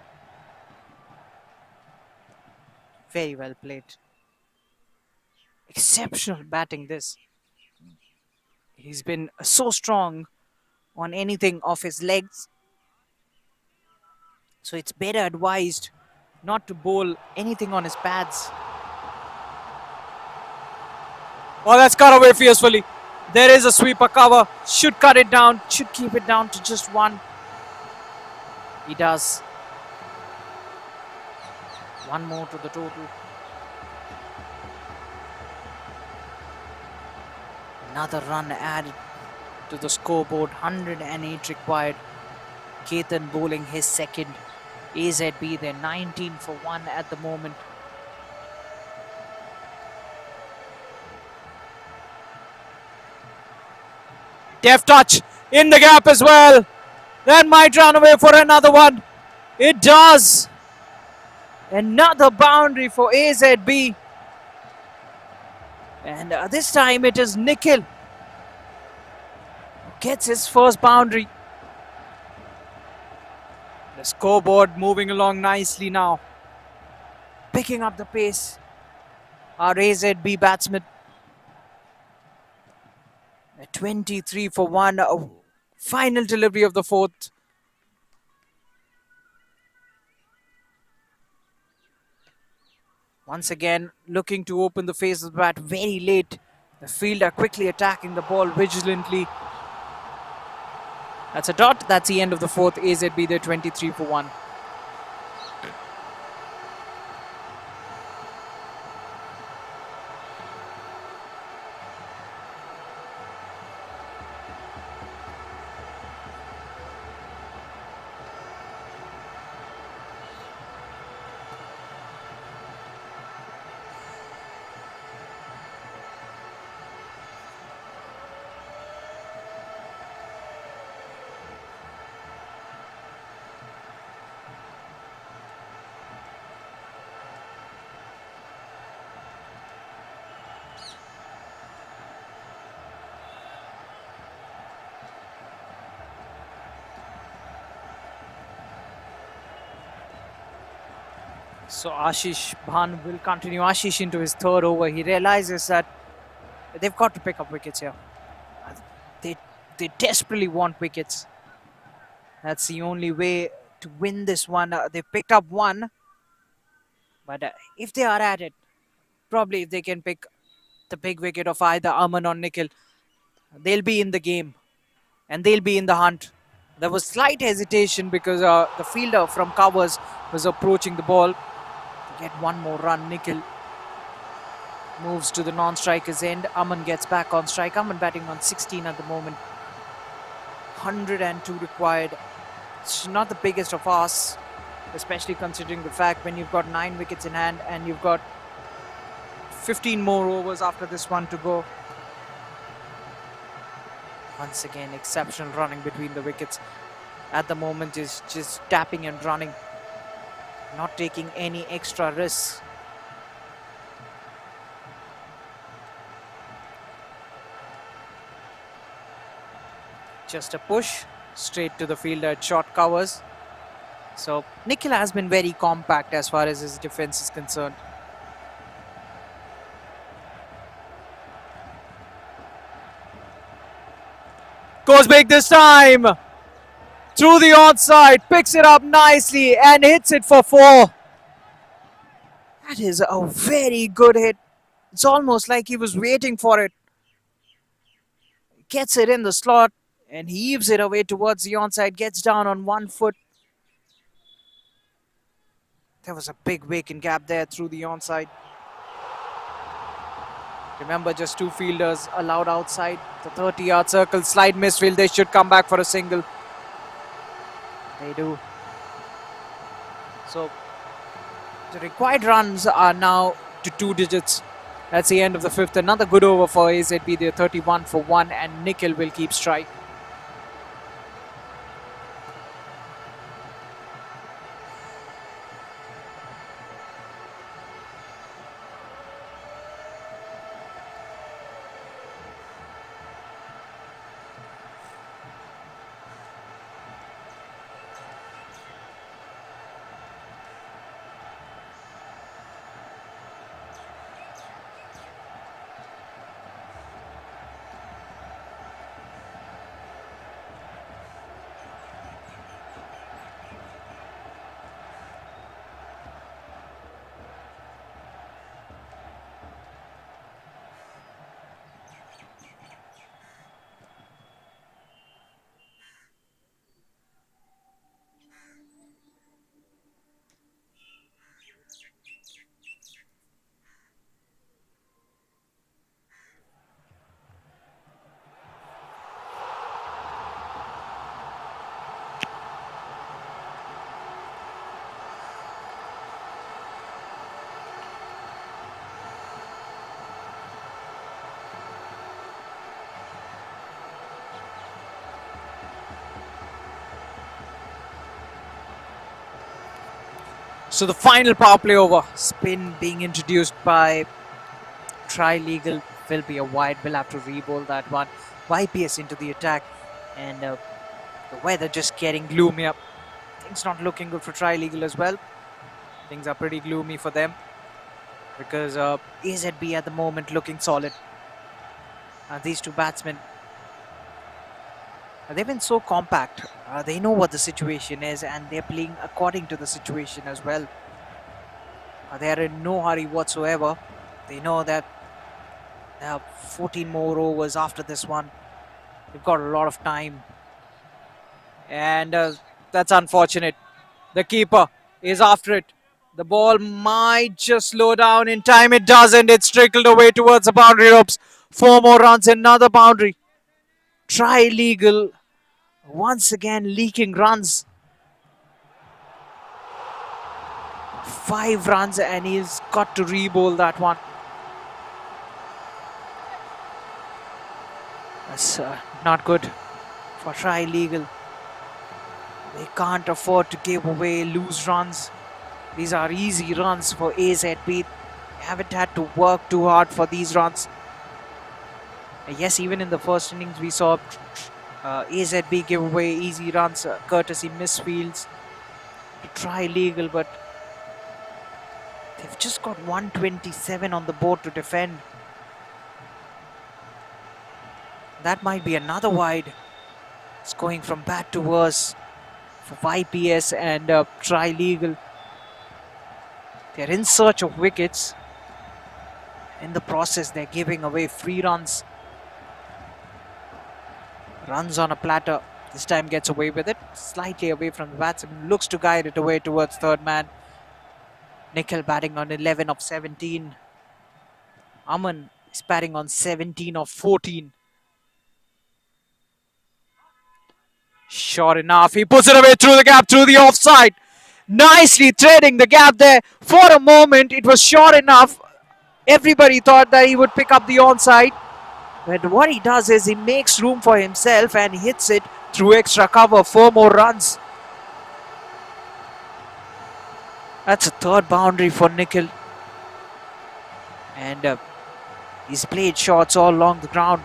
Very well played. Exceptional batting this. He's been so strong on anything off his legs. So it's better advised not to bowl anything on his pads. Oh, that's cut away fiercely. There is a sweeper cover. Should cut it down. Should keep it down to just 1. He does. 1 more to the total. Another run added to the scoreboard. 108 required. Ketan bowling his second. AZB, they're 19 for 1 at the moment. Deft touch in the gap as well. That might run away for another one. It does. Another boundary for AZB. And this time it is Nikhil who gets his first boundary. The scoreboard moving along nicely now. Picking up the pace. Our AZB batsman. 23 for 1. Final delivery of the fourth. Once again, looking to open the face of the bat very late. The fielder quickly attacking the ball vigilantly. That's a dot. That's the end of the fourth. AZB, they're 23 for 1. So Ashish Bhan will continue Ashish into his third over. He realizes that they've got to pick up wickets here. They desperately want wickets. That's the only way to win this one. They picked up one. But if they are at it, probably if they can pick the big wicket of either Aman or Nikhil, they'll be in the game. And they'll be in the hunt. There was slight hesitation because the fielder from covers was approaching the ball. Get one more run. Nikhil moves to the non-striker's end. Aman gets back on strike. Aman batting on 16 at the moment. 102 required. It's not the biggest of asks, especially considering the fact when you've got 9 wickets in hand and you've got 15 more overs after this one to go. Once again, exceptional running between the wickets. At the moment is just tapping and running. Not taking any extra risks. Just a push straight to the fielder at short covers. So Nikhil has been very compact as far as his defense is concerned. Goes big this time. Through the onside, picks it up nicely and hits it for 4. That is a very good hit. It's almost like he was waiting for it. Gets it in the slot and heaves it away towards the onside. Gets down on 1 foot. There was a big vacant gap there through the onside. Remember, just 2 fielders allowed outside the 30-yard circle. Slide misfield. They should come back for a single. They do. So the required runs are now to 2 digits. That's the end of the 5th. Another good over for AZB. They're 31 for 1 and Nikhil will keep strike. So the final power play over. Spin being introduced by Trilegal. will be a wide. We'll have to re-bowl that one. YPS into the attack, and the weather just getting gloomier. Things not looking good for Trilegal as well. Things are pretty gloomy for them because AZB at the moment looking solid. These two batsmen, they've been so compact. They know what the situation is and they're playing according to the situation as well. They are in no hurry whatsoever. They know that they have 14 more overs after this one. They've got a lot of time. And that's unfortunate. The keeper is after it. The ball might just slow down in time. It doesn't. It's trickled away towards the boundary ropes. 4 more runs, another boundary. Trilegal once again leaking runs. 5 runs and he's got to re-bowl that one. That's not good for Trilegal. They can't afford to give away loose runs. These are easy runs for AZB. They haven't had to work too hard for these runs. Yes, even in the first innings we saw AZB give away easy runs courtesy misfields to Trilegal, but they've just got 127 on the board to defend. That might be another wide. It's going from bad to worse for YPS and Trilegal. They're in search of wickets. In the process, they're giving away free runs. Runs on a platter. This time gets away with it. Slightly away from the batsman. Looks to guide it away towards third man. Nikhil batting on 11 of 17. Aman is batting on 17 of 14. Sure enough, he puts it away through the gap, through the offside. Nicely threading the gap there. For a moment, it was short enough. Everybody thought that he would pick up the onside. But what he does is he makes room for himself and hits it through extra cover. 4 more runs. That's a third boundary for Nikhil. And he's played shots all along the ground.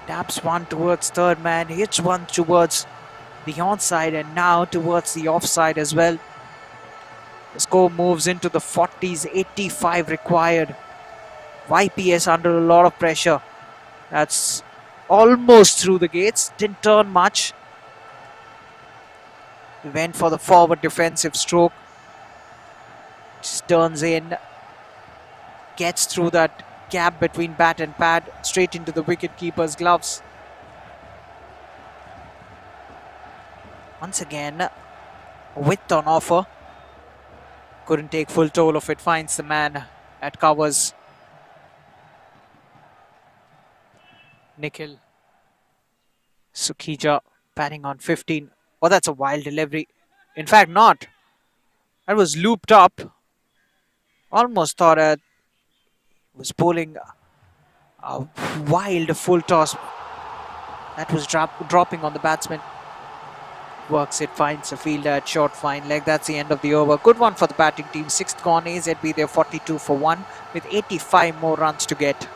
Taps one towards third man, hits one towards the onside and now towards the offside as well. The score moves into the 40s, 85 required. YPS under a lot of pressure. That's almost through the gates, didn't turn much. He went for the forward defensive stroke. Just turns in, gets through that gap between bat and pad, straight into the wicket-keeper's gloves. Once again, width on offer. Couldn't take full toll of it, finds the man at covers. Nikhil. Sukhija batting on 15. Oh, that's a wild delivery. In fact, not. That was looped up. Almost thought it was bowling a wild full toss. That was dropping on the batsman. Works it, finds a fielder at short fine leg. That's the end of the over. Good one for the batting team. 6th gone. AZB, they're 42 for 1 with 85 more runs to get.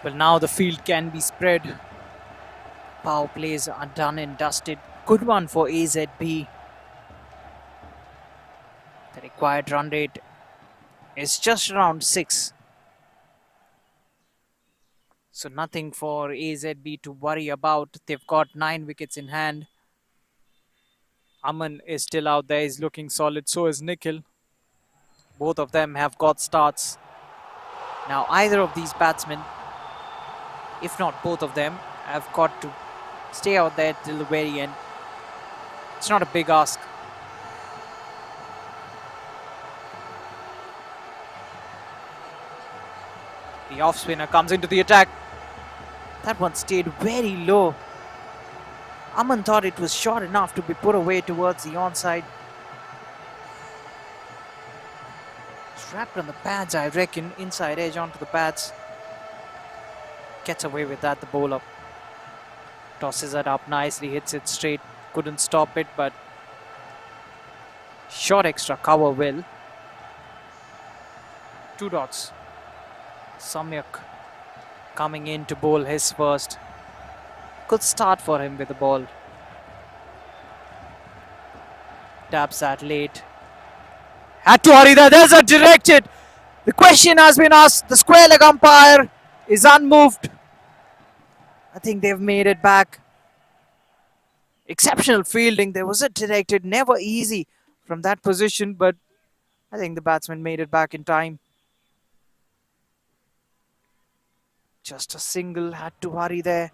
Well, now the field can be spread. Power plays are done and dusted. Good one for AZB. The required run rate is just around 6. So nothing for AZB to worry about. They've got 9 wickets in hand. Aman is still out there. He's looking solid. So is Nikhil. Both of them have got starts. Now either of these batsmen, if not both of them, have got to stay out there till the very end. It's not a big ask. The off spinner comes into the attack. That one stayed very low. Aman thought it was short enough to be put away towards the onside. It's wrapped on the pads, I reckon. Inside edge onto the pads. Gets away with that, the bowler. Tosses it up nicely, hits it straight. Couldn't stop it, but short extra cover will. 2 dots. Samyak coming in to bowl his first. Good start for him with the ball. Taps that late. Had to hurry there. There's a directed. The question has been asked. The square leg umpire is unmoved. I think they've made it back. Exceptional fielding. There was a directed. Never easy from that position, but I think the batsman made it back in time. Just a single. Had to hurry there.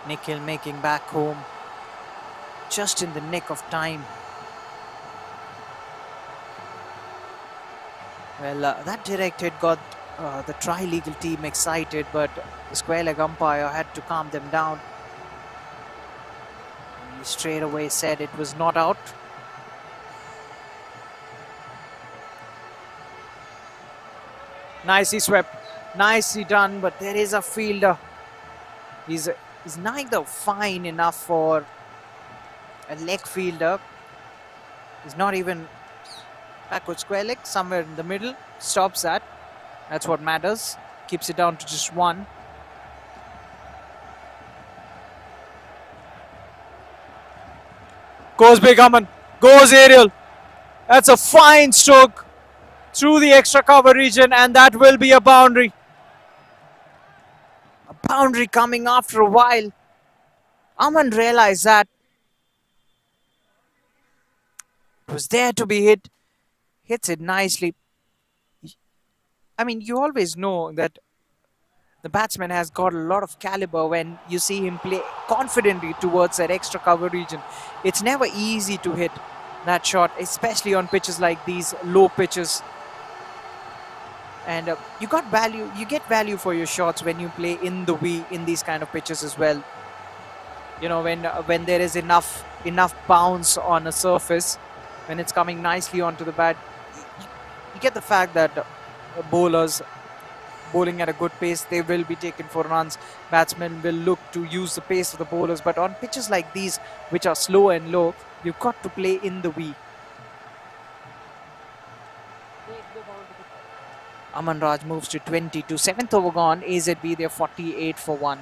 Nikhil making back home just in the nick of time. Well, that directed got the Trilegal team excited, but the square leg umpire had to calm them down. He straight away said it was not out. Nicely swept, nicely done, but there is a fielder. He's neither fine enough for a leg fielder. He's not even backward square leg, somewhere in the middle. Stops that. That's what matters. Keeps it down to just 1. Goes big, Aman. Goes aerial. That's a fine stroke through the extra cover region, and that will be a boundary. A boundary coming after a while. Aman realized that it was there to be hit. Hits it nicely. I mean, you always know that the batsman has got a lot of caliber when you see him play confidently towards that extra cover region. It's never easy to hit that shot, especially on pitches like these, low pitches. And you get value for your shots when you play in the V in these kind of pitches as well. You know, when there is enough bounce on a surface, when it's coming nicely onto the bat, you get the fact that bowlers bowling at a good pace, they will be taken for runs. Batsmen will look to use the pace of the bowlers, but on pitches like these, which are slow and low, you've got to play in the V. Aman Raj moves to 22. 7th over gone. AZB, they're 48 for 1.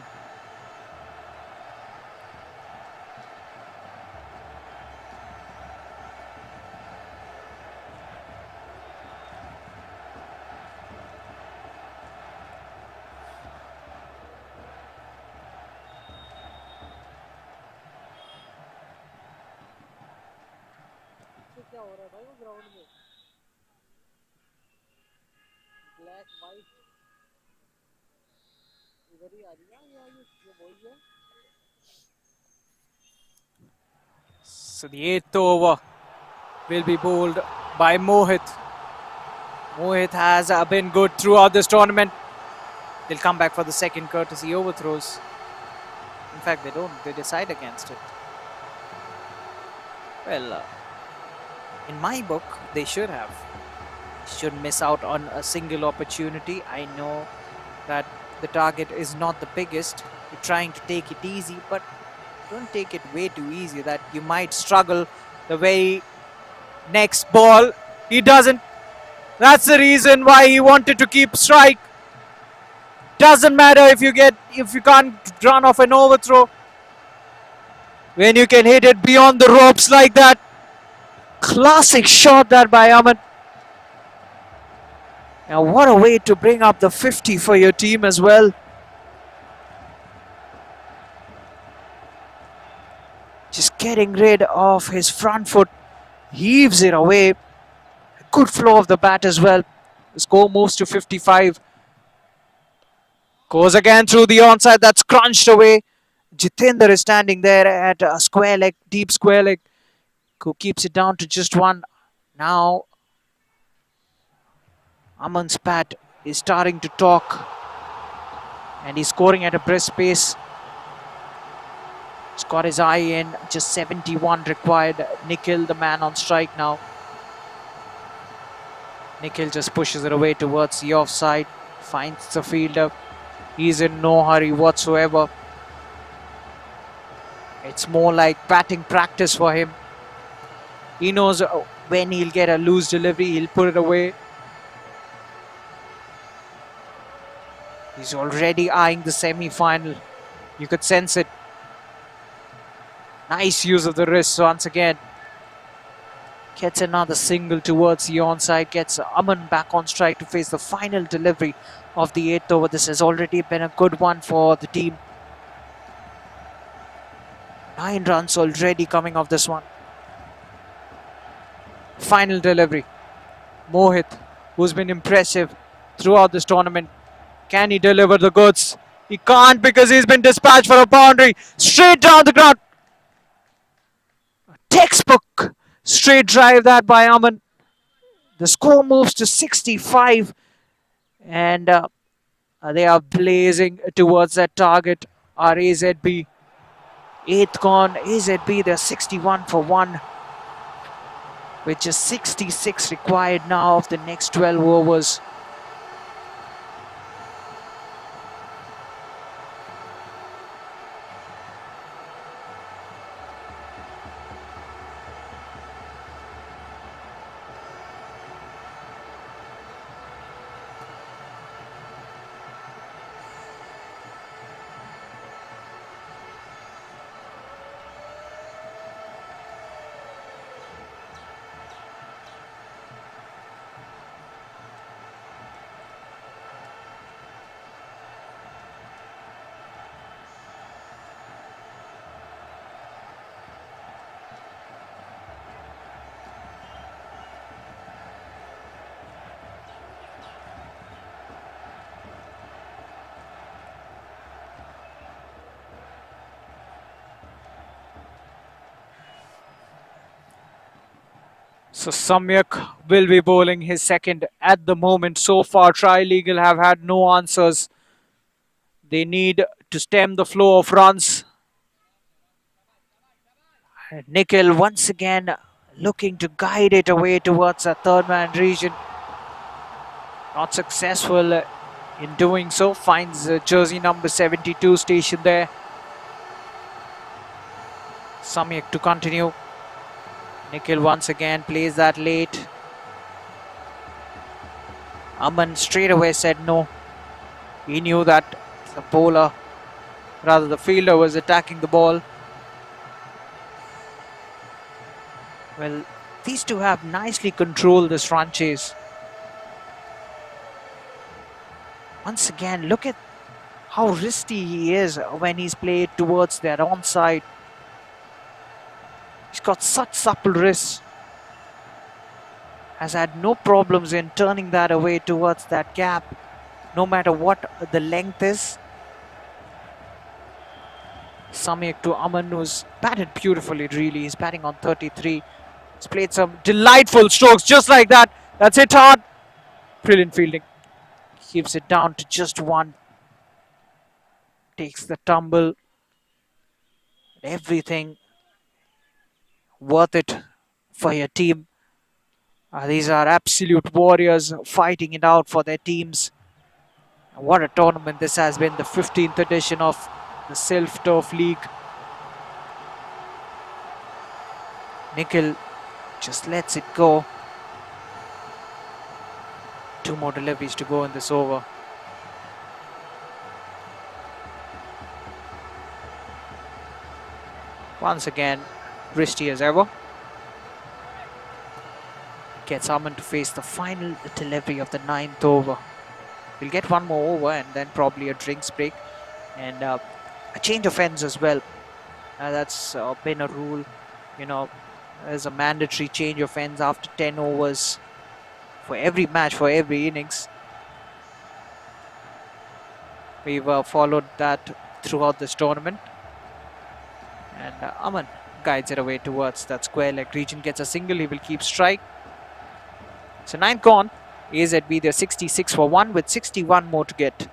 So the 8th over will be bowled by Mohit. Mohit has been good throughout this tournament. They'll come back for the second courtesy overthrows. In fact, they don't. They decide against it. Well, in my book, they should have. Shouldn't miss out on a single opportunity. I know that the target is not the biggest. You're trying to take it easy, but don't take it way too easy that you might struggle the very next ball. He doesn't. That's the reason why he wanted to keep strike. Doesn't matter if you can't run off an overthrow. When you can hit it beyond the ropes like that. Classic shot that by Aman. Now what a way to bring up the 50 for your team as well. Just getting rid of his front foot. Heaves it away. Good flow of the bat as well. The score moves to 55. Goes again through the onside. That's crunched away. Jitendra is standing there at a square leg, deep square leg. Who keeps it down to just one. Now Aman's bat is starting to talk. And he's scoring at a brisk pace. He's got his eye in. Just 71 required. Nikhil, the man on strike now. Nikhil just pushes it away towards the offside. Finds the fielder. He's in no hurry whatsoever. It's more like batting practice for him. He knows when he'll get a loose delivery, he'll put it away. He's already eyeing the semi-final. You could sense it. Nice use of the wrist once again. Gets another single towards the onside. Gets Aman back on strike to face the final delivery of the 8th over. This has already been a good one for the team. 9 runs already coming off this one. Final delivery. Mohit, who's been impressive throughout this tournament. Can he deliver the goods? He can't because he's been dispatched for a boundary. Straight down the ground. A textbook straight drive that by Aman. The score moves to 65. And they are blazing towards that target. Our AZB. 8th gone. AZB, they're 61 for 1. With just 66 required now of the next 12 overs. So Samyak will be bowling his second at the moment. So far, Trilegal have had no answers. They need to stem the flow of runs. And Nikhil once again looking to guide it away towards a third man region. Not successful in doing so. Finds jersey number 72 stationed there. Samyak to continue. Nikhil once again plays that late. Aman straight away said no. He knew that the bowler, rather the fielder, was attacking the ball. Well, these two have nicely controlled this run chase. Once again, look at how risky he is when he's played towards their onside. He's got such supple wrists. Has had no problems in turning that away towards that gap, no matter what the length is. Samyak to Aman, who's batted beautifully, really. He's batting on 33. He's played some delightful strokes just like that. That's it hard. Brilliant fielding. Keeps it down to just 1. Takes the tumble. Everything worth it for your team. These are absolute warriors fighting it out for their teams. What a tournament this has been, the 15th edition of the Sylph Turf League. Nikhil just lets it go. 2 more deliveries to go in this over. Once again, risky as ever. Gets Aman to face the final delivery of the 9th over. We'll get 1 more over and then probably a drinks break. And a change of ends as well. That's been a rule. You know, there's a mandatory change of ends after 10 overs for every match, for every innings. We've followed that throughout this tournament. And Aman guides it away towards that square leg region, gets a single, he will keep strike. So 9th gone. AZB, they're 66 for 1 with 61 more to get.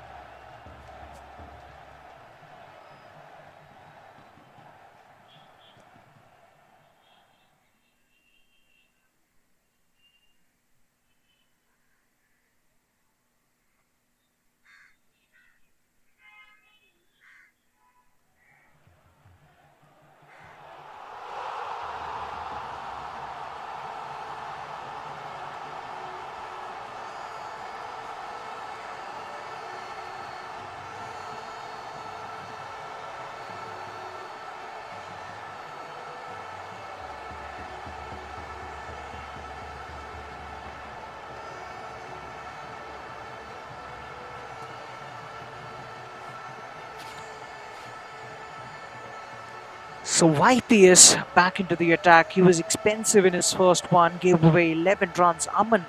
So YPS back into the attack. He was expensive in his first one, gave away 11 runs. Aman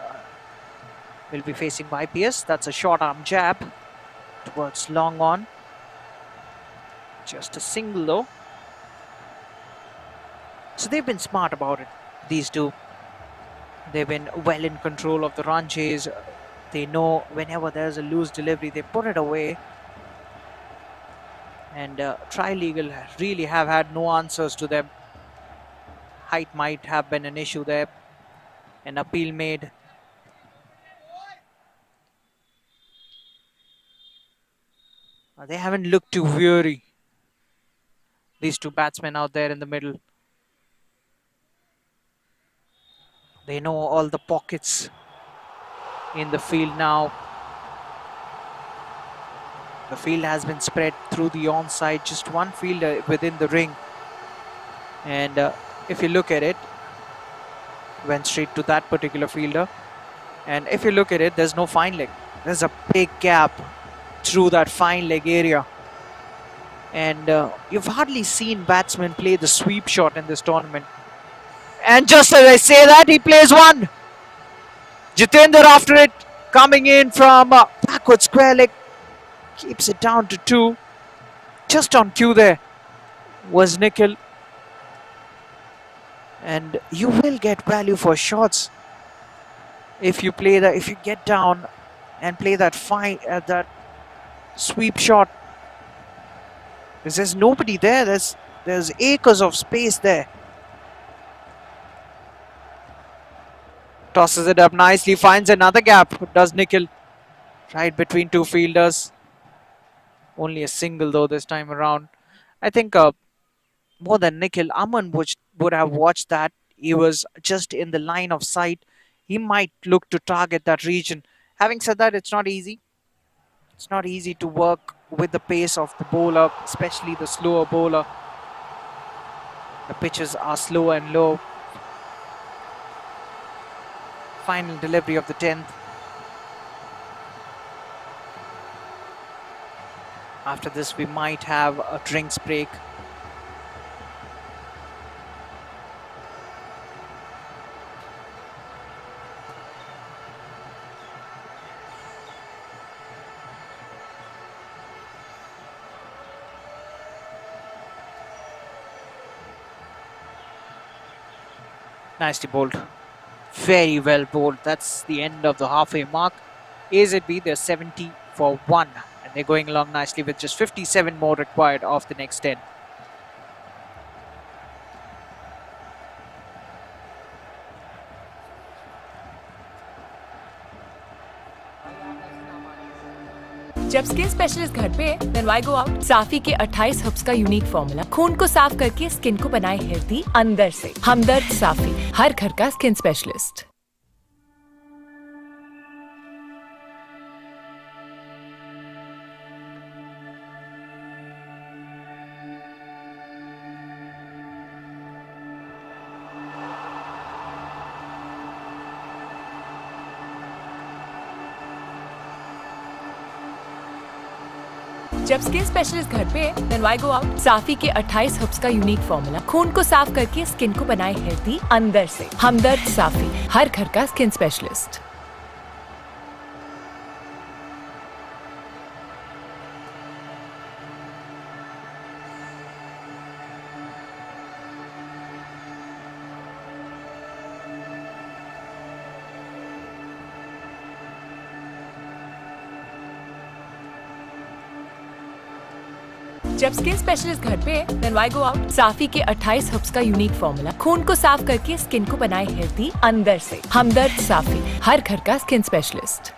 will be facing YPS. That's a short arm jab towards long on. Just a single though. So they've been smart about it, these two. They've been well in control of the run chase. They know whenever there's a loose delivery, they put it away. And Trilegal really have had no answers to them. Height might have been an issue there. An appeal made. They haven't looked too weary. These two batsmen out there in the middle. They know all the pockets in the field now. The field has been spread through the onside, just one fielder within the ring. And if you look at it, went straight to that particular fielder. And if you look at it, there's no fine leg. There's a big gap through that fine leg area. And you've hardly seen batsmen play the sweep shot in this tournament. And just as I say that, he plays one. Jitendra after it, coming in from backward square leg. Keeps it down to 2. Just on cue there was Nikhil. And you will get value for shots if you play that. If you get down and play that fine, that sweep shot. Because there's nobody there. There's acres of space there. Tosses it up nicely. Finds another gap. Does Nikhil right between two fielders. Only a single though this time around. I think more than Nikhil, Aman would have watched that. He was just in the line of sight. He might look to target that region. Having said that, it's not easy. It's not easy to work with the pace of the bowler, especially the slower bowler. The pitches are slow and low. Final delivery of the 10th. After this, we might have a drinks break. Nicely bowled. Very well bowled. That's the end of the halfway mark. AZB, they're 70 for 1. And they're going along nicely with just 57 more required of the next 10. जब skin specialist घर पे then why go out? साफी के 28 herbs का unique formula खून को साफ करके skin को बनाए हेल्दी अंदर से। हमदर्द साफी, हर घर का स्किन स्पेशलिस्ट। जब स्किन स्पेशलिस्ट घर पे then why go out? साफी के 28 हर्ब्स का यूनिक फॉर्मूला खून को साफ करके स्किन को बनाए हेल्दी अंदर से। हमदर्द साफी, हर घर का स्किन स्पेशलिस्ट। जब स्किन स्पेशलिस्ट घर पे then why go out? साफी के 28 हर्ब्स का यूनिक फॉर्मूला खून को साफ करके स्किन को बनाए हेल्दी अंदर से। हमदर्द साफी, हर घर का स्किन स्पेशलिस्ट।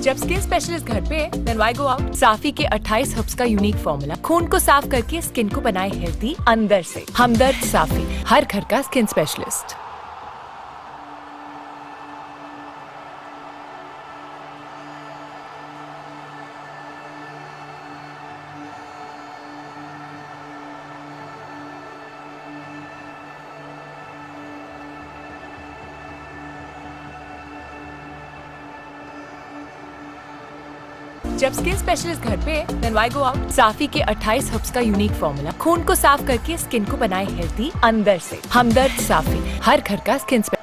जब स्किन स्पेशलिस्ट घर पे then why go out? साफी के 28 हर्ब्स का यूनिक फॉर्मूला खून को साफ करके स्किन को बनाए हेल्दी अंदर से। हमदर्द साफी, हर घर का स्किन स्पेशलिस्ट। जब स्किन स्पेशलिस्ट घर पे then why go out? साफी के 28 हर्ब्स का यूनिक फॉर्मूला खून को साफ करके स्किन को बनाए हेल्दी अंदर से। हमदर्द साफी, हर घर का skin specialist.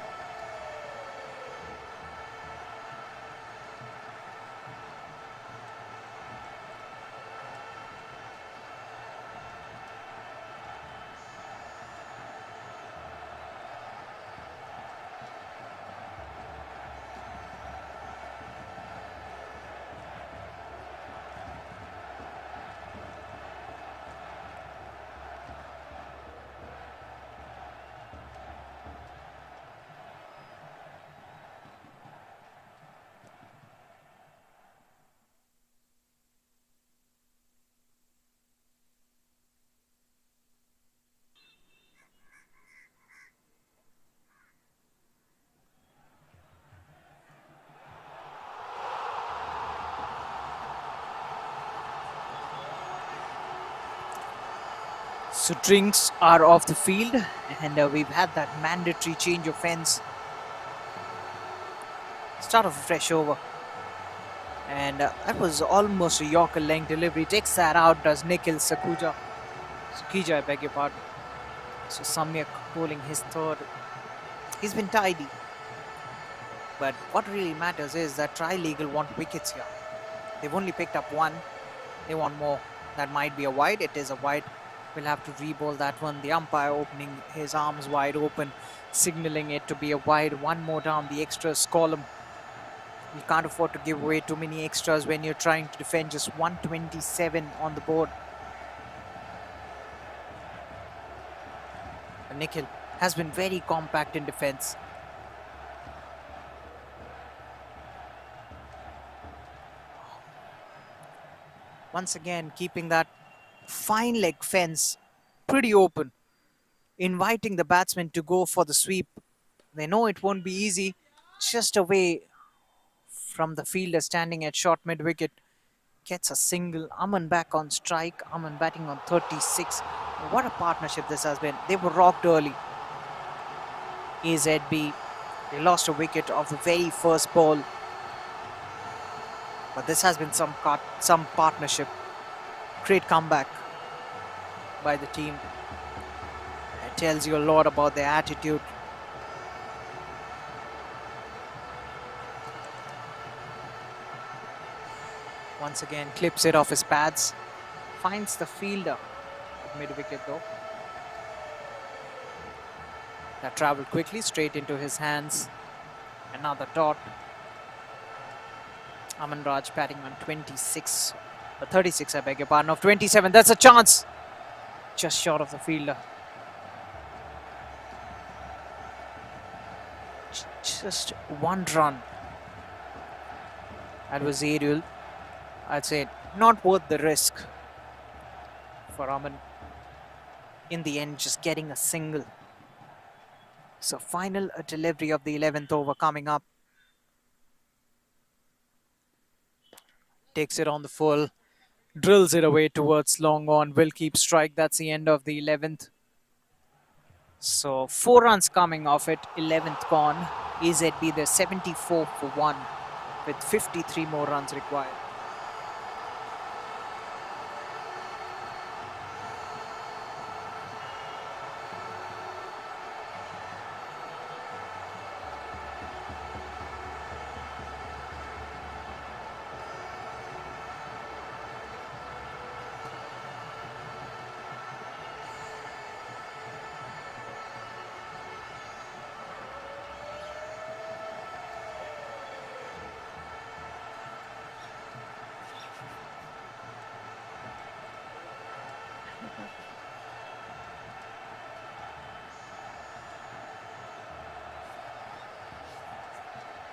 So drinks are off the field, and we've had that mandatory change of ends. Start of a fresh over, and that was almost a Yorker length delivery. Takes that out, does Nikhil Sakija, I beg your pardon. So Samyak bowling his third. He's been tidy, but what really matters is that Trilegal want wickets here. They've only picked up one. They want more. That might be a wide. It is a wide. We'll have to re-bowl that one. The umpire opening his arms wide open, signaling it to be a wide. One more down the extras column. You can't afford to give away too many extras when you're trying to defend just 127 on the board. And Nikhil has been very compact in defense. Once again, keeping that fine leg fence pretty open, inviting the batsmen to go for the sweep. They know it won't be easy. Just away from the fielder standing at short mid wicket. Gets a single. Aman back on strike. Aman batting on 36. What a partnership this has been. They were rocked early. AZB, they lost a wicket of the very first ball. But this has been some partnership. Great comeback by the team. It tells you a lot about their attitude. Once again, clips it off his pads. Finds the fielder at mid-wicket though. That travelled quickly straight into his hands. Another dot. Aman Raj batting on 36. 36, I beg your pardon, of 27. That's a chance. Just short of the fielder. Just one run. That was aerial. I'd say not worth the risk for Aman. In the end, just getting a single. So final delivery of the 11th over coming up. Takes it on the full. Drills it away towards long on. Will keep strike. That's the end of the 11th. So 4 runs coming off it. 11th gone. AZB, they're 74 for 1 with 53 more runs required.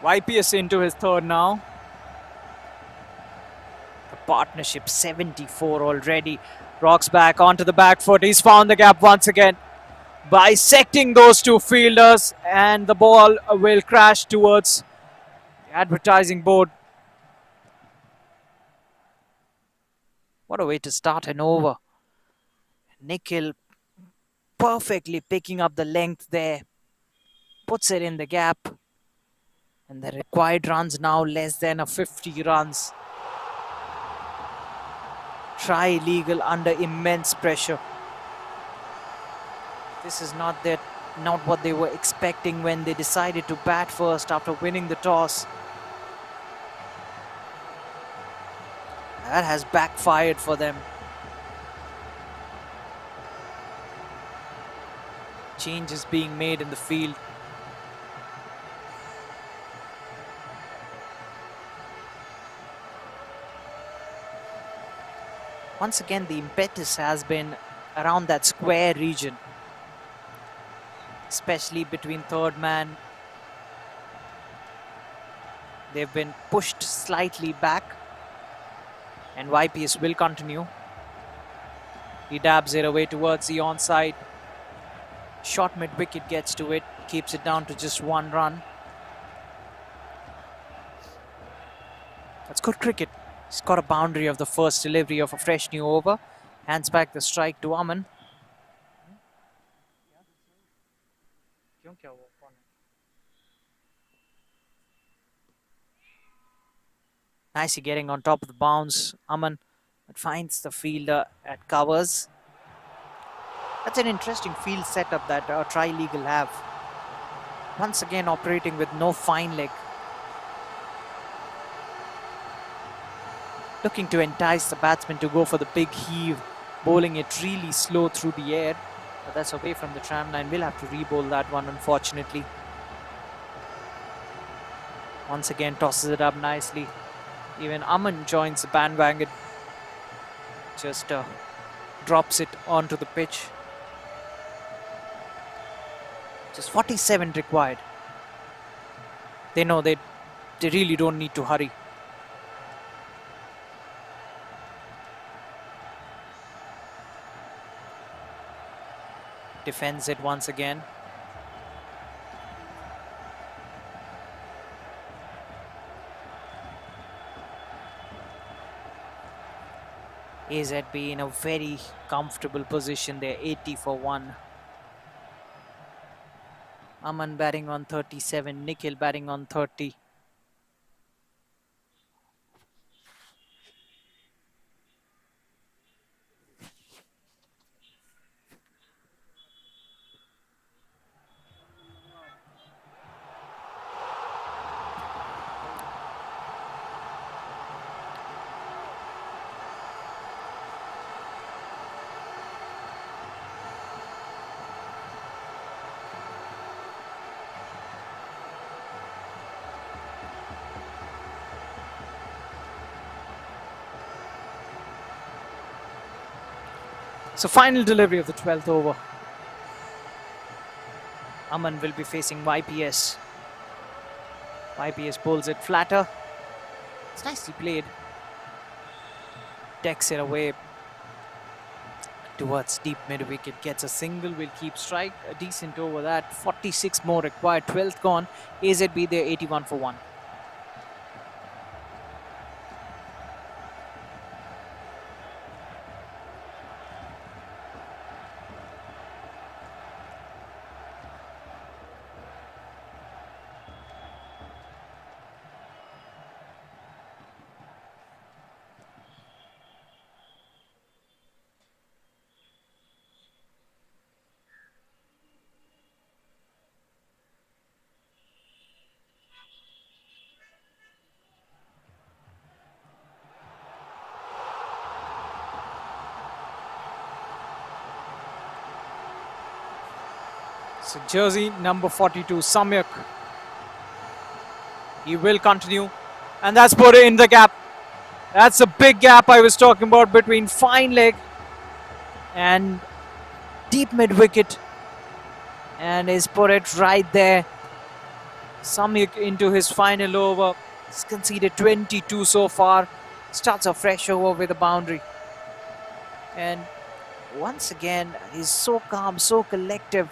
YPS into his third now. The partnership 74 already. Rocks back onto the back foot. He's found the gap once again, bisecting those two fielders, and the ball will crash towards the advertising board. What a way to start an over. Nikhil perfectly picking up the length there, puts it in the gap, and the required runs now less than a 50 runs. Trilegal under immense pressure. This is not what they were expecting when they decided to bat first after winning the toss. That has backfired for them. Changes being made in the field. Once again, the impetus has been around that square region, especially between third man. They've been pushed slightly back, and YPS will continue. He dabs it away towards the onside. Short mid-wicket gets to it, keeps it down to just one run. That's good cricket. He's got a boundary of the first delivery of a fresh new over. Hands back the strike to Aman. Nicely getting on top of the bounce. Aman finds the fielder at covers. That's an interesting field setup that Trilegal have. Once again operating with no fine leg. Looking to entice the batsman to go for the big heave, bowling it really slow through the air. But that's away from the tram line. We'll have to re-bowl that one, unfortunately. Once again tosses it up nicely. Even Aman joins the bandwagon. Just drops it onto the pitch. Just 47 required. They know they really don't need to hurry. Defends it once again. AZB in a very comfortable position there, 80 for 1. Aman batting on 37, Nikhil batting on 30. So final delivery of the 12th over. Aman will be facing YPS. YPS pulls it flatter. It's nicely played. Decks it away towards deep mid wicket. Gets a single, will keep strike. A decent over that. 46 more required. 12th gone. AZB there 81 for 1. So jersey number 42, Samyak. He will continue. And that's put in the gap. That's a big gap I was talking about between fine leg and deep mid wicket. And he's put it right there. Samyuk into his final over. He's conceded 22 so far. Starts a fresh over with a boundary. And once again, he's so calm, so collective.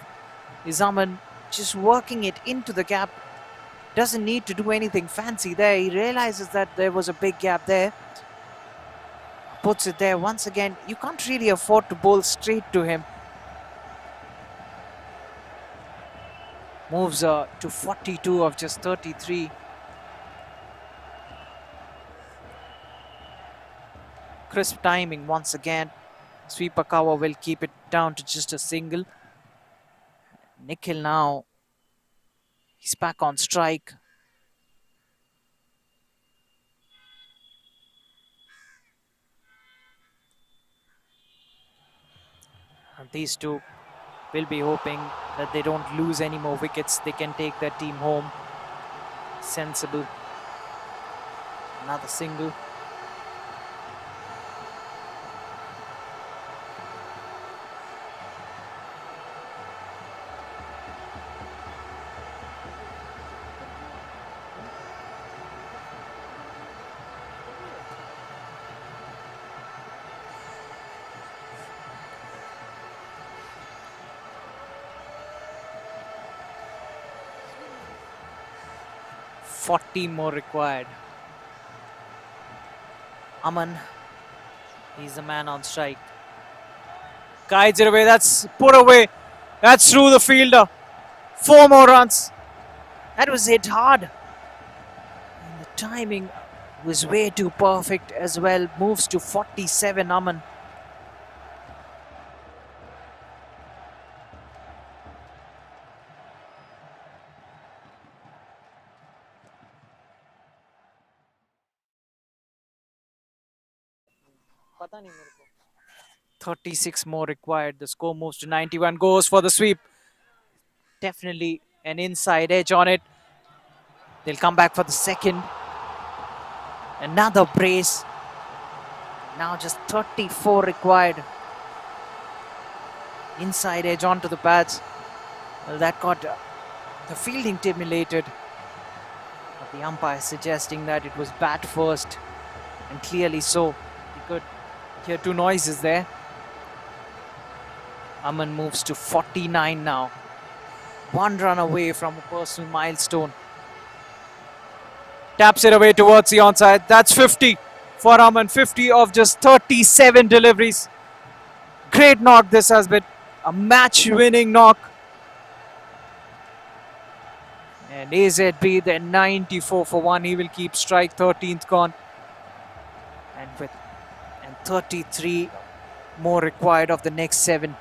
Is Aman just working it into the gap. Doesn't need to do anything fancy there. He realizes that there was a big gap there. Puts it there once again. You can't really afford to bowl straight to him. Moves to 42 of just 33. Crisp timing once again. Sweeper cover will keep it down to just a single. Nikhil now, he's back on strike. And these two will be hoping that they don't lose any more wickets. They can take their team home. Sensible. Another single. $40 more required. Aman, he's the man on strike. Guides it away, that's put away. That's through the fielder. 4 more runs. That was hit hard. And the timing was way too perfect as well. Moves to 47, Aman. पता नहीं मेरे को 36 more required. The score moves to 91. Goes for the sweep. Definitely an inside edge on it. They'll come back for the second. Another brace. Now just 34 required. Inside edge onto the pads. Well, that got the fielding stimulated. But the umpire suggesting that it was bat first. And clearly so. He could hear 2 noises there. Aman moves to 49 now. 1 run away from a personal milestone. Taps it away towards the onside. That's 50 for Aman. 50 of just 37 deliveries. Great knock this has been. A match-winning knock. And AZB then 94 for 1. He will keep strike. 13th gone. And 33 more required of the next 7.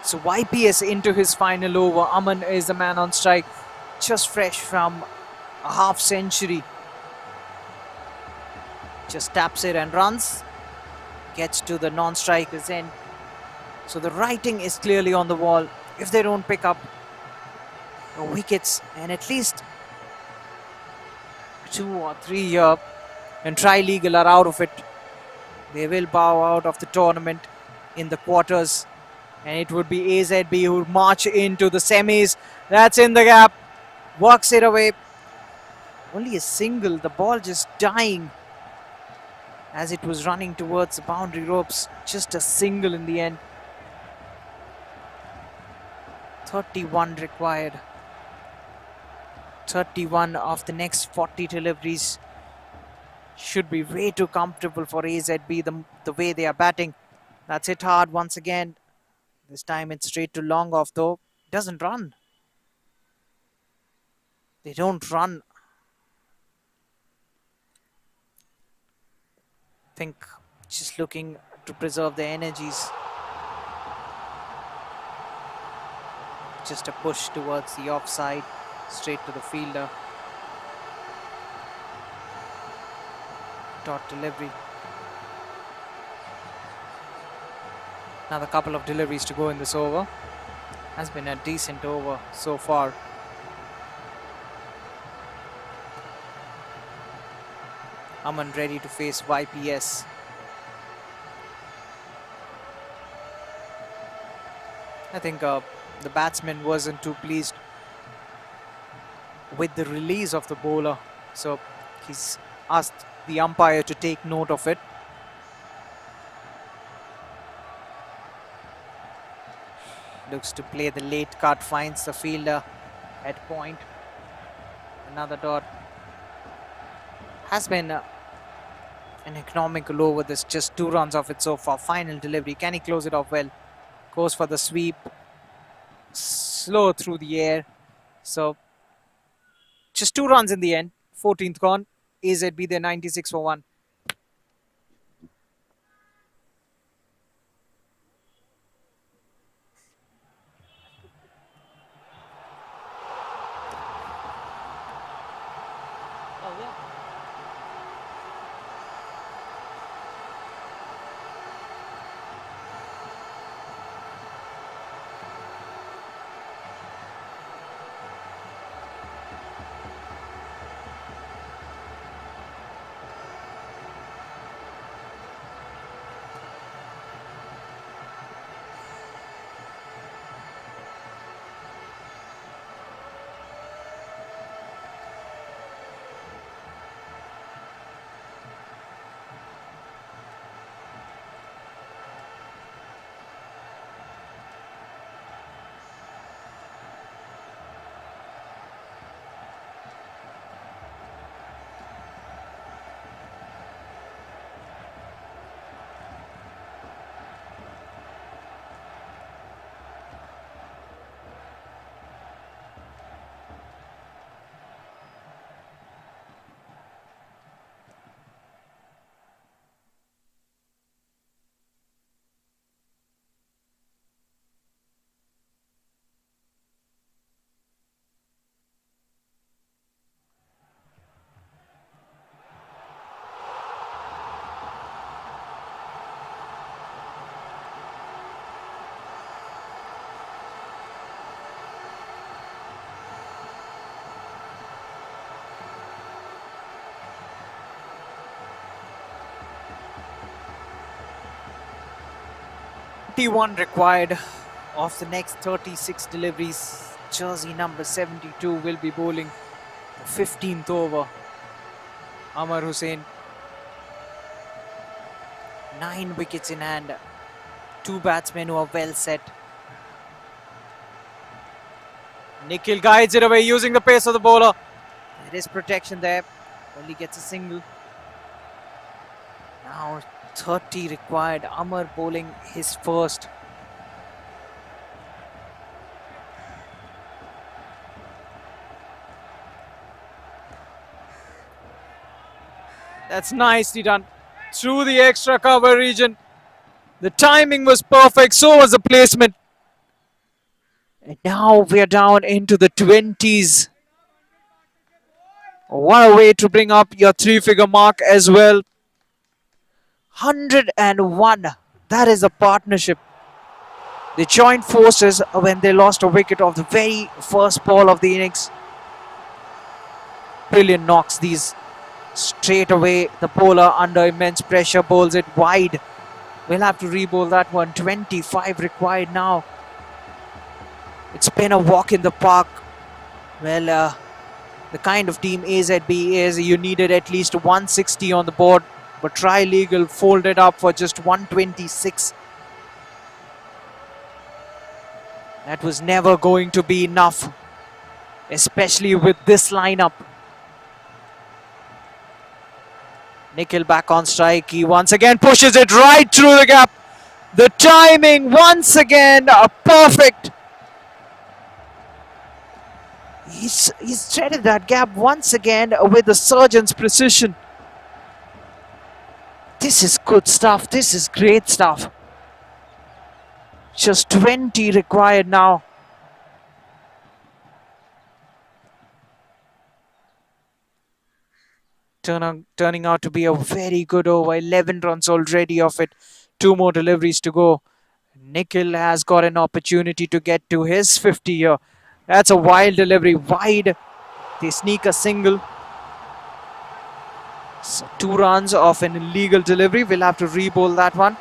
So YPS into his final over. Aman is the man on strike. Just fresh from a half century. Just taps it and runs. Gets to the non-striker's end. So the writing is clearly on the wall. If they don't pick up wickets and at least 2 or 3 here and Trilegal are out of it, they will bow out of the tournament in the quarters. And it would be AZB who march into the semis. That's in the gap. Works it away. Only a single. The ball just dying as it was running towards the boundary ropes. Just a single in the end. 31 required. 31 of the next 40 deliveries. Should be way too comfortable for AZB the way they are batting. That's hit hard once again. This time it's straight to long off though. Doesn't run. They don't run. Think just looking to preserve their energies. Just a push towards the offside, straight to the fielder. Dot delivery. Another couple of deliveries to go in this over. Has been a decent over so far. Aman ready to face YPS. I think the batsman wasn't too pleased with the release of the bowler, so he's asked the umpire to take note of it. Looks to play the late cut, finds the fielder at point. Another dot. Has been an economical over. There's just 2 runs off it so far. Final delivery. Can he close it off well? Goes for the sweep. Slow through the air. So just 2 runs in the end. 14th gone. AZB there 96 for 1. One required of the next 36 deliveries. Jersey number 72 will be bowling the 15th over. Amar Hussain, 9 wickets in hand. 2 batsmen who are well set. Nikhil guides it away using the pace of the bowler. There is protection there. Only gets a single. Now 30 required. Amar bowling his first. That's nicely done. Through the extra cover region. The timing was perfect, so was the placement. And now we are down into the 20s. What a way to bring up your 3-figure mark as well. 101. That is a partnership. They joined forces when they lost a wicket of the very first ball of the innings. Brilliant knocks these straight away. The bowler under immense pressure bowls it wide. We'll have to re-bowl that one. 25 required now. It's been a walk in the park. Well, the kind of team AZB is, you needed at least 160 on the board. But Trilegal folded up for just 126. That was never going to be enough, especially with this lineup. Nikhil back on strike. He once again pushes it right through the gap. The timing once again perfect. He's threaded that gap once again with a surgeon's precision. This is good stuff. This is great stuff. Just 20 required now. turning out to be a very good over. 11 runs already off it. 2 more deliveries to go. Nikhil has got an opportunity to get to his 50 here. That's a wild delivery. Wide. They sneak a single. So 2 runs off an illegal delivery. We'll have to re-bowl that one.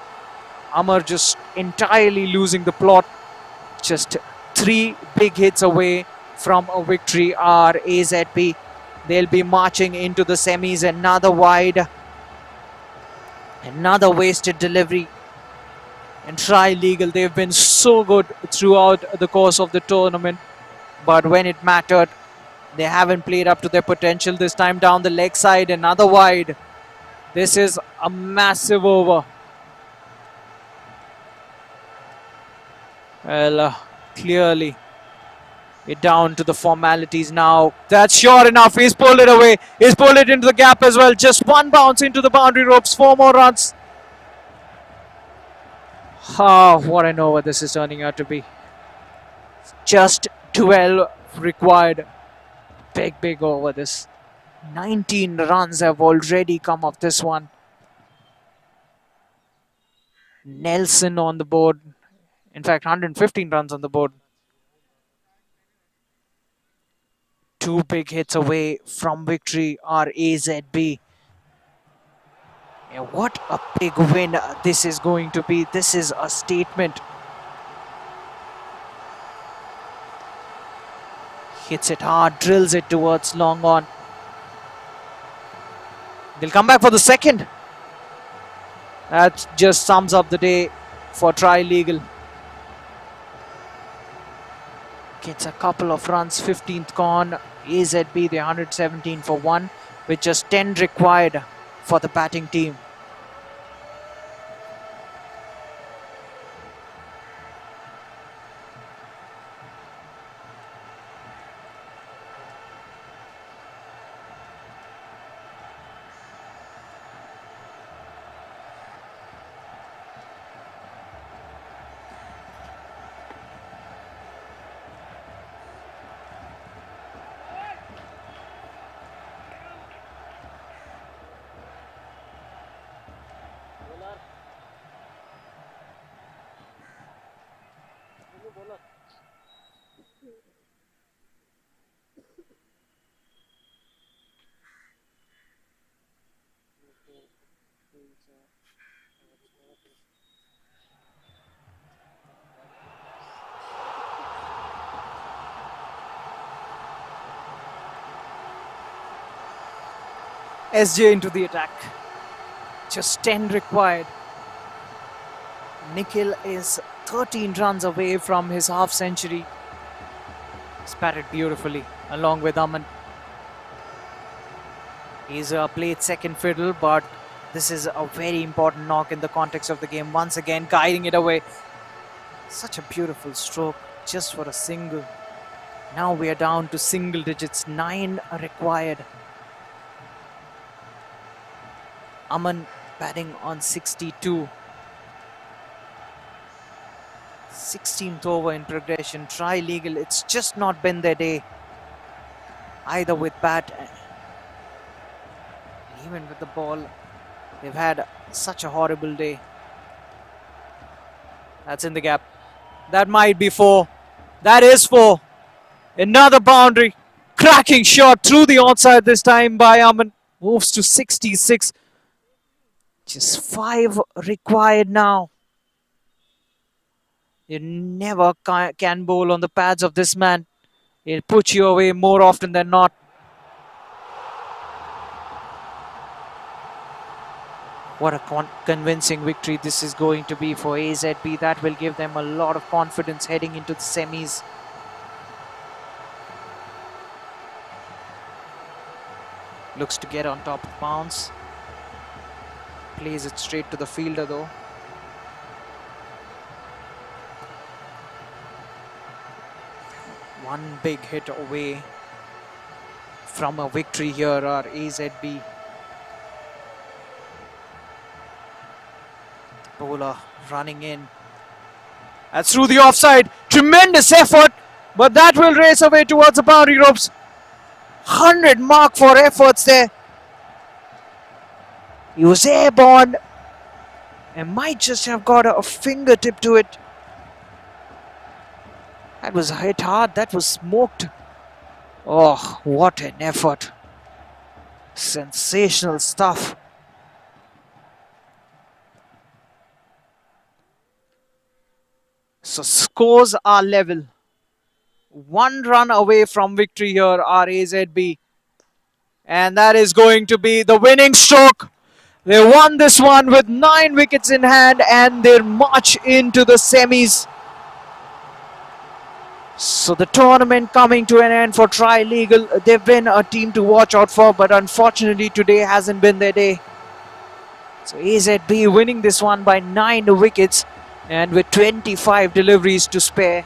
Amar just entirely losing the plot. Just 3 big hits away from a victory are AZB. They'll be marching into the semis. Another wide. Another wasted delivery. And Trilegal, they've been so good throughout the course of the tournament. But when it mattered, they haven't played up to their potential. This time down the leg side, another wide. This is a massive over. Well, clearly it down to the formalities now. That's sure enough. He's pulled it away. He's pulled it into the gap as well. Just 1 bounce into the boundary ropes. 4 more runs. Oh, what an over this is turning out to be. Just 12 required. Big over this. 19 runs have already come off this one. Nelson on the board. In fact, 115 runs on the board. 2 big hits away from victory are AZB. Yeah, what a big win this is going to be. This is a statement. Hits it hard, drills it towards long on. They'll come back for the second. That just sums up the day for Trilegal. Gets a couple of runs, 15th gone. AZB, they're 117 for 1, with just 10 required for the batting team. SJ into the attack. Just 10 required. Nikhil is 13 runs away from his half century. He's batted beautifully along with Aman. He's played second fiddle, but this is a very important knock in the context of the game. Once again, guiding it away. Such a beautiful stroke just for a single. Now we are down to single digits. 9 required. Aman batting on 62. 16th over in progression. Trilegal, it's just not been their day. Either with bat, even with the ball. They've had such a horrible day. That's in the gap. That might be 4. That is 4. Another boundary. Cracking shot through the onside this time by Aman. Moves to 66. Just 5 required now. You never can bowl on the pads of this man. He'll put you away more often than not. What a convincing victory this is going to be for AZB. That will give them a lot of confidence heading into the semis. Looks to get on top of the bounce. Plays it straight to the fielder though. One big hit away from a victory here are AZB. Bowler running in. That's through the offside. Tremendous effort, but that will race away towards the boundary ropes. 100 mark for efforts there. He was airborne and might just have got a fingertip to it. That was hit hard. That was smoked. Oh, what an effort. Sensational stuff. So scores are level. 1 run away from victory here are AZB. And that is going to be the winning stroke. They won this one with 9 wickets in hand and they march into the semis. So the tournament coming to an end for Trilegal. They've been a team to watch out for, but unfortunately today hasn't been their day. So AZB winning this one by 9 wickets and with 25 deliveries to spare.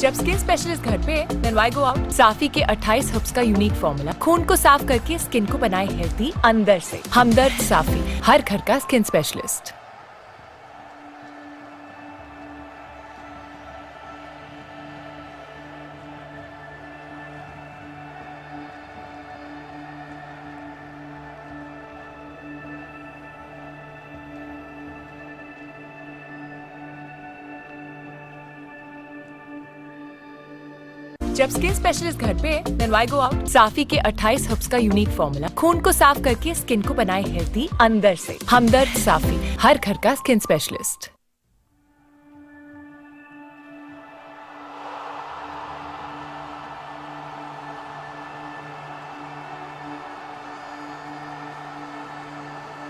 जब skin specialist घर पे then why go out. साफी के 28 herbs का unique formula खून को साफ करके skin को बनाए हेल्दी अंदर से। हमदर्द साफी, हर घर का स्किन स्पेशलिस्ट। जब स्किन स्पेशलिस्ट घर पे देन व्हाई गो आउट। साफी के 28 हर्ब्स का यूनिक फॉर्मूला खून को साफ करके स्किन को बनाए हेल्दी अंदर से। हमदर्द साफी, हर घर का स्किन स्पेशलिस्ट।